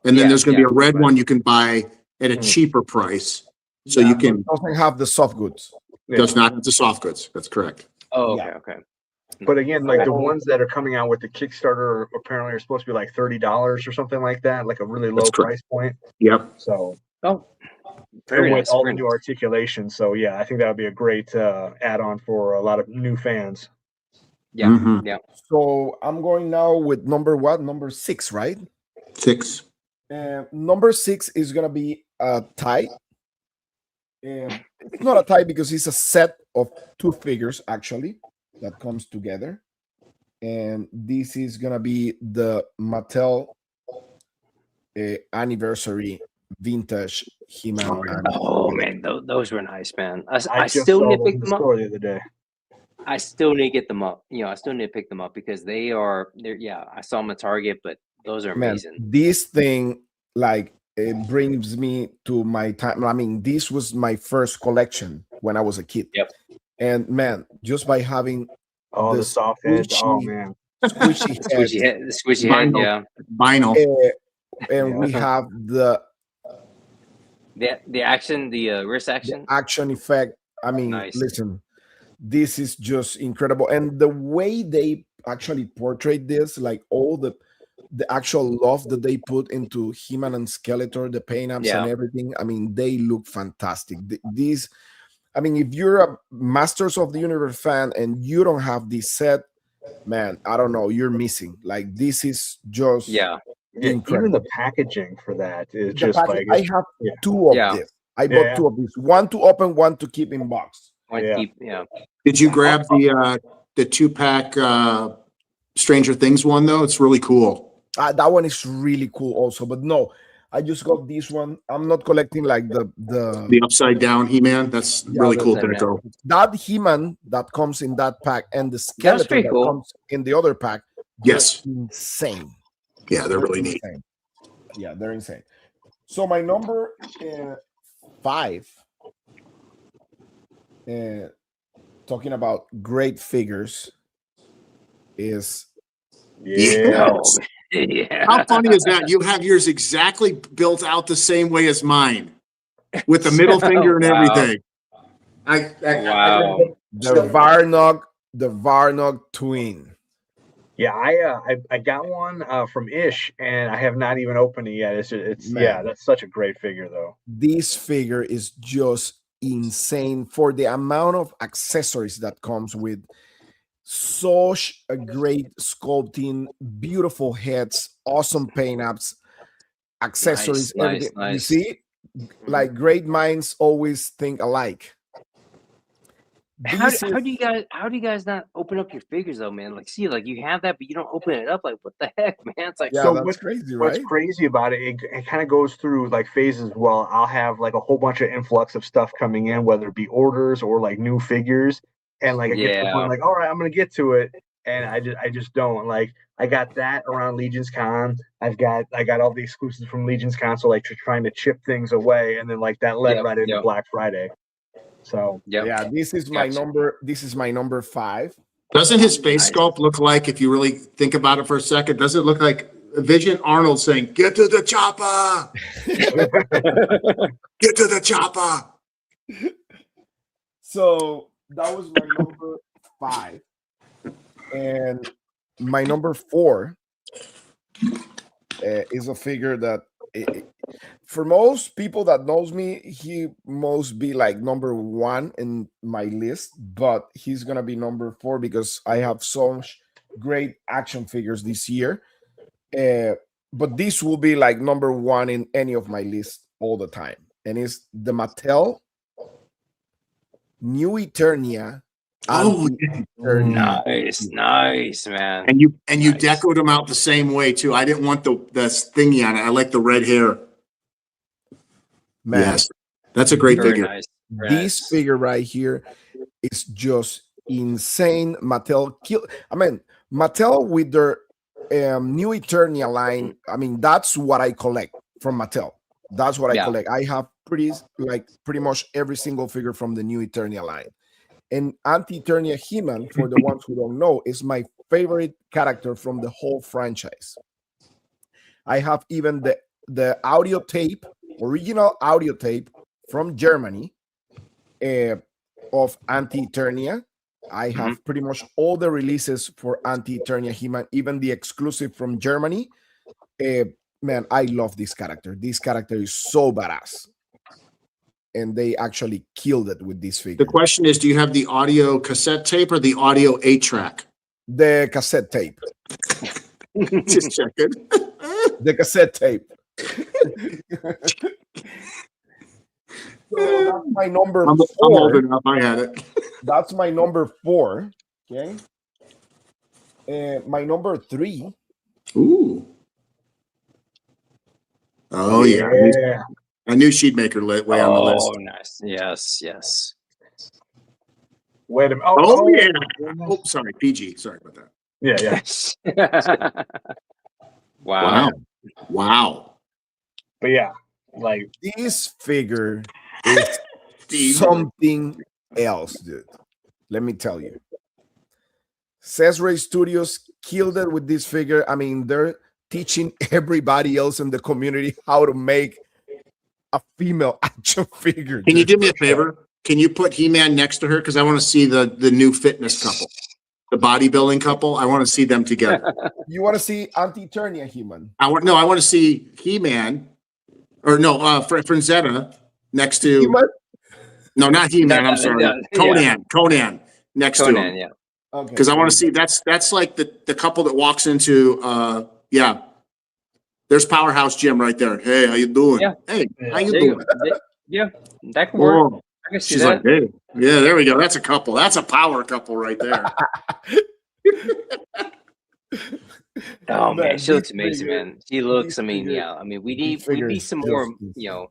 then Yeah, there's going to be a red right. one you can buy at a Mm. cheaper price, so Yeah, you but can it doesn't have the soft goods. does not have the soft goods. That's correct. oh, Yeah. okay. But again, like the Oh. ones that are coming out with the Kickstarter apparently are supposed to be like $30 or something like that, like a really low That's correct. price point. Yep. So Oh, very and with nice. all very the new nice. articulation. So yeah, I think that would be a great add-on for a lot of new fans. Yeah, Mhm. yeah. So I'm going now with number 6, right? 6. Number 6 is gonna be a tie. It's not a tie because it's a set of 2 figures actually that comes together, and this is gonna be the Mattel anniversary vintage He-Man. Oh, yeah. Oh man, those were nice, man. I I just still saw need to those in pick the them up. store the other day. I still need to get them up. I still need to pick them up because they're yeah, I saw them at Target, but those are Man, amazing. this thing, like, it brings me to my time. I mean, this was my first collection when I was a kid. Yep. And man, just by having Oh, the This soft heads. Oh squishy- man. squishy head, The squishy head, Vinyl. yeah. Vinyl. and we have the The action, the wrist action. action effect. I mean, Nice. listen, this is just incredible. And the way they actually portray this, like all the actual love that they put into He-Man and Skeletor, the paint-ups Yeah. and everything, I mean, they look fantastic. These, I mean, if you're a Masters of the Universe fan and you don't have this set, man, I don't know, you're missing. Like, this is just Yeah. Yeah, even incredible. the packaging for that is The just package- like I have yeah. 2 of Yeah. this. I bought Yeah. 2 of these. One to open, one to keep in box. Want Yeah. to keep, yeah. Did you grab the 2-pack Stranger Things one though? It's really cool. That one is really cool also. But no, I just got this one. I'm not collecting like the The upside down He-Man. That's Yeah, really the cool upside deco. that He-Man that comes in that pack and the That's skeleton pretty that cool. comes in the other pack. Yes. Insane. Yeah, they're really neat. Insane. Yeah, they're insane. So my number 5, talking about great figures, is Yeah. Oh, yeah. How funny is that? You have yours exactly built out the same way as mine, with the middle finger and Wow. everything. Wow. the Varnog twin. Yeah, I got one from Ish, and I have not even opened it yet. It's Man. yeah, that's such a great figure though. This figure is just insane for the amount of accessories that comes with. Such a great sculpting, beautiful heads, awesome paint-ups, accessories, Nice, everything. You nice. see, like, great minds always think alike. How This do is- you guys not open up your figures though, man? Like, see, like you have that, but you don't open it up. Like, what the heck, man? It's like yeah, So that's what's- crazy, What's right? crazy about it, it kind of goes through like phases. Well, I'll have like a whole bunch of influx of stuff coming in, whether it be orders or like new figures, and like I get to the Yeah. point like, all right, I'm gonna get to it, and I just don't. Like I got that around Legion's Con. I got all the exclusives from Legion's Con, so like trying to chip things away, and then like that led Yep, right into yep. Black Friday. So Yep. Yeah, this is my Gotcha. number. This is my number 5. Doesn't his face Nice. sculpt look like, if you really think about it for a second, does it look like Vision Arnold saying, "Get to the chopper! Get to the chopper!" So that was my number 5. And my number 4 is a figure that for most people that knows me, he must be like number 1 in my list, but he's gonna be number 4 because I have so great action figures this year. But this will be like number 1 in any of my lists all the time, and it's the Mattel New Eternia. Oh, Nice, man. and you Nice. decoed them out the same way too. I didn't want the thingy on it. I like the red hair. Man, Yes, that's a great Very figure. nice. this figure right here is just insane. Mattel Mattel with their New Eternia line. I mean, that's what I collect from Mattel. That's what I Yeah. collect. I have pretty much every single figure from the New Eternia line. And Anti-Eternia He-Man, for the ones who don't know, is my favorite character from the whole franchise. I have even the audio tape, original audio tape from Germany of Anti-Eternia. I have pretty much all the releases for Anti-Eternia He-Man, even the exclusive from Germany. Man, I love this character. This character is so badass. And they actually killed it with this figure. The question is, do you have the audio cassette tape or the audio 8-track? The cassette tape. Just checking. The cassette tape. So that's my number I'm 4. old enough. I had it. That's my number 4. Okay. My number 3. Ooh. Oh yeah. I knew she'd make her way on the list. Oh, nice. Yes. Wait a minute. Oh yeah. Oh, sorry, PG. Sorry about that. Yeah. Wow. Wow. But yeah, like This figure is something else, dude. Let me tell you. Cesare Studios killed it with this figure. I mean, they're teaching everybody else in the community how to make a female action figure. Can you do me a favor? Can you put He-Man next to her? Because I want to see the new fitness couple, the bodybuilding couple. I want to see them together. You want to see Anti-Eternia He-Man? I want to see He-Man, or no, Franzetta next to. He-Man? No, not He-Man. I'm sorry, Conan next to him. Yeah. Okay. Because I want to see that's like the couple that walks into there's Powerhouse Jim right there. Hey, how you doing? Yeah. Hey, how you There doing? you go. Yeah, that could work. Oh, I can see she's that. like, hey, yeah, there we go. That's a couple. That's a power couple right there. Oh man, Man, she looks this amazing, figure- man. She looks. this I mean, figure- yeah. I mean, we this need figure is some just more. insane. You know,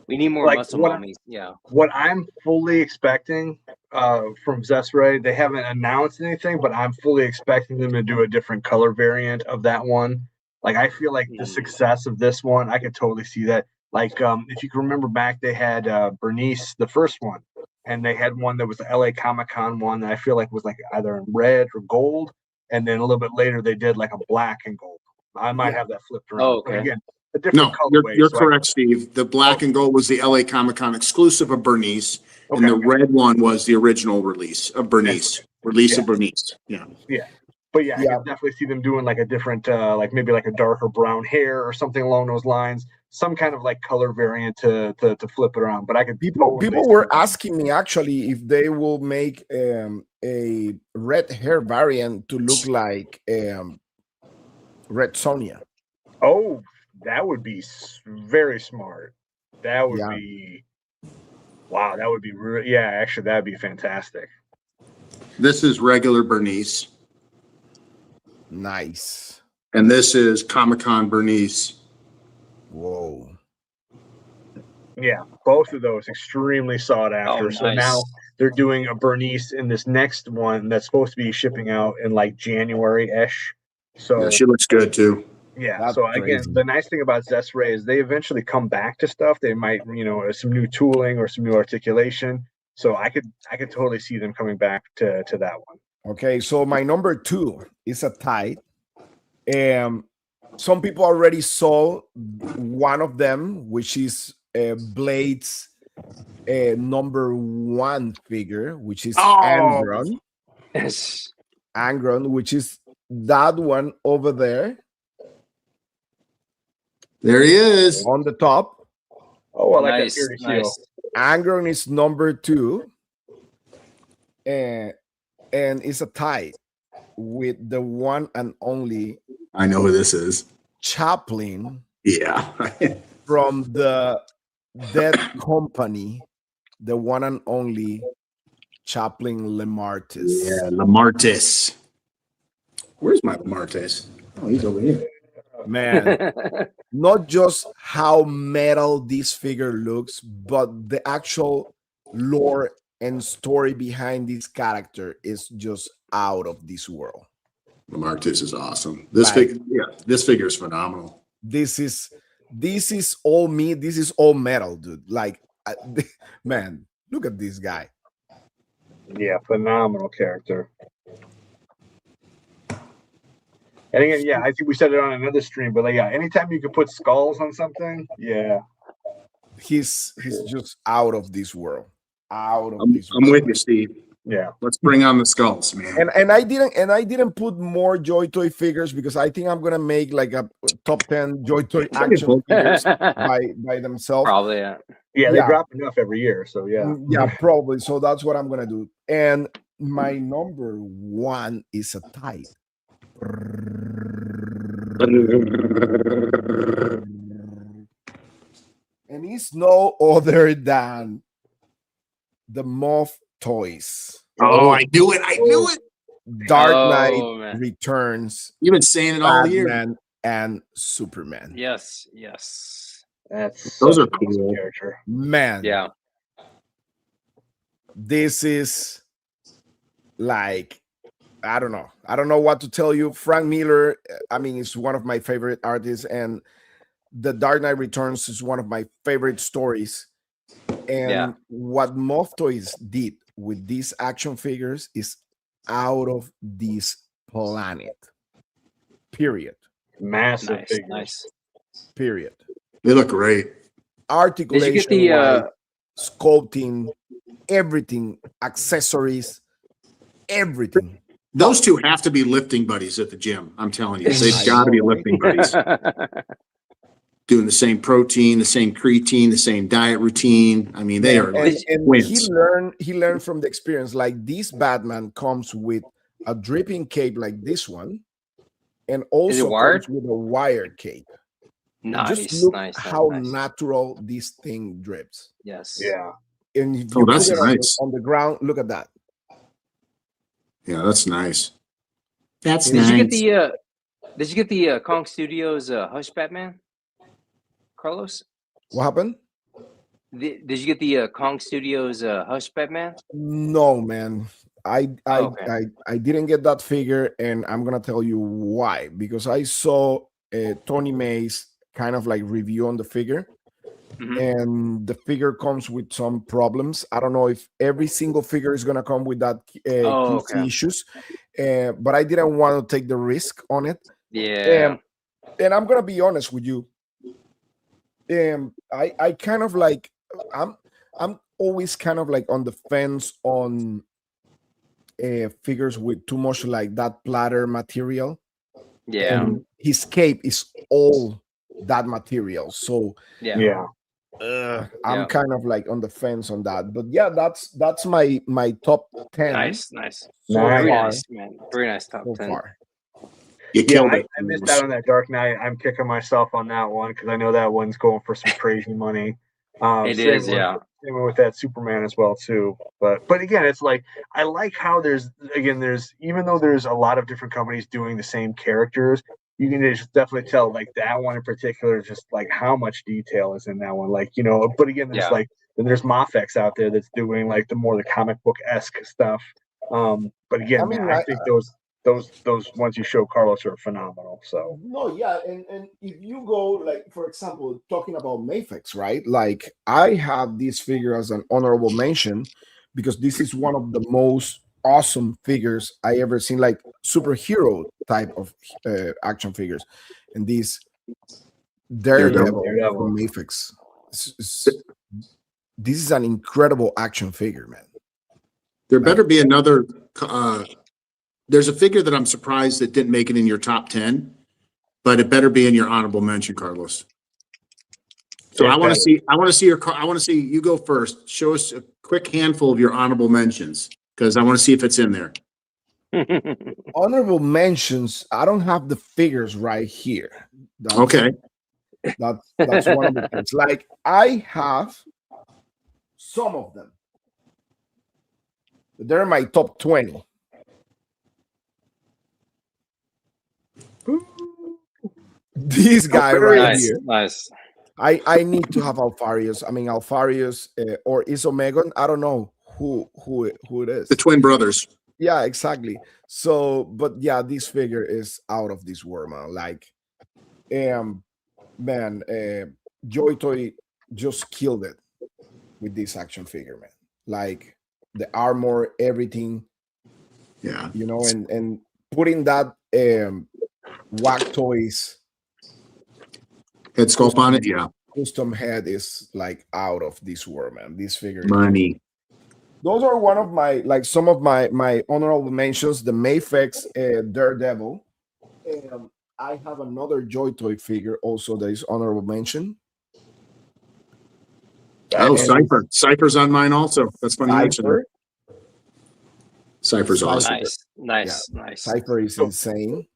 we need more Like, muscle what- mommies. Yeah. what I'm fully expecting from Zesray, they haven't announced anything, but I'm fully expecting them to do a different color variant of that one. Like, I feel like the success of this one, I could totally see that. Like, if you can remember back, they had Bernice, the first one, and they had one that was the LA Comic-Con one that I feel like was like either in red or gold, and then a little bit later they did like a black and gold. I might have that flipped around. Oh, But okay. again, a different No, colorway. you're so correct, Steve. The black and gold was the LA Comic-Con exclusive of Bernice, Okay, and the okay. red one was the original release of Bernice. Release of Bernice. Yeah. But yeah, I Yeah. can definitely see them doing like a different, like maybe like a darker brown hair or something along those lines. Some kind of like color variant to flip it around. But I could People totally were see that. asking me actually if they will make a red hair variant to look like Red Sonja. Oh, that would be very smart. That would Yeah. be wow. That would be yeah. Actually, that'd be fantastic. This is regular Bernice, Nice. and this is Comic-Con Bernice. Whoa. Yeah, both of those extremely sought after. Oh, So nice. now they're doing a Bernice in this next one that's supposed to be shipping out in like January-ish. So Yeah, she looks good too. yeah. That's So again, crazy. the nice thing about Zesray is they eventually come back to stuff. They might, some new tooling or some new articulation. So I could totally see them coming back to that one. Okay, so my number 2 is a tie. Some people already saw one of them, which is Blade's number 1 figure, which is Oh. Andron. Yes. Angron, which is that one over there There he is. on the top. Oh, I like that Nice, Fury seal. nice. Angron is number 2, and it's a tie with the one and only I know who this is. Chaplin Yeah. from the Dead Company, the one and only Chaplin Lemartis. Yeah, Lamartis. Where's my Lamartis? Oh, he's over here. Man, not just how metal this figure looks, but the actual lore and story behind this character is just out of this world. Lamartis is awesome. This Like- figure, yeah, this figure is phenomenal. This is all me. This is all metal, dude. Like, man, look at this guy. Yeah, phenomenal character. And again, yeah, I think we said it on another stream, but like, yeah, anytime you can put skulls on something, yeah. He's just out of this world. Out of I'm this world. with you, Steve. Yeah. Let's bring on the skulls, man. And I didn't put more Joy Toy figures because I think I'm gonna make like a top 10 Joy Toy action figures by themselves. Probably, yeah. Yeah, they Yeah. drop enough every year, so yeah. Yeah, probably. So that's what I'm gonna do. And my number 1 is a tie. And it's no other than the Moth Toys. Oh, I knew it. I knew it. Dark Oh, Knight man. Returns, You've been saying it all year. Batman, and Superman. Yes, yes. That's Those such are an awesome cool. character. Man, Yeah. this is like, I don't know what to tell you. Frank Miller, I mean, is one of my favorite artists, and The Dark Knight Returns is one of my favorite stories. And Yeah. what Moth Toys did with these action figures is out of this planet. Period. Massive Nice, figures. nice. Period. They look great. Did you Articulation, get the sculpting, everything, accessories, everything. Those two have to be lifting buddies at the gym. I'm telling you, they've got to be lifting buddies. Doing the same protein, the same creatine, the same diet routine. I mean, they are like And twins. he learned from the experience. Like, this Batman comes with a dripping cape like this one, and also wired? comes with a wired cape. Nice, Just look nice, how nice. natural this thing drips. Yes. Yeah. And if Oh, you that's put it on nice. on the ground, look at that. Yeah, that's nice. That's Did you get nice. Did you get the Kong Studios Hush Batman, Carlos? What happened? Did you get the Kong Studios Hush Batman? No, man. I Okay. didn't get that figure, and I'm gonna tell you why. Because I saw Tony May's kind of like review on the figure, Mhm. and the figure comes with some problems. I don't know if every single figure is gonna come with that Oh, QC okay. issues, but I didn't want to take the risk on it. Yeah. And I'm gonna be honest with you. I kind of like I'm always kind of like on the fence on figures with too much like that platter material. Yeah. And his cape is all that material, so Yeah. Yeah. I'm Yeah. kind of like on the fence on that. But yeah, that's my top 10 Nice, nice. so Nice. Very far. nice, man. Very nice top So 10. far. You Yeah, killed I it. missed out on that Dark Knight. I'm kicking myself on that one because I know that one's going for some crazy money. It Same is, with- yeah. Same with that Superman as well too. But again, it's like I like how there's even though there's a lot of different companies doing the same characters, you can just definitely tell like that one in particular, just like how much detail is in that one. Like, but again, there's Yeah. then there's Mafex out there that's doing like the comic book esque stuff. But again, I mean, man, I think those ones you show Carlos are phenomenal. So No, yeah, and if you go like, for example, talking about Mafex, right? Like, I have this figure as an honorable mention because this is one of the most awesome figures I ever seen, like superhero type of action figures, and this Daredevil Daredevil. from Mafex. This is an incredible action figure, man. There better be another there's a figure that I'm surprised that didn't make it in your top 10, but it better be in your honorable mention, Carlos. So I want to see you go first. Show us a quick handful of your honorable mentions because I want to see if it's in there. Honorable mentions. I don't have the figures right here. Okay. That's one of the things. Like I have some of them. They're in my top 20. This guy right here. Nice. I need to have Alfarius. I mean Alfarius or Isomegon. I don't know who it is. The twin brothers. Yeah, exactly. So, but yeah, this figure is out of this world, man. Like, man, Joy Toy just killed it with this action figure, man. Like the armor, everything. Yeah, you know, and putting that Whack Toys head sculpt on it. Yeah, custom head is like out of this world, man. This figure, money. Those are one of my some of my honorable mentions. The Mayfex Daredevil. I have another Joy Toy figure also that is honorable mention. Oh, Cypher. Cypher's on mine also. That's funny. Cypher's awesome. Nice. Cypher is insane.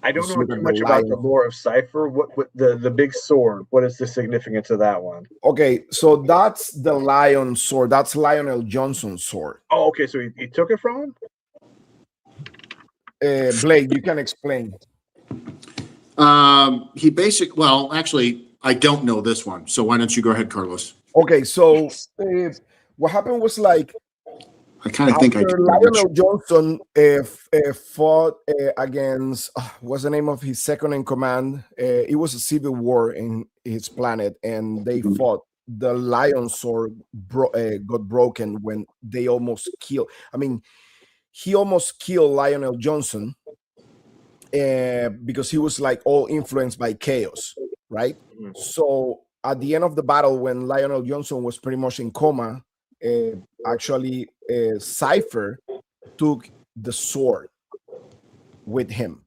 I don't know too much about the lore of Cypher. What the big sword? What is the significance of that one? Okay, so that's the Lion sword. That's Lionel Johnson's sword. Oh, okay. So he took it from him? Blake, you can explain. He basically, well, actually, I don't know this one. So why don't you go ahead, Carlos? Okay, so what happened was like, I kind of think I Lionel Johnson fought against what's the name of his second in command? It was a civil war in his planet, and they fought. The Lion sword got broken when they almost killed. I mean, he almost killed Lionel Johnson because he was like all influenced by chaos, right? Mm-hmm. So at the end of the battle, when Lionel Johnson was pretty much in coma, actually Cypher took the sword with him.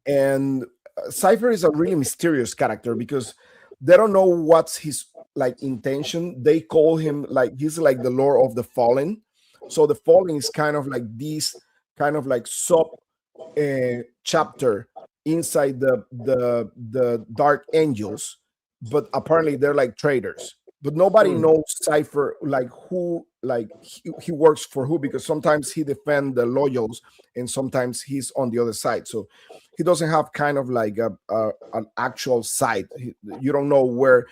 And Cypher is a really mysterious character because they don't know what's his like intention. They call him like he's like the Lord of the Fallen. So the Fallen is kind of like this kind of like sub chapter inside the Dark Angels, but apparently they're like traitors. But nobody knows Cypher, like who, like he works for who, because sometimes he defends the loyals and sometimes he's on the other side. So he doesn't have kind of like an actual side. You don't know where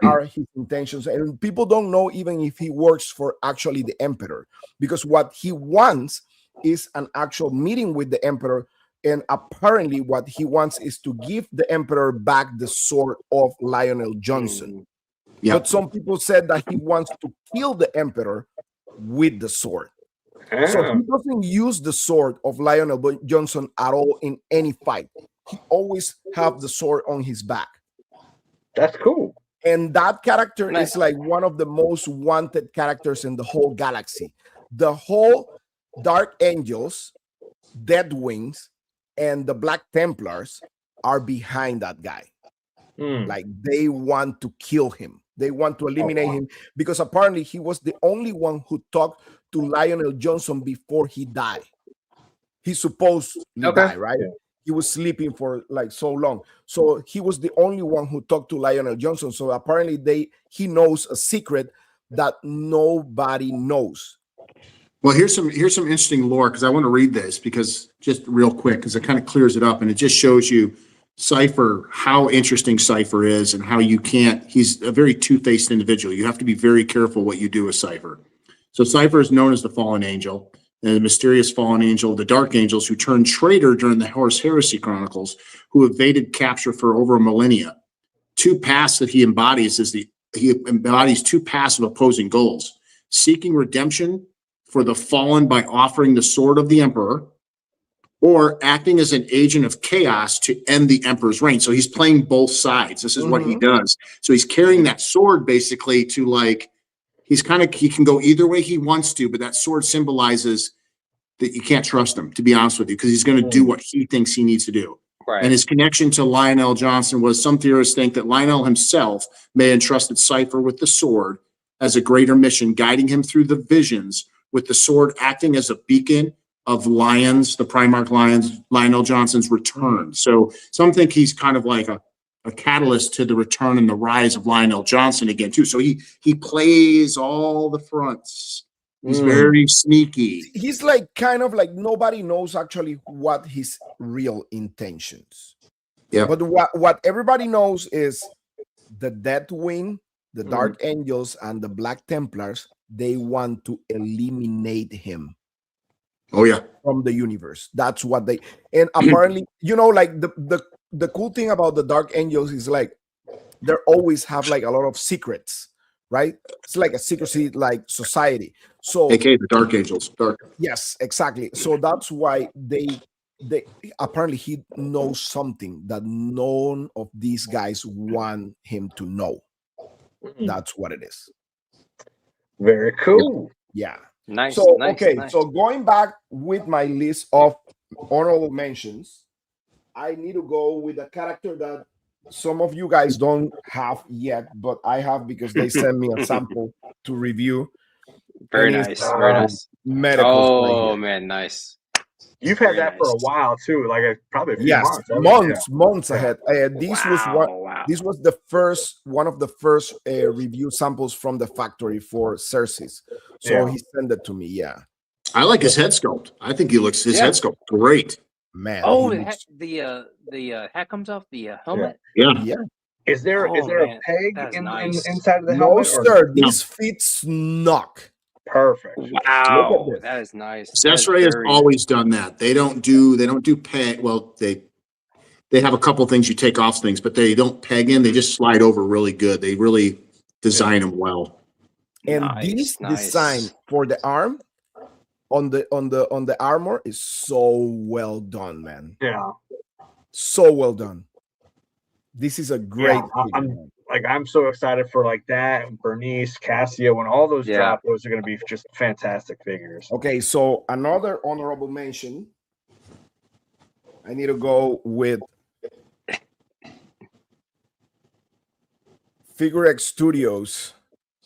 are his intentions, and people don't know even if he works for actually the Emperor, because what he wants is an actual meeting with the Emperor. And apparently what he wants is to give the Emperor back the sword of Lionel Johnson. Yep. But some people said that he wants to kill the Emperor with the sword. So he doesn't use the sword of Lionel Johnson at all in any fight. He always have the sword on his back. That's cool. And that character is like one of the most wanted characters in the whole galaxy. The whole Dark Angels, Dead Wings, and the Black Templars are behind that guy. Like they want to kill him. They want to eliminate him because apparently he was the only one who talked to Lionel Johnson before he died. He's supposed to die, right? Yeah. He was sleeping for like so long. So he was the only one who talked to Lionel Johnson. So apparently he knows a secret that nobody knows. Well, here's some interesting lore, because I want to read this because just real quick, because it kind of clears it up and it just shows you Cypher, how interesting Cypher is, and how he's a very two-faced individual. You have to be very careful what you do with Cypher. So Cypher is known as the fallen angel, and the mysterious fallen angel of the Dark Angels who turned traitor during the Horus Heresy Chronicles, who evaded capture for over a millennia. Two paths that he embodies he embodies two paths of opposing goals: seeking redemption for the fallen by offering the sword of the Emperor, or acting as an agent of chaos to end the Emperor's reign. So he's playing both sides. This is what he does. So he's carrying that sword basically to like, he can go either way he wants to, but that sword symbolizes that you can't trust him, to be honest with you, because he's going to do what he thinks he needs to do. Right. And his connection to Lionel Johnson was, some theorists think that Lionel himself may have entrusted Cypher with the sword as a greater mission, guiding him through the visions, with the sword acting as a beacon of Lions, the Primarch Lions, Lionel Johnson's return. So some think he's kind of like a catalyst to the return and the rise of Lionel Johnson again, too. So he plays all the fronts. He's very sneaky. He's like kind of like nobody knows actually what his real intentions. Yeah. But what everybody knows is the Deathwing, the Dark Angels, and the Black Templars, they want to eliminate him. Oh yeah. From the universe. That's what they, and apparently, you know, like the cool thing about the Dark Angels is like they always have like a lot of secrets, right? It's like a secrecy like society. So AKA the Dark Angels. Yes, exactly. So that's why they apparently he knows something that none of these guys want him to know. That's what it is. Very cool. Yeah. Nice. So nice, okay, nice. so going back with my list of honorable mentions, I need to go with a character that some of you guys don't have yet, but I have because they sent me a sample to review. Very And nice. it's, Very nice. Medical. Oh man, nice. You've had Very that for a nice. while too, like probably a few Yes, months. haven't you? months ahead. This was what Wow. this was the first one of the first review samples from the factory for Cersei's. So Yeah. he sent it to me. Yeah, I like his head sculpt. I think his head sculpt great. man. Oh, he the hat comes off the helmet. Yeah. yeah. Is there Oh, a man, peg that's in nice. inside of the No, helmet? sir. No. This fits knock. Perfect. Wow, this. that is nice. Cesare has always done that. They don't do peg. Well, they have a couple things you take off things, but they don't peg in. They just slide over really good. They really design them well. And this design for the arm on the armor is so well done, man. Yeah. So well done. This is a great Yeah, I'm so excited for like that, Bernice, Cassia, when all those drop, those are going to be just fantastic figures. Okay, so another honorable mention. I need to go with Figure X Studios.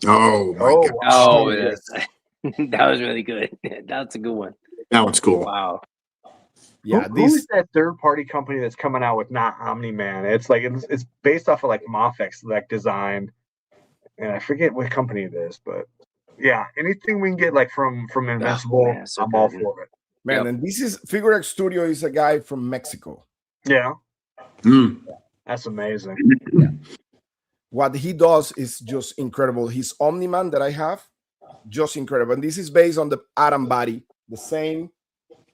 Oh my god! Oh, that was really good. That's a good one. That one's cool. Wow. Yeah, who's that third-party company that's coming out with not Omni-Man? It's like it's based off of like Mofex like design, and I forget what company it is, but yeah, anything we can get like from Invincible, man, so I'm all good. for it. man, and this is Figure X Studio is a guy from Mexico. Yeah, that's amazing. What he does is just incredible. His Omni-Man that I have, just incredible. And this is based on the Atom body, the same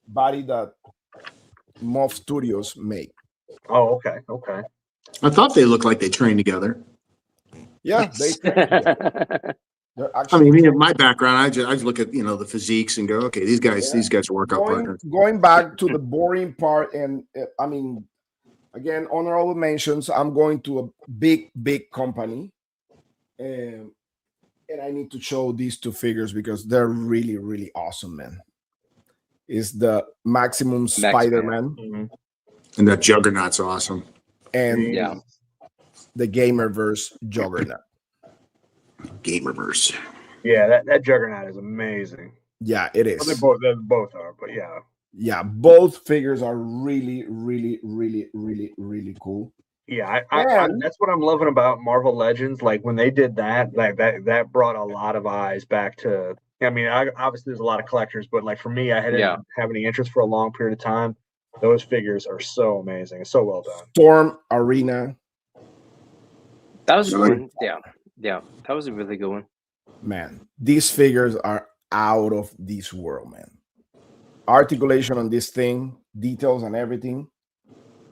body that Moff Studios make. Oh, okay. I thought they looked like they trained together. Yeah, they train together. They're I actually mean, in my background, I just look at the physiques and go, okay, these guys are workout partners. Going back to the boring part, and I mean, again, honorable mentions. I'm going to a big company, and I need to show these two figures because they're really, really awesome, man. Is the Maximum Spider-Man And that Juggernaut's awesome. and Yeah. the Gamerverse Juggernaut. Gamerverse. Yeah, that Juggernaut is amazing. Yeah, it is. Well, they both are, but yeah. Yeah, both figures are really, really, really, really, really cool. Yeah, that's what I'm loving about Marvel Legends. Like when they did that, like that brought a lot of eyes back to. I mean, obviously there's a lot of collectors, but like for me, I didn't have any interest for a long period of time. Those figures are so amazing, so well done. Storm Arena, That was a good one. Yeah, that was a really good one. man. These figures are out of this world, man. Articulation on this thing, details and everything,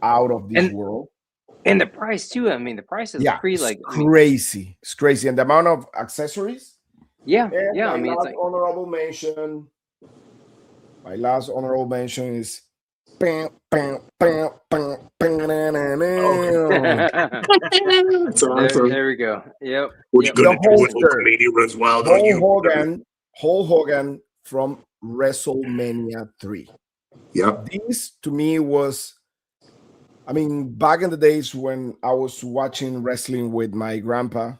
out of this world. And the price too. I mean, the price is pretty like crazy. It's crazy, and the amount of accessories. Yeah, And yeah. my I mean, it's last honorable mention. My last honorable mention is. That's awesome. There we go. Yep. What you gonna The do when holster. Hulkamania runs wild on you? Hulk Hogan from WrestleMania 3. Yep. This to me was, I mean, back in the days when I was watching wrestling with my grandpa,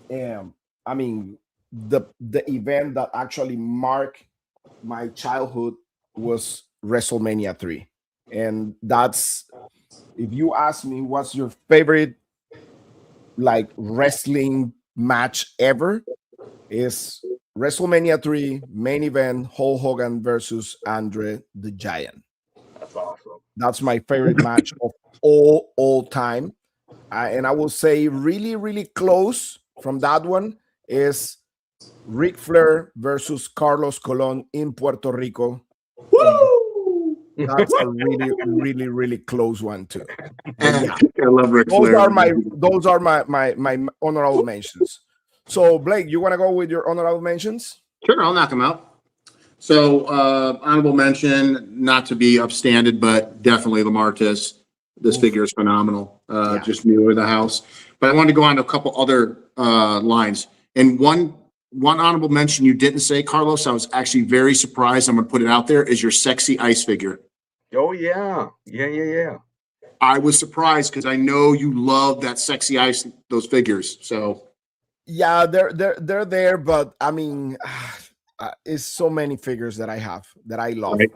and I mean, the event that actually marked my childhood was WrestleMania 3. And that's, if you ask me what's your favorite like wrestling match ever, is WrestleMania 3 main event Hulk Hogan versus Andre the Giant. That's awesome. That's my favorite match of all time. And I will say really, really close from that one is Ric Flair versus Carlos Colon in Puerto Rico. Woo! That's a really, really, really close one too. But yeah, I love Ric those Flair. are my honorable mentions. So Blake, you want to go with your honorable mentions? Sure, I'll knock them out. So, honorable mention, not to be upstanded, but definitely Lamartis. This figure is phenomenal. Yeah. Just new in the house. But I wanted to go on to a couple other lines. And one honorable mention you didn't say, Carlos, I was actually very surprised. I'm going to put it out there, is your sexy ice figure. Oh yeah. I was surprised because I know you love that sexy ice, those figures. So Yeah, they're there, but I mean, it's so many figures that I have that I love. Right.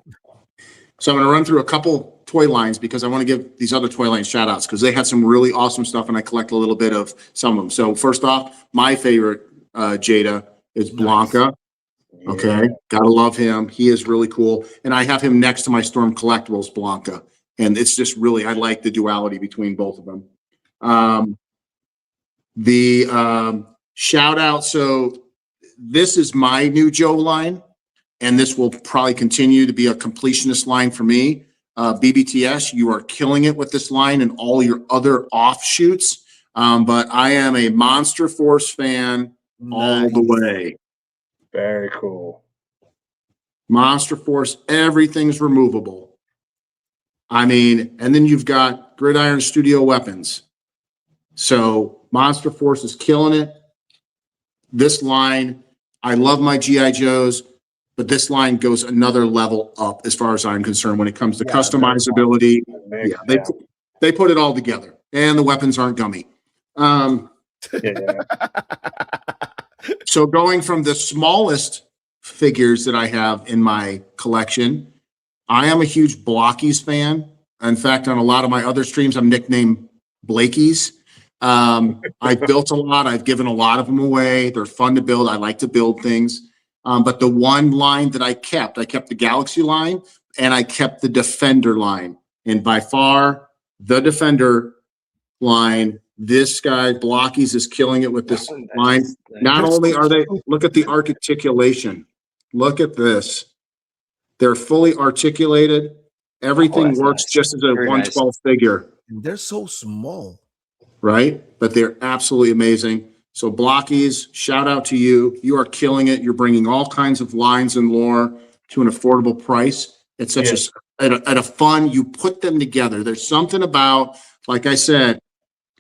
So I'm going to run through a couple toy lines because I want to give these other toy lines shout outs because they had some really awesome stuff and I collect a little bit of some of them. So first off, my favorite Jada is Blanca. Yeah. Okay. Gotta love him. He is really cool. And I have him next to my Storm Collectibles Blanca. And it's just really, I like the duality between both of them. The shout out. So this is my new Joe line, and this will probably continue to be a completionist line for me. BBTS, you are killing it with this line and all your other offshoots. But I am a Monster Force fan all the way. Very cool. Monster Force, everything's removable. I mean, and then you've got Gridiron Studio Weapons. So Monster Force is killing it. This line, I love my G.I. Joes, but this line goes another level up as far as I'm concerned when it comes to customizability. Yeah, they put it all together, and the weapons aren't gummy. So going from the smallest figures that I have in my collection, I am a huge Blockies fan. In fact, on a lot of my other streams, I'm nicknamed Blakies. I've built a lot. I've given a lot of them away. They're fun to build. I like to build things. But the one line that I kept the Galaxy line and I kept the Defender line. And by far, the Defender line, this guy, Blockies, is killing it with this line. Not only are they, look at the articulation. Look at this. They're fully articulated. Everything works just as a 112 figure. And they're so small. Right? But they're absolutely amazing. So Blockies, shout out to you. You are killing it. You're bringing all kinds of lines and lore to an affordable price. It's such at a fun, you put them together. There's something about, like I said,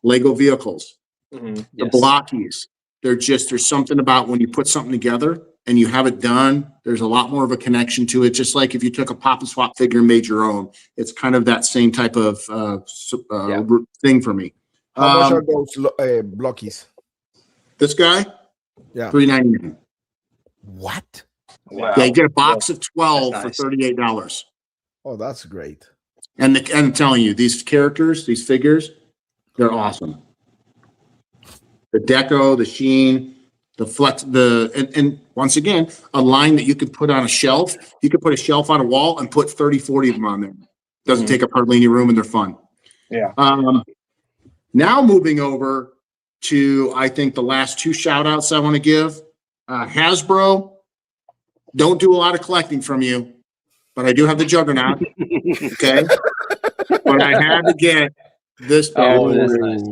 Lego vehicles, the Blockies. There's something about when you put something together and you have it done, there's a lot more of a connection to it. Just like if you took a pop and swap figure and made your own, it's kind of that same type of thing for me. How much are those Blockies? This guy? Yeah. $3.99. What? Wow. Yeah, you get a box of 12 for $38. Oh, that's great. And I'm telling you, these characters, these figures, they're awesome. The deco, the sheen, the flex, and once again, a line that you could put on a shelf. You could put a shelf on a wall and put 30, 40 of them on there. Doesn't take up hardly any room and they're fun. Yeah. Now moving over to, I think, the last two shout outs I want to give. Hasbro, don't do a lot of collecting from you, but I do have the Juggernaut. Okay. But I had to get this. Oh, that's nice.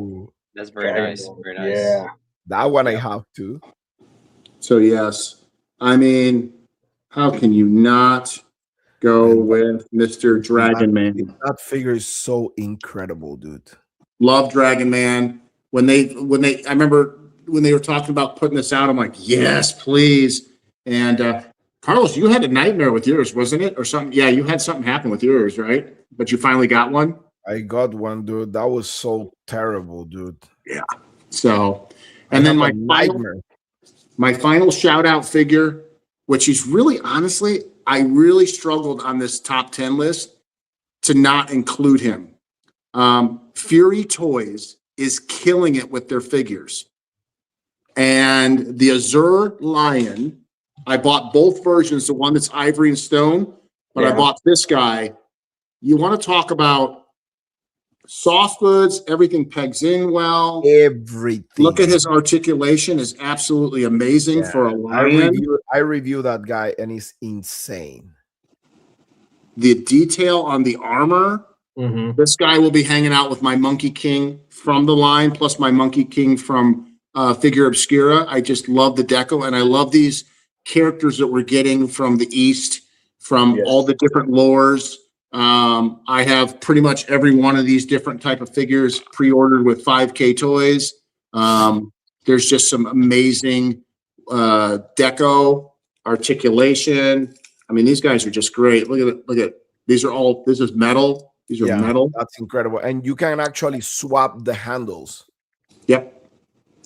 That's very nice. Very nice. Yeah. That one I have too. So yes, I mean, how can you not go with Mr. Dragon Man? That figure is so incredible, dude. Love Dragon Man. I remember when they were talking about putting this out, I'm like, yes, please. And Carlos, you had a nightmare with yours, wasn't it? Or something? Yeah, you had something happen with yours, right? But you finally got one. I got one, dude. That was so terrible, dude. Yeah. So, I and then have a nightmare. my final shout out figure, which is really honestly, I really struggled on this top 10 list to not include him. Fury Toys is killing it with their figures. And the Azure Lion, I bought both versions, the one that's ivory and stone, but I bought this guy. You want to talk about soft goods, everything pegs in well. Everything. Look at his articulation is absolutely amazing for a lion. I review that guy and he's insane. The detail on the armor. This guy will be hanging out with my Monkey King from the line, plus my Monkey King from Figure Obscura. I just love the deco, and I love these characters that we're getting from the East, from all the different lores. I have pretty much every one of these different type of figures pre-ordered with 5K Toys. There's just some amazing deco, articulation. I mean, these guys are just great. Look at it. Look at these are all. This is metal. These are metal. That's incredible, and you can actually swap the handles. Yep.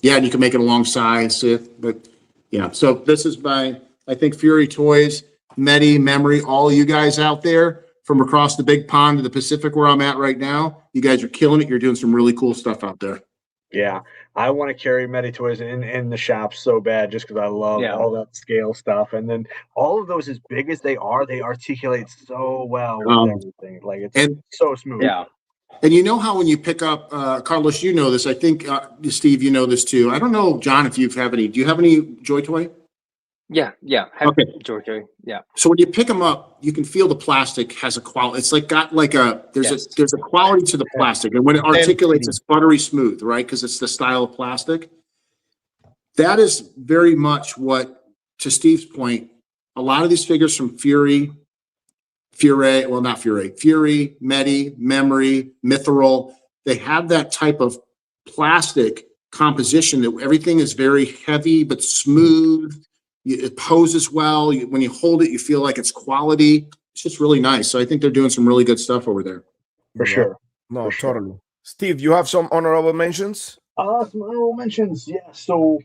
Yeah, and you can make it alongside. But yeah. So this is my, I think, Fury Toys, Medi, Memory, all you guys out there from across the big pond to the Pacific where I'm at right now. You guys are killing it. You're doing some really cool stuff out there. Yeah, I want to carry Medi Toys in the shop so bad just because I love all that scale stuff. And then all of those, as big as they are, they articulate so well with everything. Like it's so smooth. Yeah. And you know how when you pick up, Carlos, you know this. I think, Steve, you know this too. I don't know, John, if you have any. Do you have any Joy Toy? Yeah. Okay. Georgia. Yeah. So when you pick them up, you can feel the plastic has a quality. It's like got like there's a quality to the plastic, and when it articulates, it's buttery smooth, right? Because it's the style of plastic. That is very much what, to Steve's point, a lot of these figures from Fury, Medi, Memory, Mithril, they have that type of plastic composition that everything is very heavy but smooth. It poses well. When you hold it, you feel like it's quality. It's just really nice. So I think they're doing some really good stuff over there. For sure. No, totally. Steve, you have some honorable mentions? Some honorable mentions. Yeah. So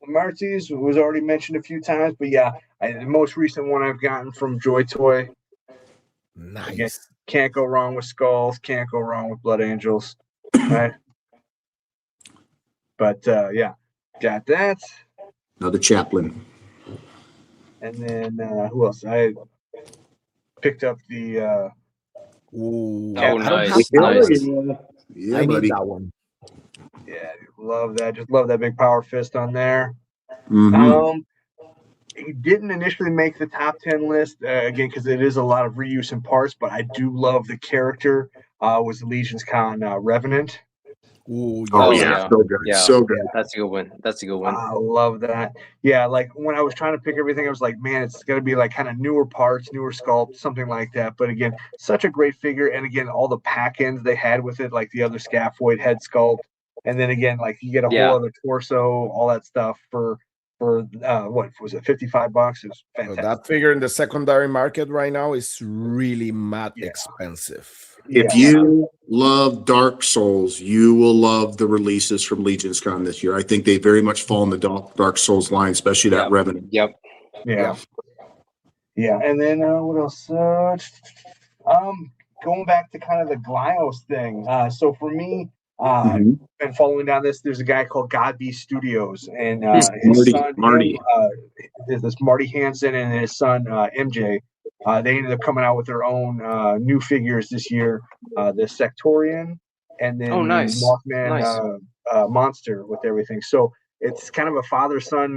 Marty's was already mentioned a few times, but yeah, the most recent one I've gotten from Joy Toy. Nice. Again, can't go wrong with skulls. Can't go wrong with Blood Angels. Right. But yeah, got that. Another chaplain. And then who else? I picked up the nice. Yeah, I buddy. need that one. Yeah, love that. Just love that big power fist on there. He didn't initially make the top 10 list again because it is a lot of reuse in parts, but I do love the character. Was the Legion's Con Revenant. Ooh, yeah. So good. Yeah. So good. That's a good one. I love that. Yeah, like when I was trying to pick everything, I was like, man, it's going to be like kind of newer parts, newer sculpt, something like that. But again, such a great figure. And again, all the pack ins they had with it, like the other scaphoid head sculpt. And then again, like you get a whole other torso, all that stuff for what was it, $55? It was fantastic. That figure in the secondary market right now is really mad expensive. If you love Dark Souls, you will love the releases from Legion's Con this year. I think they very much fall in the Dark Souls line, especially that Revenant. Yep. Yeah. And then what else? Going back to kind of the Glyos thing. So for me, been following down this. There's a guy called Godby Studios, and his son Marty. There's this Marty Hansen and his son MJ. They ended up coming out with their own new figures this year. The Sectorian, and then the Mothman monster with everything. So it's kind of a father-son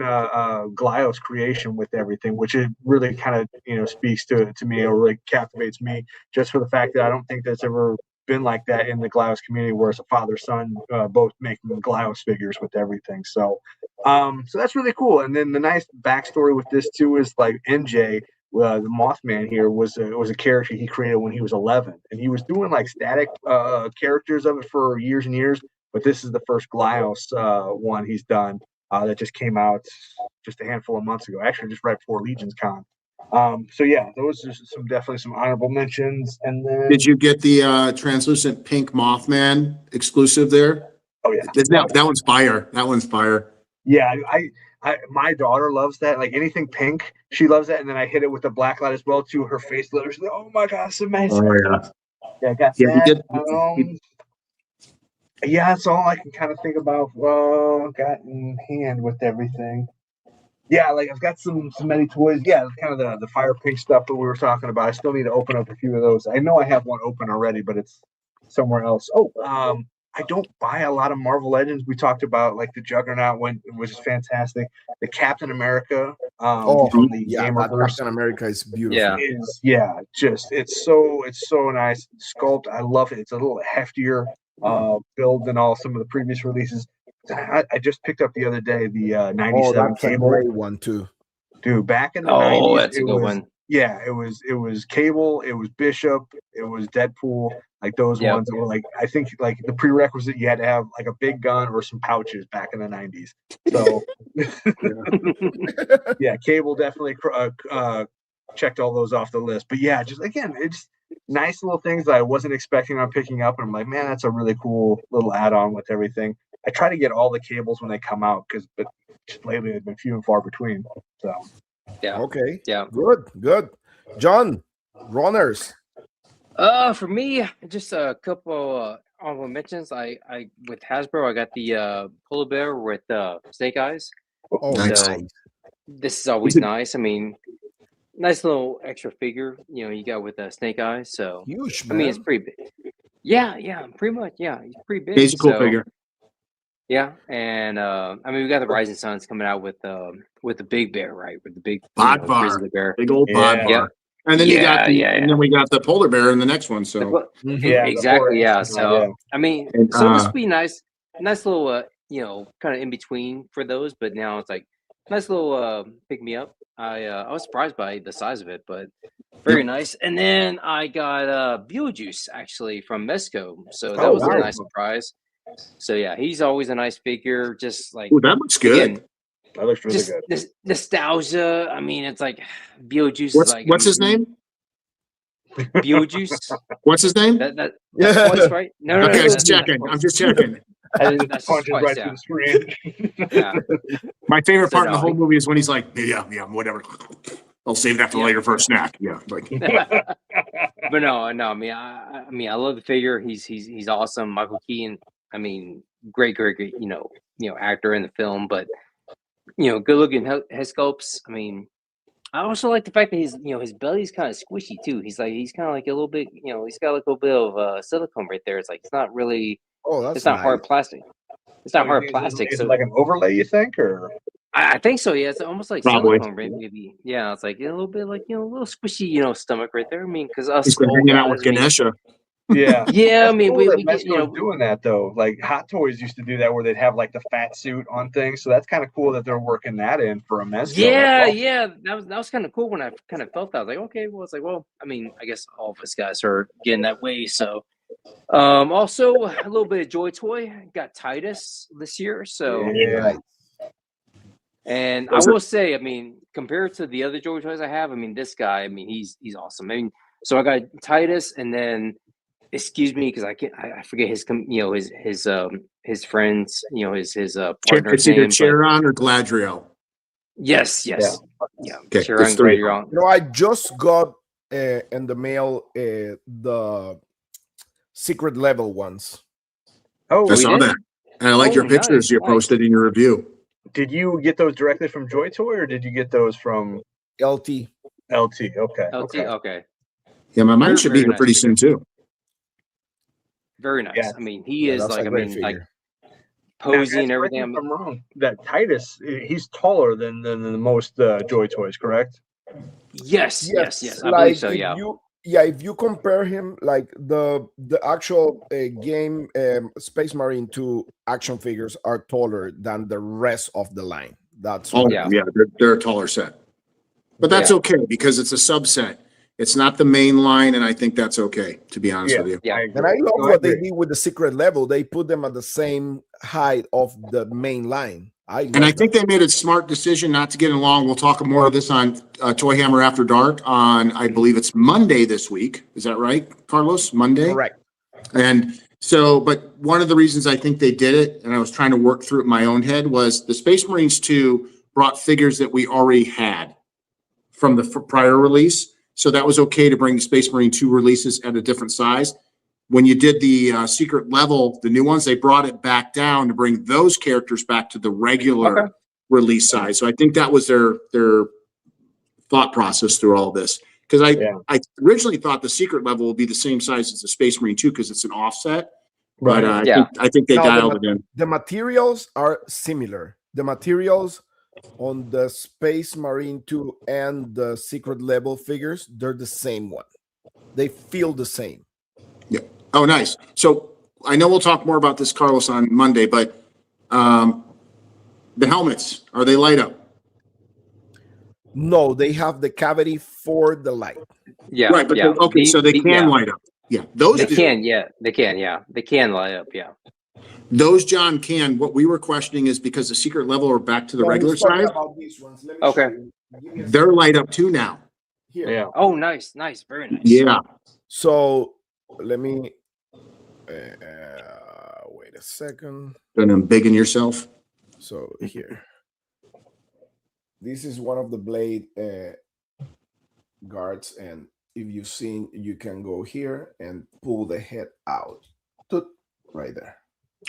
Glyos creation with everything, which it really kind of speaks to me, or really captivates me, just for the fact that I don't think that's ever been like that in the Glyos community, where it's a father-son both making Glyos figures with everything. So that's really cool. And then the nice backstory with this too is like MJ, the Mothman here, was a character he created when he was 11, and he was doing like static characters of it for years and years. But this is the first Glyos one he's done. that just came out just a handful of months ago. Actually, just right before Legion's Con. So yeah, those are definitely some honorable mentions. And then Did you get the translucent pink Mothman exclusive there? oh yeah, That one's fire. That one's fire. yeah. My daughter loves that. Like anything pink, she loves that. And then I hit it with the black light as well too. Her face lit. She's like, "Oh my god, it's amazing!" Oh yeah. Yeah, I got Yeah, he that. did. Yeah, that's all I can kind of think about. Got in hand with everything. Yeah, like I've got some many toys. Yeah, kind of the fire pink stuff that we were talking about. I still need to open up a few of those. I know I have one open already, but it's somewhere else. Oh, I don't buy a lot of Marvel Legends. We talked about like the Juggernaut one, which is fantastic. The Captain America, from the yeah, that Gamerverse Captain America is beautiful. Yeah. it's so nice sculpt. I love it. It's a little heftier build than all some of the previous releases. I just picked up the other day the 97 that's a Cable. great one too. Dude, back in the Oh, 90s, that's a good one. Yeah, it was Cable, it was Bishop, it was Deadpool, like those Yep. ones that were like, I think like the prerequisite you had to have like a big gun or some pouches back in the 90s. So yeah, Cable definitely checked all those off the list. But yeah, just again, it's nice little things that I wasn't expecting on picking up, and I'm like, man, that's a really cool little add-on with everything. I try to get all the Cables when they come out but just lately they've been few and far between. So Yeah. Okay. Yeah. Good. John, runners. For me, just a couple honorable mentions. I with Hasbro, I got the polar bear with snake eyes. Oh, Nice. So this is always nice. I mean, nice little extra figure, you got with snake eyes. So huge, I man. mean, it's pretty big. Yeah, pretty much. Yeah, he's pretty big. He's a cool so, figure. Yeah, and I mean, we got the Rising Suns coming out with the big bear, right? With the big Bodvar. grizzly bear. Big old Bodvar. Yep. And then Yeah. we got the polar bear in the next one. So yeah, exactly. Yeah. before- So yeah. I mean, And, so this would be nice little kind of in between for those. But now it's like nice little pick me up. I was surprised by the size of it, but very nice. And then I got Beetlejuice actually from Mesco, so that was a wow. nice surprise. So yeah, he's always a nice figure. Just like Ooh, that looks good. again, That looks really just good. nostalgia. I mean, it's like Beetlejuice What's is like what's his name? Beetlejuice. What's his name? That's Yeah. twice, right? No, Okay, that's just checking. I'm just checking. That's Punches twice, right yeah. through the screen. Yeah. My favorite So part in the no, whole movie is when he's like, yeah, whatever. I'll save that for later for a snack. Yeah, like But no. I mean, I love the figure. He's awesome. Michael Keaton. I mean, great, actor in the film. But good looking head sculpts. I mean, I also like the fact that his belly's kind of squishy too. He's kind of like a little bit, he's got like a little bit of silicone right there. It's like it's not really, Oh, it's not hard plastic. It's not hard Is it- plastic. Is So it like an overlay, you think, or I think so. Yeah, it's almost like Probably. silicone, right? Maybe. Yeah, it's like a little bit like a little squishy, stomach right there. I mean, because us he's been old hanging out guys, with Ganesha. yeah? yeah, I That's mean, cool we that get Mesco's doing that though. Like Hot Toys used to do that, where they'd have like the fat suit on things. So that's kind of cool that they're working that in for a Mesco. Yeah. That was kind of cool when I kind of felt that. I was like, okay, well, it's like, well, I mean, I guess all of us guys are getting that way. So, also a little bit of Joy Toy. Got Titus this year, so Yeah. and I will say, I mean, compared to the other Joy Toys I have, I mean, this guy, I mean, he's awesome. I mean, so I got Titus, and then excuse me because I forget his his friends, his partner's It's either name. But Charon or Gladriel. yes, Yeah. Okay, Charon it's three. Gradient. I just got in the mail the secret level ones. Oh, I saw did? that. And I like your Oh, pictures nice, you nice. posted in your review. did you get those directly from Joy Toy, or did you get those from LT. LT? Okay. LT, okay. Yeah, my mine Very, should be very here nice pretty figure. soon too. Very nice. Yeah. I mean, he Yeah, is that's like, a I great mean, like figure. posing and Now, guys, correct everything. me I if mean, I'm wrong. That Titus, he's taller than the most Joy Toys, correct? yes. I like believe so. Yeah. if you compare him like the actual game Space Marine 2 action figures are taller than the rest of the line. That's Oh, what- Yeah. they're a taller set. But that's Yeah. okay because it's a subset. It's not the main line, and I think that's okay, to be honest Yeah. with you. Yeah. And I love No, what they agree. did with the secret level. They put them at the same height of the main line. And I think they made a smart decision not to get along. We'll talk more of this on Toy Hammer After Dark on, I believe it's Monday this week. Is that right, Carlos? Monday? Correct. And so, but one of the reasons I think they did it, and I was trying to work through it in my own head, was the Space Marines 2 brought figures that we already had from the prior release. So that was okay to bring Space Marine 2 releases at a different size. When you did the secret level, the new ones, they brought it back down to bring those characters back to the regular release size. So I think that was their thought process through all this. Because I originally thought the secret level would be the same size as the Space Marine 2 because it's an offset. But I think they dialed it in. The materials are similar. The materials on the Space Marine 2 and the secret level figures, they're the same one. They feel the same. Yeah. Oh, nice. So I know we'll talk more about this, Carlos, on Monday, but the helmets, are they light up? No, they have the cavity for the light. Yeah. Right. But okay, so they can light up. Yeah. Those they can. Yeah. They can. Yeah. They can light up. Yeah. Those, John, can. What we were questioning is because the secret level are back to the regular size. Okay. They're light up too now. Here. Yeah. Oh, nice. Nice. Very nice. Yeah. So let me wait a second. Gonna embiggen yourself. So here, this is one of the blade guards, and if you've seen, you can go here and pull the head out. Right there.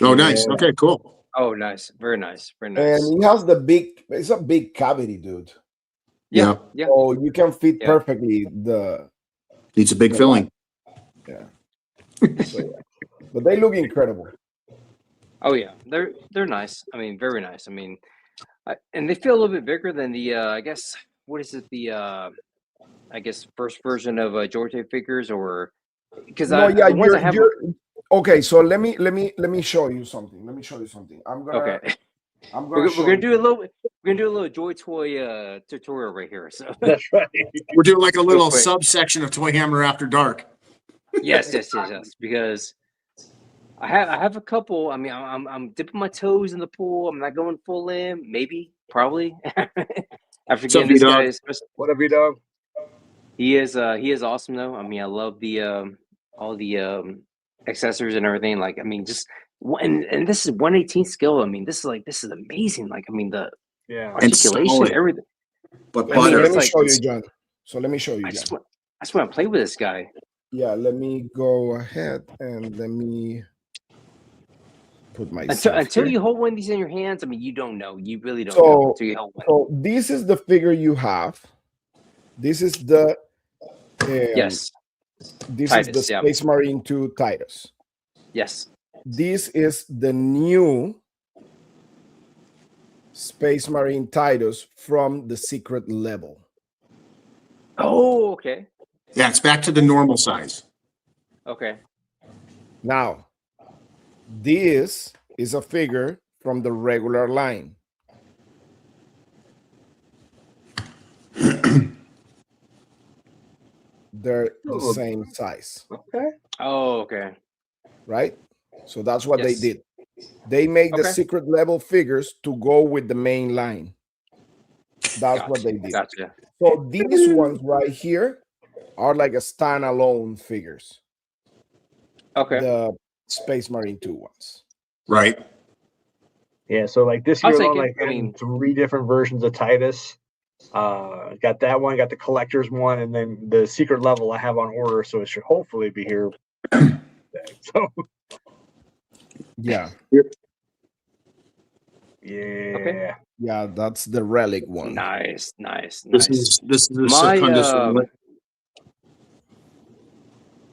Oh, nice. Okay, cool. Oh, nice. Very nice. Very nice. And he has the big. It's a big cavity, dude. Yeah. Yeah. So you can fit perfectly the. Needs a big filling. Yeah. So, yeah. But they look incredible. Oh yeah, they're nice. I mean, very nice. I mean, and they feel a little bit bigger than the I guess what is it, the I guess first version of Georgia figures, or because okay. So let me show you something. We're gonna do a little Joy Toy tutorial right here. So that's right. We're doing like a little subsection of Toy Hammer After Dark. Yes. Because I have a couple. I mean, I'm dipping my toes in the pool. I'm not going full in. Maybe, probably. After getting this guy, what have you done? He is awesome though. I mean, I love the all the accessories and everything. Like, I mean, just and this is 1/18 skill. I mean, this is amazing. Like, I mean, the articulation, everything. But let me show you, John. So let me show you. I just want to play with this guy. Yeah, let me go ahead and let me put myself until you hold one of these in your hands. I mean, you don't know. You really don't know until you hold one. So this is the figure you have. This is the yes. This Titus, is the Space Marine 2 Titus. Yes. This is the new Space Marine Titus from the secret level. Oh, okay. Yeah, it's back to the normal size. Okay. Now, this is a figure from the regular line. They're the same size. Okay. Oh, okay. Right? So that's what they did. They made the secret level figures to go with the main line. That's what they did. Gotcha. So these ones right here are like a standalone figures. Okay. The Space Marine 2 ones. Right. Yeah, so like this year alone, like 3 different versions of Titus. Got that one, got the collector's one, and then the secret level I have on order, so it should hopefully be here. So yeah. Yeah. Okay. Yeah, that's the relic one. Nice. This is the Secundus one.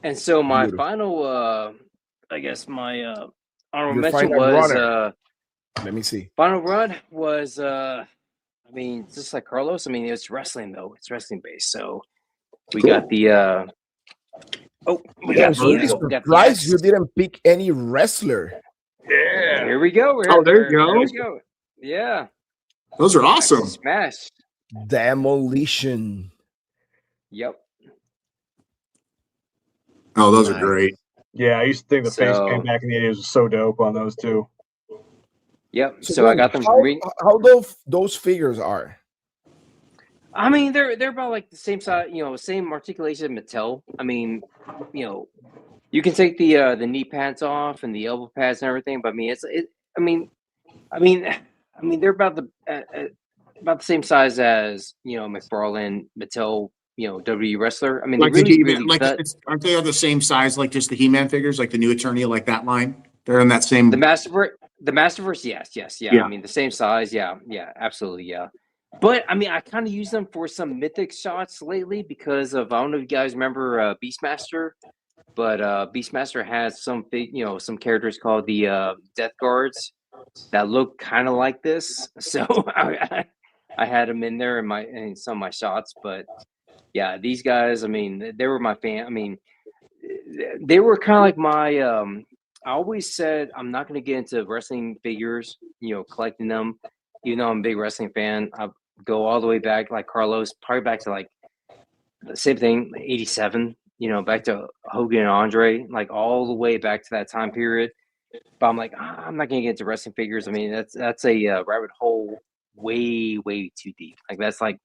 And so my final I guess my honorable mention was let me see. Final run was I mean, just like Carlos, I mean, it's wrestling though. It's wrestling based. So we got the we got surprised you didn't pick any wrestler. Yeah. Here we go. There you go. Yeah. Those are awesome. Smash. Demolition. Yep. Oh, those are great. Yeah, I used to think the face paint back in the 80s was so dope on those too. Yep. So So I Glenn, got them from Ring. how those figures are? I mean, they're about like the same size, same articulation as Mattel. I mean, you know, you can take the knee pads off and the elbow pads and everything, but I mean, I mean, I mean, I mean, they're about the same size as McFarlane, Mattel, WWE wrestler. I mean, they Like the really, He-Man, really like cut aren't they of the same size, like just the He-Man figures, like the new Eternia, like that line? They're in that the same. Masterverse. The Masterverse, yes, yeah. I Yeah. mean, the same size, yeah, absolutely, yeah. But I mean, I kind of use them for some mythic shots lately because of I don't know if you guys remember Beastmaster, but Beastmaster has some big, some characters called the Death Guards that look kind of like this. So I had them in there in some of my shots, but yeah, these guys, I mean, they were my fan. I mean, they were kind of like my. I always said I'm not going to get into wrestling figures, collecting them. Even though I'm a big wrestling fan, I go all the way back, like Carlos, probably back to like the same thing, '87. Back to Hogan and Andre, like all the way back to that time period. But I'm like, I'm not gonna get into wrestling figures. I mean, that's a rabbit hole way too deep. Like that's like,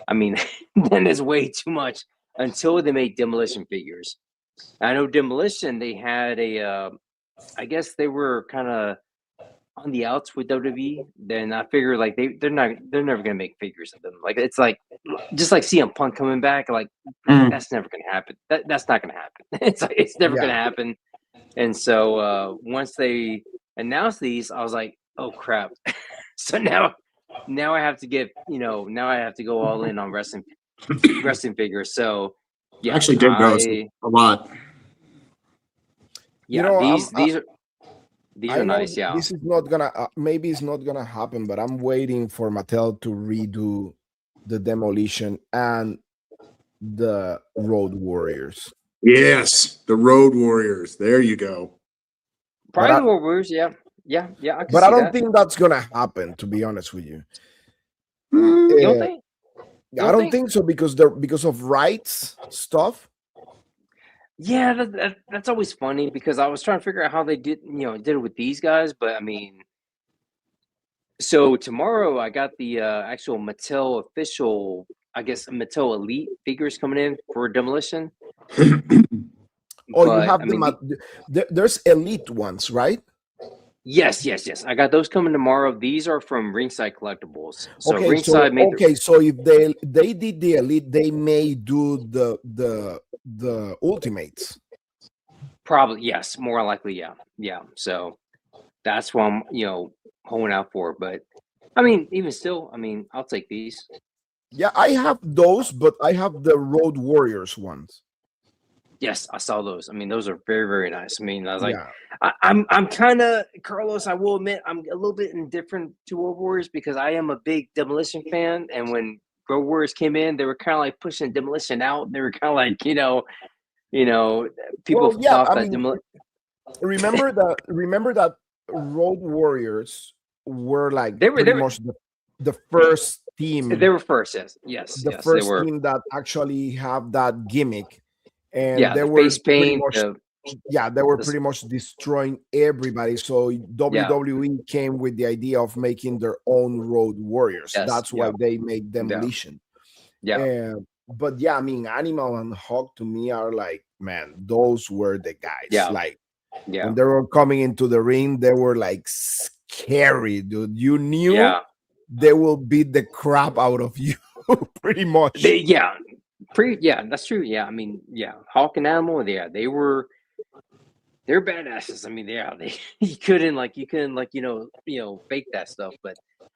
I mean, then there's way too much until they made Demolition figures. I know Demolition. They had I guess they were kind of on the outs with WWE. Then I figure like they're never gonna make figures of them. Like it's like just like CM Punk coming back. Like that's never gonna happen. That's not gonna happen. It's never gonna Yeah. happen. And so once they announced these, I was like, "Oh crap!" So now I have to now I have to go all in on wrestling figures. So I yeah, actually did those a lot. these I are know nice. Yeah, this is not gonna maybe it's not gonna happen, but I'm waiting for Mattel to redo the Demolition and the Road Warriors. Yes, the Road Warriors. There you go. But probably I, the Warriors. Yeah, I can but I see don't that. think that's gonna happen, to be honest with you. You don't Uh, think? You I don't don't think? think so because of rights stuff. Yeah, that's always funny because I was trying to figure out how they did it with these guys, but I mean, so tomorrow I got the actual Mattel official, I guess Mattel Elite figures coming in for Demolition. Oh, you But have I them mean, at there's elite ones, right? yes. I got those coming tomorrow. These are from Ringside Collectibles. So Okay, so Ringside made so if they did the elite, they may do the ultimates. probably yes, more likely, yeah. So that's what I'm holding out for. But I mean, even still, I mean, I'll take these. Yeah, I have those, but I have the Road Warriors ones. Yes, I saw those. I mean, those are very nice. I mean, I was like, Yeah. I'm kind of Carlos. I will admit, I'm a little bit indifferent to Road Warriors because I am a big Demolition fan. And when Road Warriors came in, they were kind of like pushing Demolition out. They were kind of like, people Well, yeah, thought I that mean, remember that Road Warriors were like they pretty were much the first team, they were first. Yes, the they first were. team that actually have that gimmick, and Yeah, they the were face pretty paint. much they were The pretty much destroying everybody. So yeah, WWE came with the idea of making their own Road Warriors. yes, That's yeah, why they made yeah, Demolition. yeah, But yeah, I mean, Animal and Hawk to me are like, man, those were the guys. yeah, Like yeah, when they were coming into the ring, they were like scary, dude. You knew yeah. they will beat the crap out of you, pretty much. Yeah, that's true. Yeah, I mean, yeah, Hawk and Animal. Yeah, they're badasses. I mean, yeah, they you couldn't fake that stuff. But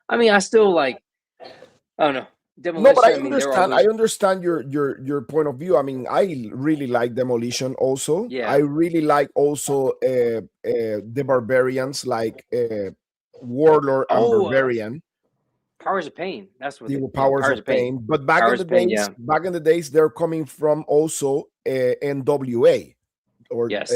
I mean, I still like I don't know No, but Demolition. I mean, they're I always understand your point of view. I mean, I really like Demolition also. I yeah. really like also the Barbarians, like Warlord and Oh, Barbarian, Powers of Pain. That's what the they Powers Powers of of Pain. Pain. But Powers of Pain. Yeah. back in the days, they're coming from also NWA, or Yes.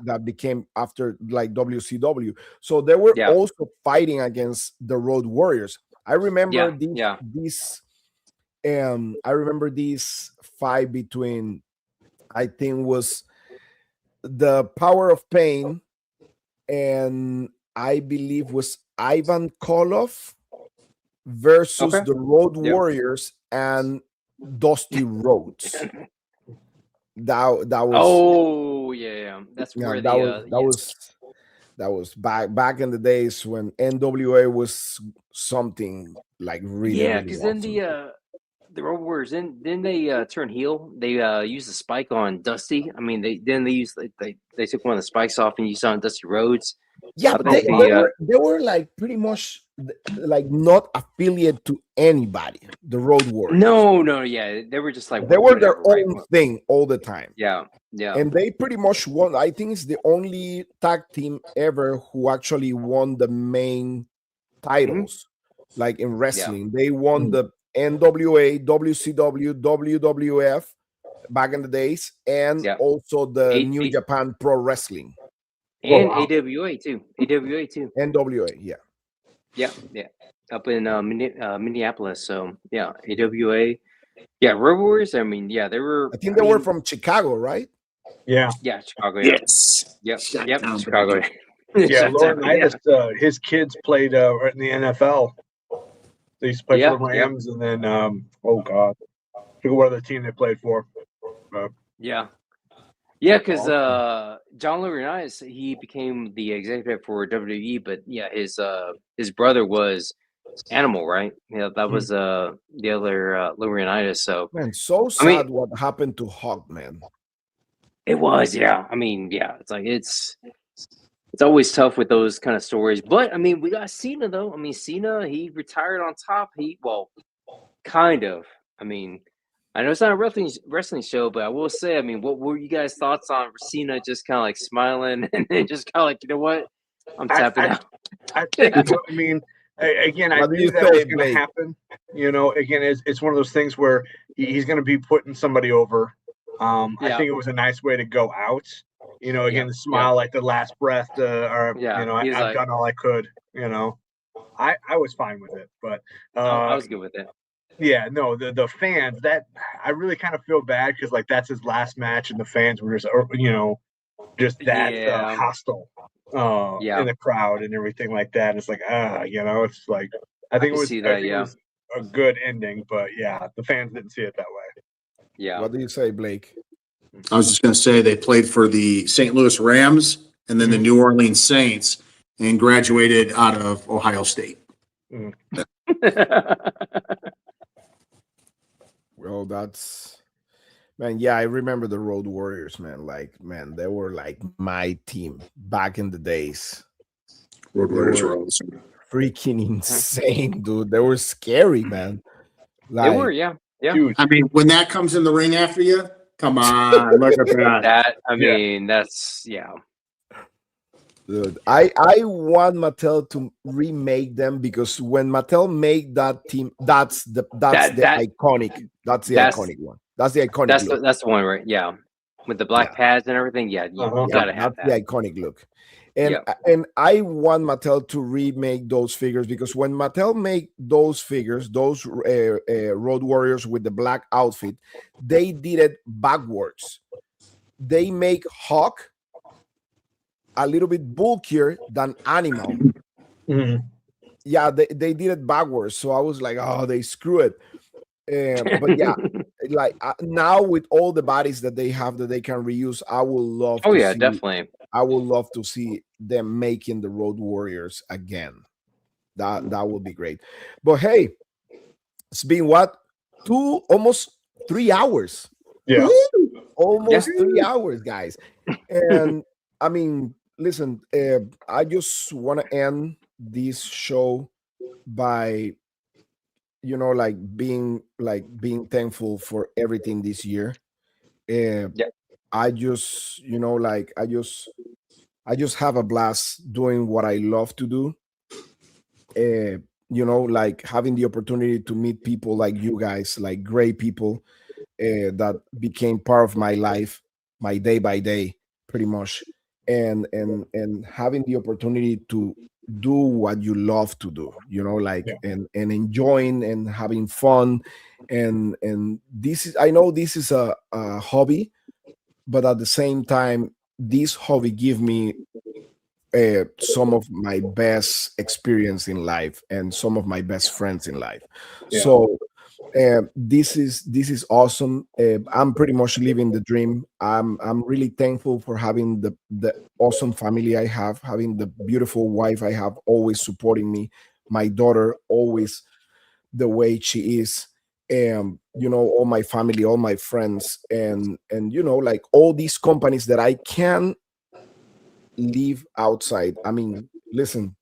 that became after like WCW. So they were Yeah. also fighting against the Road Warriors. I remember Yeah. I remember this fight between, I think was the Power of Pain and I believe was Ivan Koloff versus Okay. the Road Yep. Warriors and Dusty Rhodes. That was Oh yeah. That's yeah, where that the was that was back in the days when NWA was something like really yeah, really because then awesome. the Road Warriors then they turn heel. They used the spike on Dusty. I mean they used they took one of the spikes off and used it on Dusty Rhodes. Yeah, I think they were like pretty much like not affiliate to anybody. The Road Warriors. no, yeah, they were just like They were their whatever, right? own thing all the time. Yeah. And they pretty much won. I think it's the only tag team ever who actually won the main titles, like in wrestling. They won the NWA, WCW, WWF back in the days, and Yeah. also the New Eight- Japan Pro Wrestling. And wow. AWA too. NWA, yeah. Yeah. Up in Minneapolis. So yeah, AWA. Yeah, Road Warriors. I mean, yeah, they were. I think they were from Chicago, right? Yeah. Yeah, Chicago. Yeah. Yes. Yep. Shut Chicago. Yeah, Shut down, Laurinaitis, his kids played in the NFL. They used to play for the Yeah, Rams, and then oh god, I forget what other team they played for. Yeah, because John Laurinaitis, he became the executive for WWE, but yeah, his brother was Animal, right? Yeah, that was the other Laurinaitis. So Man, so I mean, sad what happened to Hawk, man. it was, yeah. I mean, yeah, it's like it's always tough with those kind of stories. But I mean, we got Cena though. I mean, Cena, he retired on top. Kind of. I mean, I know it's not a wrestling show, but I will say, I mean, what were you guys' thoughts on Cena just kind of like smiling and then just kind of like, you know what, I'm tapping out. I think. I mean, again, I What do knew you that was say, going to Blake? happen. You know, again, it's one of those things where he's going to be putting somebody over. I Yeah. think it was a nice way to go out. You know, again, Yeah, the smile like the last breath, or Yeah, you know, he was I've like- done all I could. You know, I was fine with it, but I was good with it. yeah, no, the fans, that I really kind of feel bad because like that's his last match, and the fans were just you know just that Yeah. hostile Yeah. in the crowd and everything like that. And it's like you know, it's like I think it can was see I that, think it yeah. was a good ending, but yeah, the fans didn't see it that way. Yeah. What do you say, Blake? I was just going to say they played for the St. Louis Rams and then the New Orleans Saints and graduated out of Ohio State. Well, that's man. Yeah, I remember the Road Warriors, man. Like, man, they were like my team back in the days. Road They Warriors were were awesome. freaking insane, dude. They were scary, man. They were, Like yeah. Dude, I mean, when that comes in the ring after you, come on, look at that. That, I Yeah. mean, that's, yeah. dude, I want Mattel to remake them because when Mattel made that team, that's the iconic. That's the iconic one. That's the iconic look. That's the one, right? Yeah. With the black pads and everything. Yeah. You Uh-huh. gotta have That's that. the iconic look. And Yep. and I want Mattel to remake those figures because when Mattel make those figures, those Road Warriors with the black outfit, they did it backwards. They make Hawk a little bit bulkier than Animal. Mhm. Yeah, they did it backwards. So I was like, oh, they screw it. But yeah, like now with all the bodies that they have that they can reuse, I would love. Oh to yeah, see, definitely. I would love to see them making the Road Warriors again. That would be great. But hey, it's been what, almost 3 hours. Yeah. Almost 3 hours, guys. And I mean, listen, I just want to end this show by like being thankful for everything this year. I just I just have a blast doing what I love to do. Like having the opportunity to meet people like you guys, like great people that became part of my life, my day by day, pretty much, and having the opportunity to do what you love to do, and enjoying and having fun, and I know this is a hobby, but at the same time, this hobby give me some of my best experience in life and some of my best friends in life. Yeah. So this is awesome. I'm pretty much living the dream. I'm really thankful for having the awesome family I have, having the beautiful wife I have, always supporting me. My daughter always the way she is. All my family, all my friends, and like all these companies that I can live outside. I mean, listen,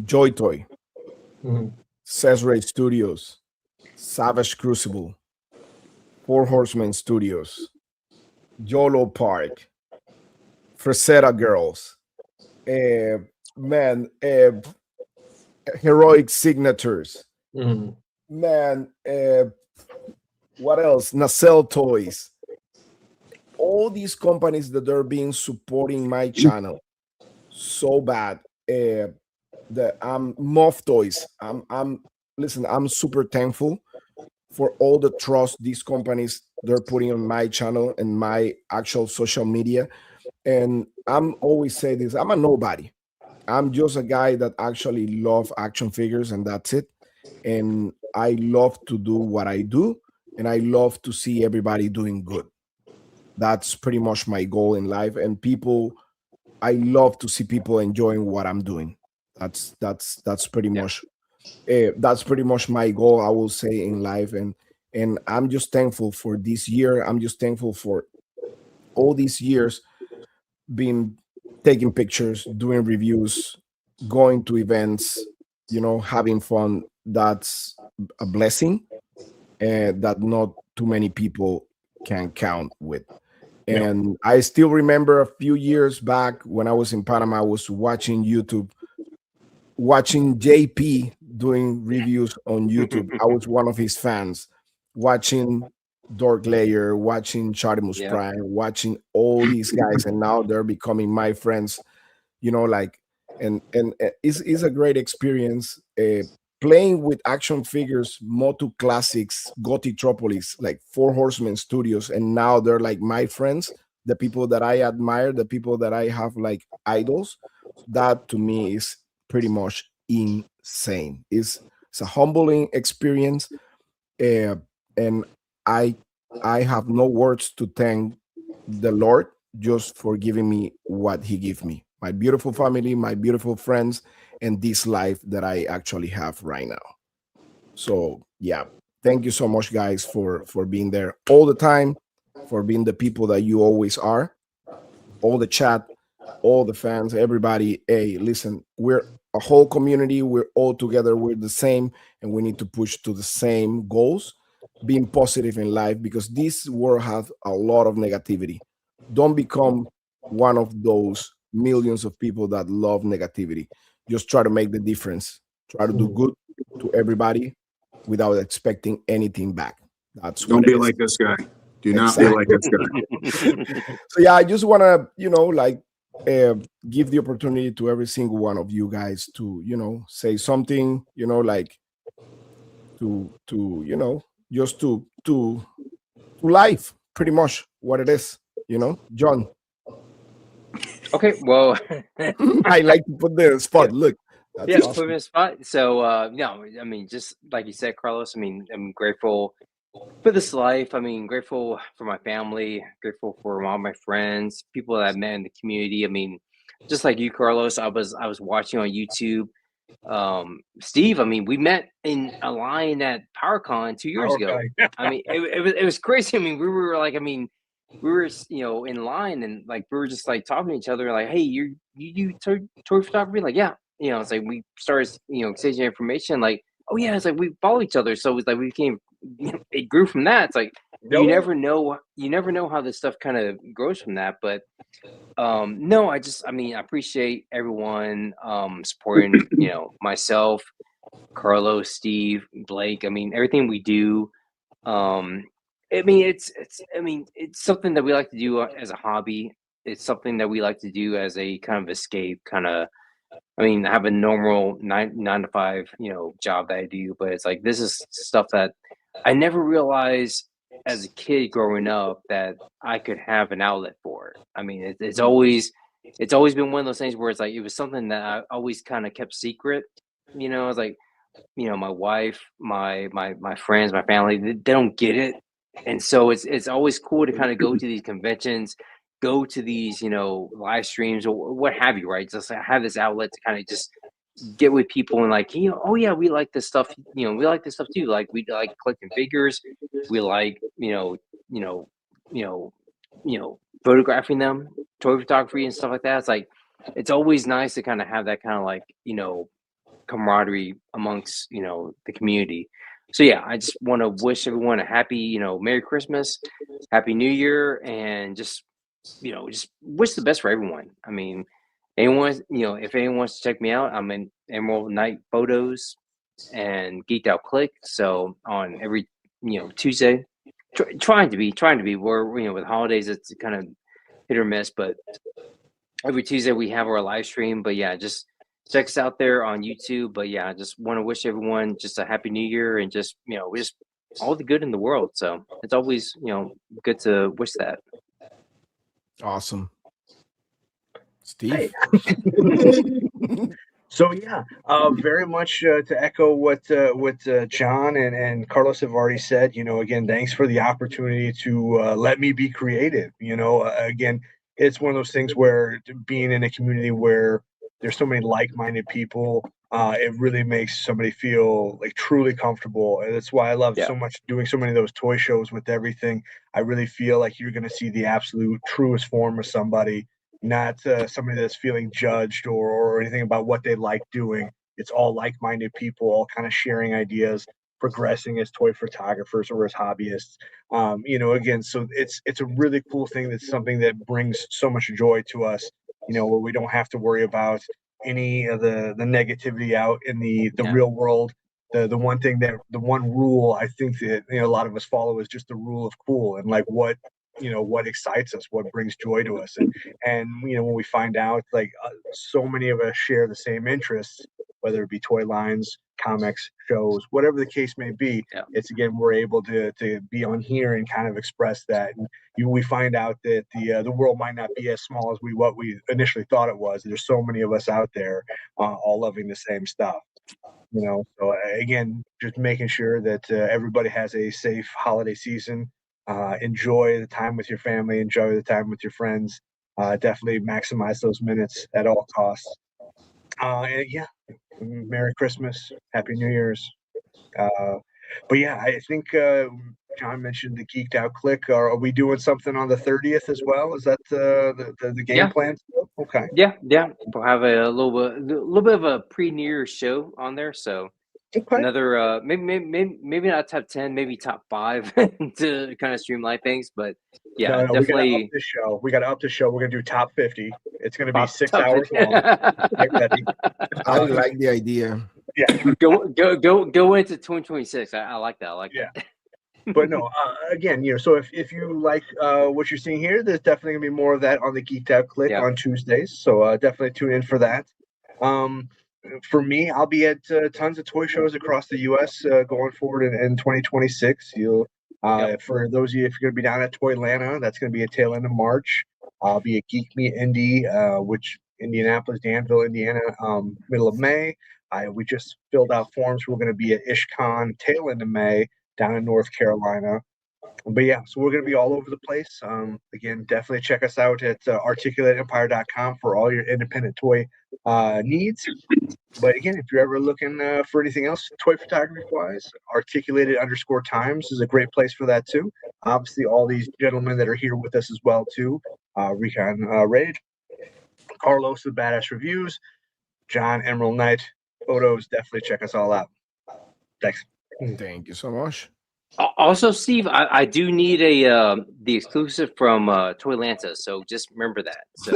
Joy Toy, Mhm. Cesare Studios, Savage Crucible, Four Horsemen Studios, Yolo Park, Fresera Girls, uh, man, Heroic Signatures, Mhm. man, what else? Nacelle Toys. All these companies that are being supporting my channel so bad. The Moth Toys. I'm listen. I'm super thankful for all the trust these companies they're putting on my channel and my actual social media. And I'm always say this: I'm a nobody. I'm just a guy that actually love action figures, and that's it. And I love to do what I do, and I love to see everybody doing good. That's pretty much my goal in life. And people, I love to see people enjoying what I'm doing. That's pretty Yeah. much that's pretty much my goal, I will say, in life. And I'm just thankful for this year. I'm just thankful for all these years being taking pictures, doing reviews, going to events, having fun. That's a blessing that not too many people can count with. Yeah. And I still remember a few years back when I was in Panama, I was watching YouTube, watching JP doing reviews on YouTube. I was one of his fans, watching Dork Layer, watching Chartimus Yep. Prime, watching all these guys, and now they're becoming my friends. Like, and it's a great experience. Playing with action figures, Motu Classics, Gotitropolis, like Four Horsemen Studios, and now they're like my friends, the people that I admire, the people that I have like idols. That to me is pretty much insane. It's a humbling experience, uh, and I I have no words to thank the Lord just for giving me what He gave me, my beautiful family, my beautiful friends, and this life that I actually have right now. So yeah, thank you so much, guys, for being there all the time, for being the people that you always are, all the chat, all the fans, everybody. Hey, listen, we're a whole community. We're all together. We're the same, and we need to push to the same goals. Being positive in life because this world has a lot of negativity. Don't become one of those millions of people that love negativity. Just try to make the difference. Try to do Mhm. good to everybody without expecting anything back. That's Don't what it be is. like this guy. Do not be like Exactly. this guy. So yeah, I just want to like uh, give the opportunity to every single one of you guys to say something, like to just to life, pretty much what it is, John. Okay, well, I like to put the yeah, spot. Look, that's yeah, put me in awesome. a spot. So, no, I mean, just like you said, Carlos. I mean, I'm grateful for this life. I mean, grateful for my family, grateful for all my friends, people that I met in the community. I mean, just like you, Carlos, I was watching on YouTube. Steve, I mean, we met in a line at PowerCon 2 years ago. Okay. I mean, it was crazy. I mean, we were like, I mean, we were in line and like we were just like talking to each other, like, hey, you do toy photography? Like, yeah, it's like we started exchanging information. Like, oh yeah, it's like we follow each other, so it's like we became, it grew from that. It's like Yolo. you never know how this stuff kind of grows from that, but no, I mean, I appreciate everyone supporting, myself, Carlos, Steve, Blake. I mean, everything we do. Um, I mean, I mean, it's something that we like to do as a hobby. It's something that we like to do as a kind of escape, kind of. I mean, I have a normal nine to five, job that I do, but it's like this is stuff that I never realized as a kid growing up that I could have an outlet for it. I mean, it's always it's always been one of those things where it's like, it was something that I always kind of kept secret. You know, I was like, you know, my wife, my friends, my family, they don't get it. And so it's always cool to kind of go to these conventions, go to these, you know, live streams or what have you, right? Just like have this outlet to kind of just get with people and like, you know, oh yeah, we like this stuff, you know, we like this stuff too. Like we like collecting figures, we like, photographing them, toy photography and stuff like that. It's like it's always nice to kind of have that kind of like, you know, camaraderie amongst, you know, the community. So yeah, I just want to wish everyone a happy, you know, Merry Christmas, Happy New Year, and just, you know, just wish the best for everyone. I mean, anyone, you know, if anyone wants to check me out, I'm in Emerald Night Photos and Geeked Out Click. So on every, you know, Tuesday, trying to be where, you know, with holidays it's kind of hit or miss, but every Tuesday we have our live stream. But yeah, just check us out there on YouTube. But yeah, I just want to wish everyone just a happy new year and just, you know, just all the good in the world. So it's always, you know, good to wish that. Awesome. Steve. So yeah, very much to echo what John and Carlos have already said. You know, again, thanks for the opportunity to let me be creative. You know, again, it's one of those things where being in a community where there's so many like-minded people, it really makes somebody feel like truly comfortable, and that's why I love so much doing so many of those toy shows with everything. I really feel like you're going to see the absolute truest form of somebody. Not somebody that's feeling judged or anything about what they like doing. It's all like-minded people, all kind of sharing ideas, progressing as toy photographers or as hobbyists. You know, again, so it's a really cool thing. That's something that brings so much joy to us. You know, where we don't have to worry about any of the negativity out in the real world. The one thing that the one rule I think that, you know, a lot of us follow is just the rule of cool, and like what, you know, what excites us, what brings joy to us. And you know, when we find out like so many of us share the same interests, whether it be toy lines, comics, shows, whatever the case may be, it's again, we're able to be on here and kind of express that. And we find out that the world might not be as small as what we initially thought it was. There's so many of us out there all loving the same stuff. You know, so again, just making sure that everybody has a safe holiday season. Enjoy the time with your family, enjoy the time with your friends. Definitely maximize those minutes at all costs. And yeah, Merry Christmas, Happy New Year's. But yeah, I think John mentioned the Geeked Out Click. Are we doing something on the 30th as well? Is that the game plan? Okay. Yeah. We'll have a little bit of a pre-New Year's show on there. So another maybe not top 10, maybe top 5 to kind of streamline things. But yeah, definitely. We got to up the show. We're gonna do top 50. It's gonna be 6 hours long. Get ready. I like the idea. Yeah. Go into 2026. I like that. I like that. But no, again, you know, so if you like what you're seeing here, there's definitely gonna be more of that on the Geeked Out Click on Tuesdays. So definitely tune in for that. For me, I'll be at tons of toy shows across the U.S. Going forward in 2026. You'll for those of you, if you're gonna be down at Toylanta, that's gonna be a tail end of March. I'll be at Geek Meet Indy, which Indianapolis, Danville, Indiana, middle of May. We just filled out forms. We're going to be at IshCon tail end of May down in North Carolina. But yeah, so we're going to be all over the place. Again, definitely check us out at articulateempire.com for all your independent toy needs. But again, if you're ever looking for anything else toy photography wise, articulated_times is a great place for that too. Obviously, all these gentlemen that are here with us as well too. Recon Rage, Carlos with Badass Reviews, John Emerald Knight Photos. Definitely check us all out. Thanks. Thank you so much. Also, Steve, I do need the exclusive from Toylanta, so just remember that. So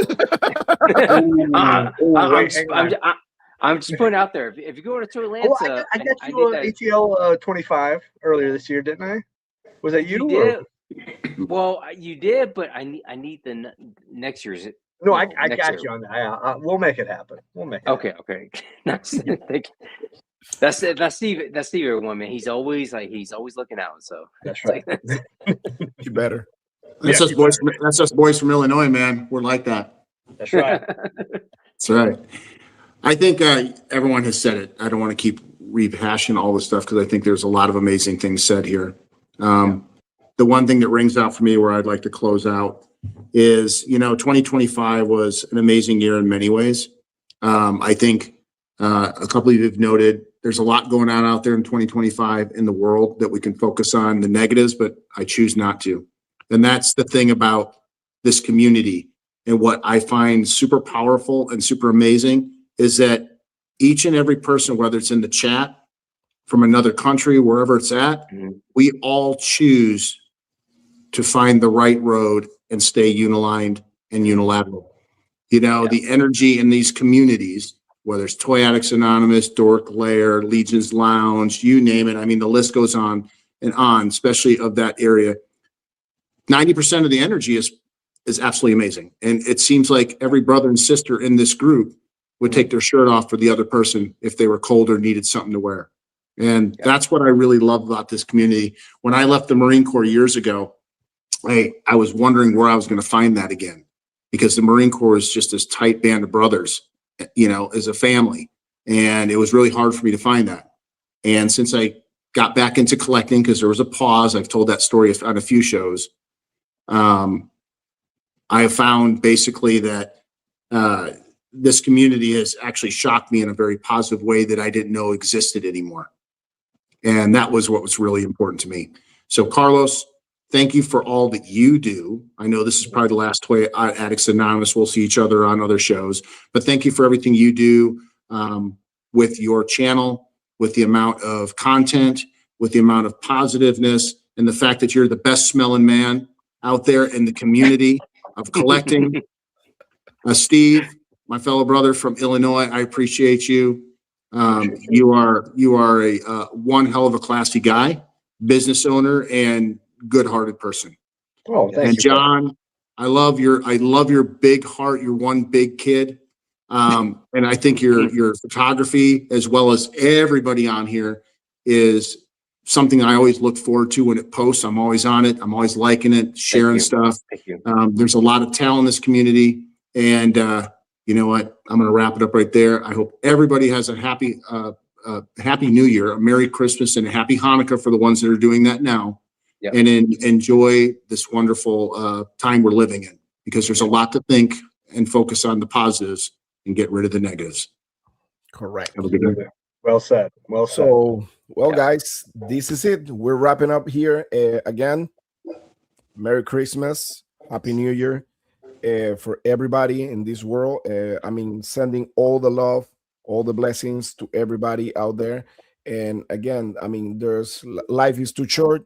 I'm just putting it out there. If you go to Toylanta, I got you an ATL 25 earlier this year, didn't I? Was that you? Did. Well, you did, but I need the next year's. No, I got you on that. We'll make it happen. We'll make it. Okay. That's Steve. That's Steve. Everyone, man. He's always looking out. So that's right. You better. That's us boys from Illinois, man. We're like that. That's right. That's right. I think everyone has said it. I don't want to keep rehashing all this stuff because I think there's a lot of amazing things said here. The one thing that rings out for me where I'd like to close out is, 2025 was an amazing year in many ways. I think a couple of you have noted there's a lot going on out there in 2025 in the world that we can focus on the negatives, but I choose not to. And that's the thing about this community. And what I find super powerful and super amazing is that each and every person, whether it's in the chat, from another country, wherever it's at, we all choose to find the right road and stay unilined and unilateral. The energy in these communities, whether it's Toy Addicts Anonymous, Dork Lair, Legion's Lounge, you name it. I mean, the list goes on and on, especially of that area. 90% of the energy is absolutely amazing. And it seems like every brother and sister in this group would take their shirt off for the other person if they were cold or needed something to wear. And that's what I really love about this community. When I left the Marine Corps years ago, I was wondering where I was going to find that again, because the Marine Corps is just this tight band of brothers, as a family. And it was really hard for me to find that. And since I got back into collecting, because there was a pause, I've told that story on a few shows. I have found basically that this community has actually shocked me in a very positive way that I didn't know existed anymore. And that was what was really important to me. So Carlos, thank you for all that you do. I know this is probably the last Toy Addicts Anonymous. We'll see each other on other shows, but thank you for everything you do with your channel, with the amount of content, with the amount of positiveness, and the fact that you're the best smelling man out there in the community of collecting. Steve, my fellow brother from Illinois, I appreciate you. You are a one hell of a classy guy, business owner, and good-hearted person. Oh, thank and you. John, I love your big heart. You're one big kid. And I think your photography, as well as everybody on here, is something I always look forward to when it posts. I'm always on it. I'm always liking it, sharing stuff. Thank you. There's a lot of talent in this community. And you know what? I'm going to wrap it up right there. I hope everybody has a happy New Year, a Merry Christmas, and a Happy Hanukkah for the ones that are doing that now. Yep. And enjoy this wonderful time we're living in, because there's a lot to think and focus on the positives and get rid of the negatives. Correct. Have a good day. Well said. Well said. So, guys, this is it. We're wrapping up here. Again, Merry Christmas, Happy New Year for everybody in this world. Sending all the love, all the blessings to everybody out there. And again, life is too short.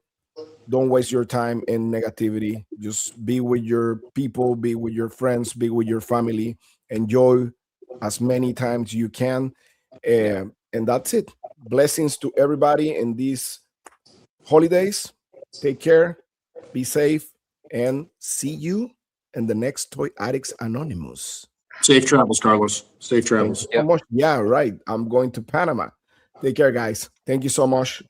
Don't waste your time in negativity. Just be with your people, be with your friends, be with your family. Enjoy as many times you can. And that's it. Blessings to everybody in these holidays. Take care, be safe, and see you in the next Toy Addicts Anonymous. Safe travels, Carlos. Safe travels. So much. Yeah, right. I'm going to Panama. Take care, guys. Thank you so much.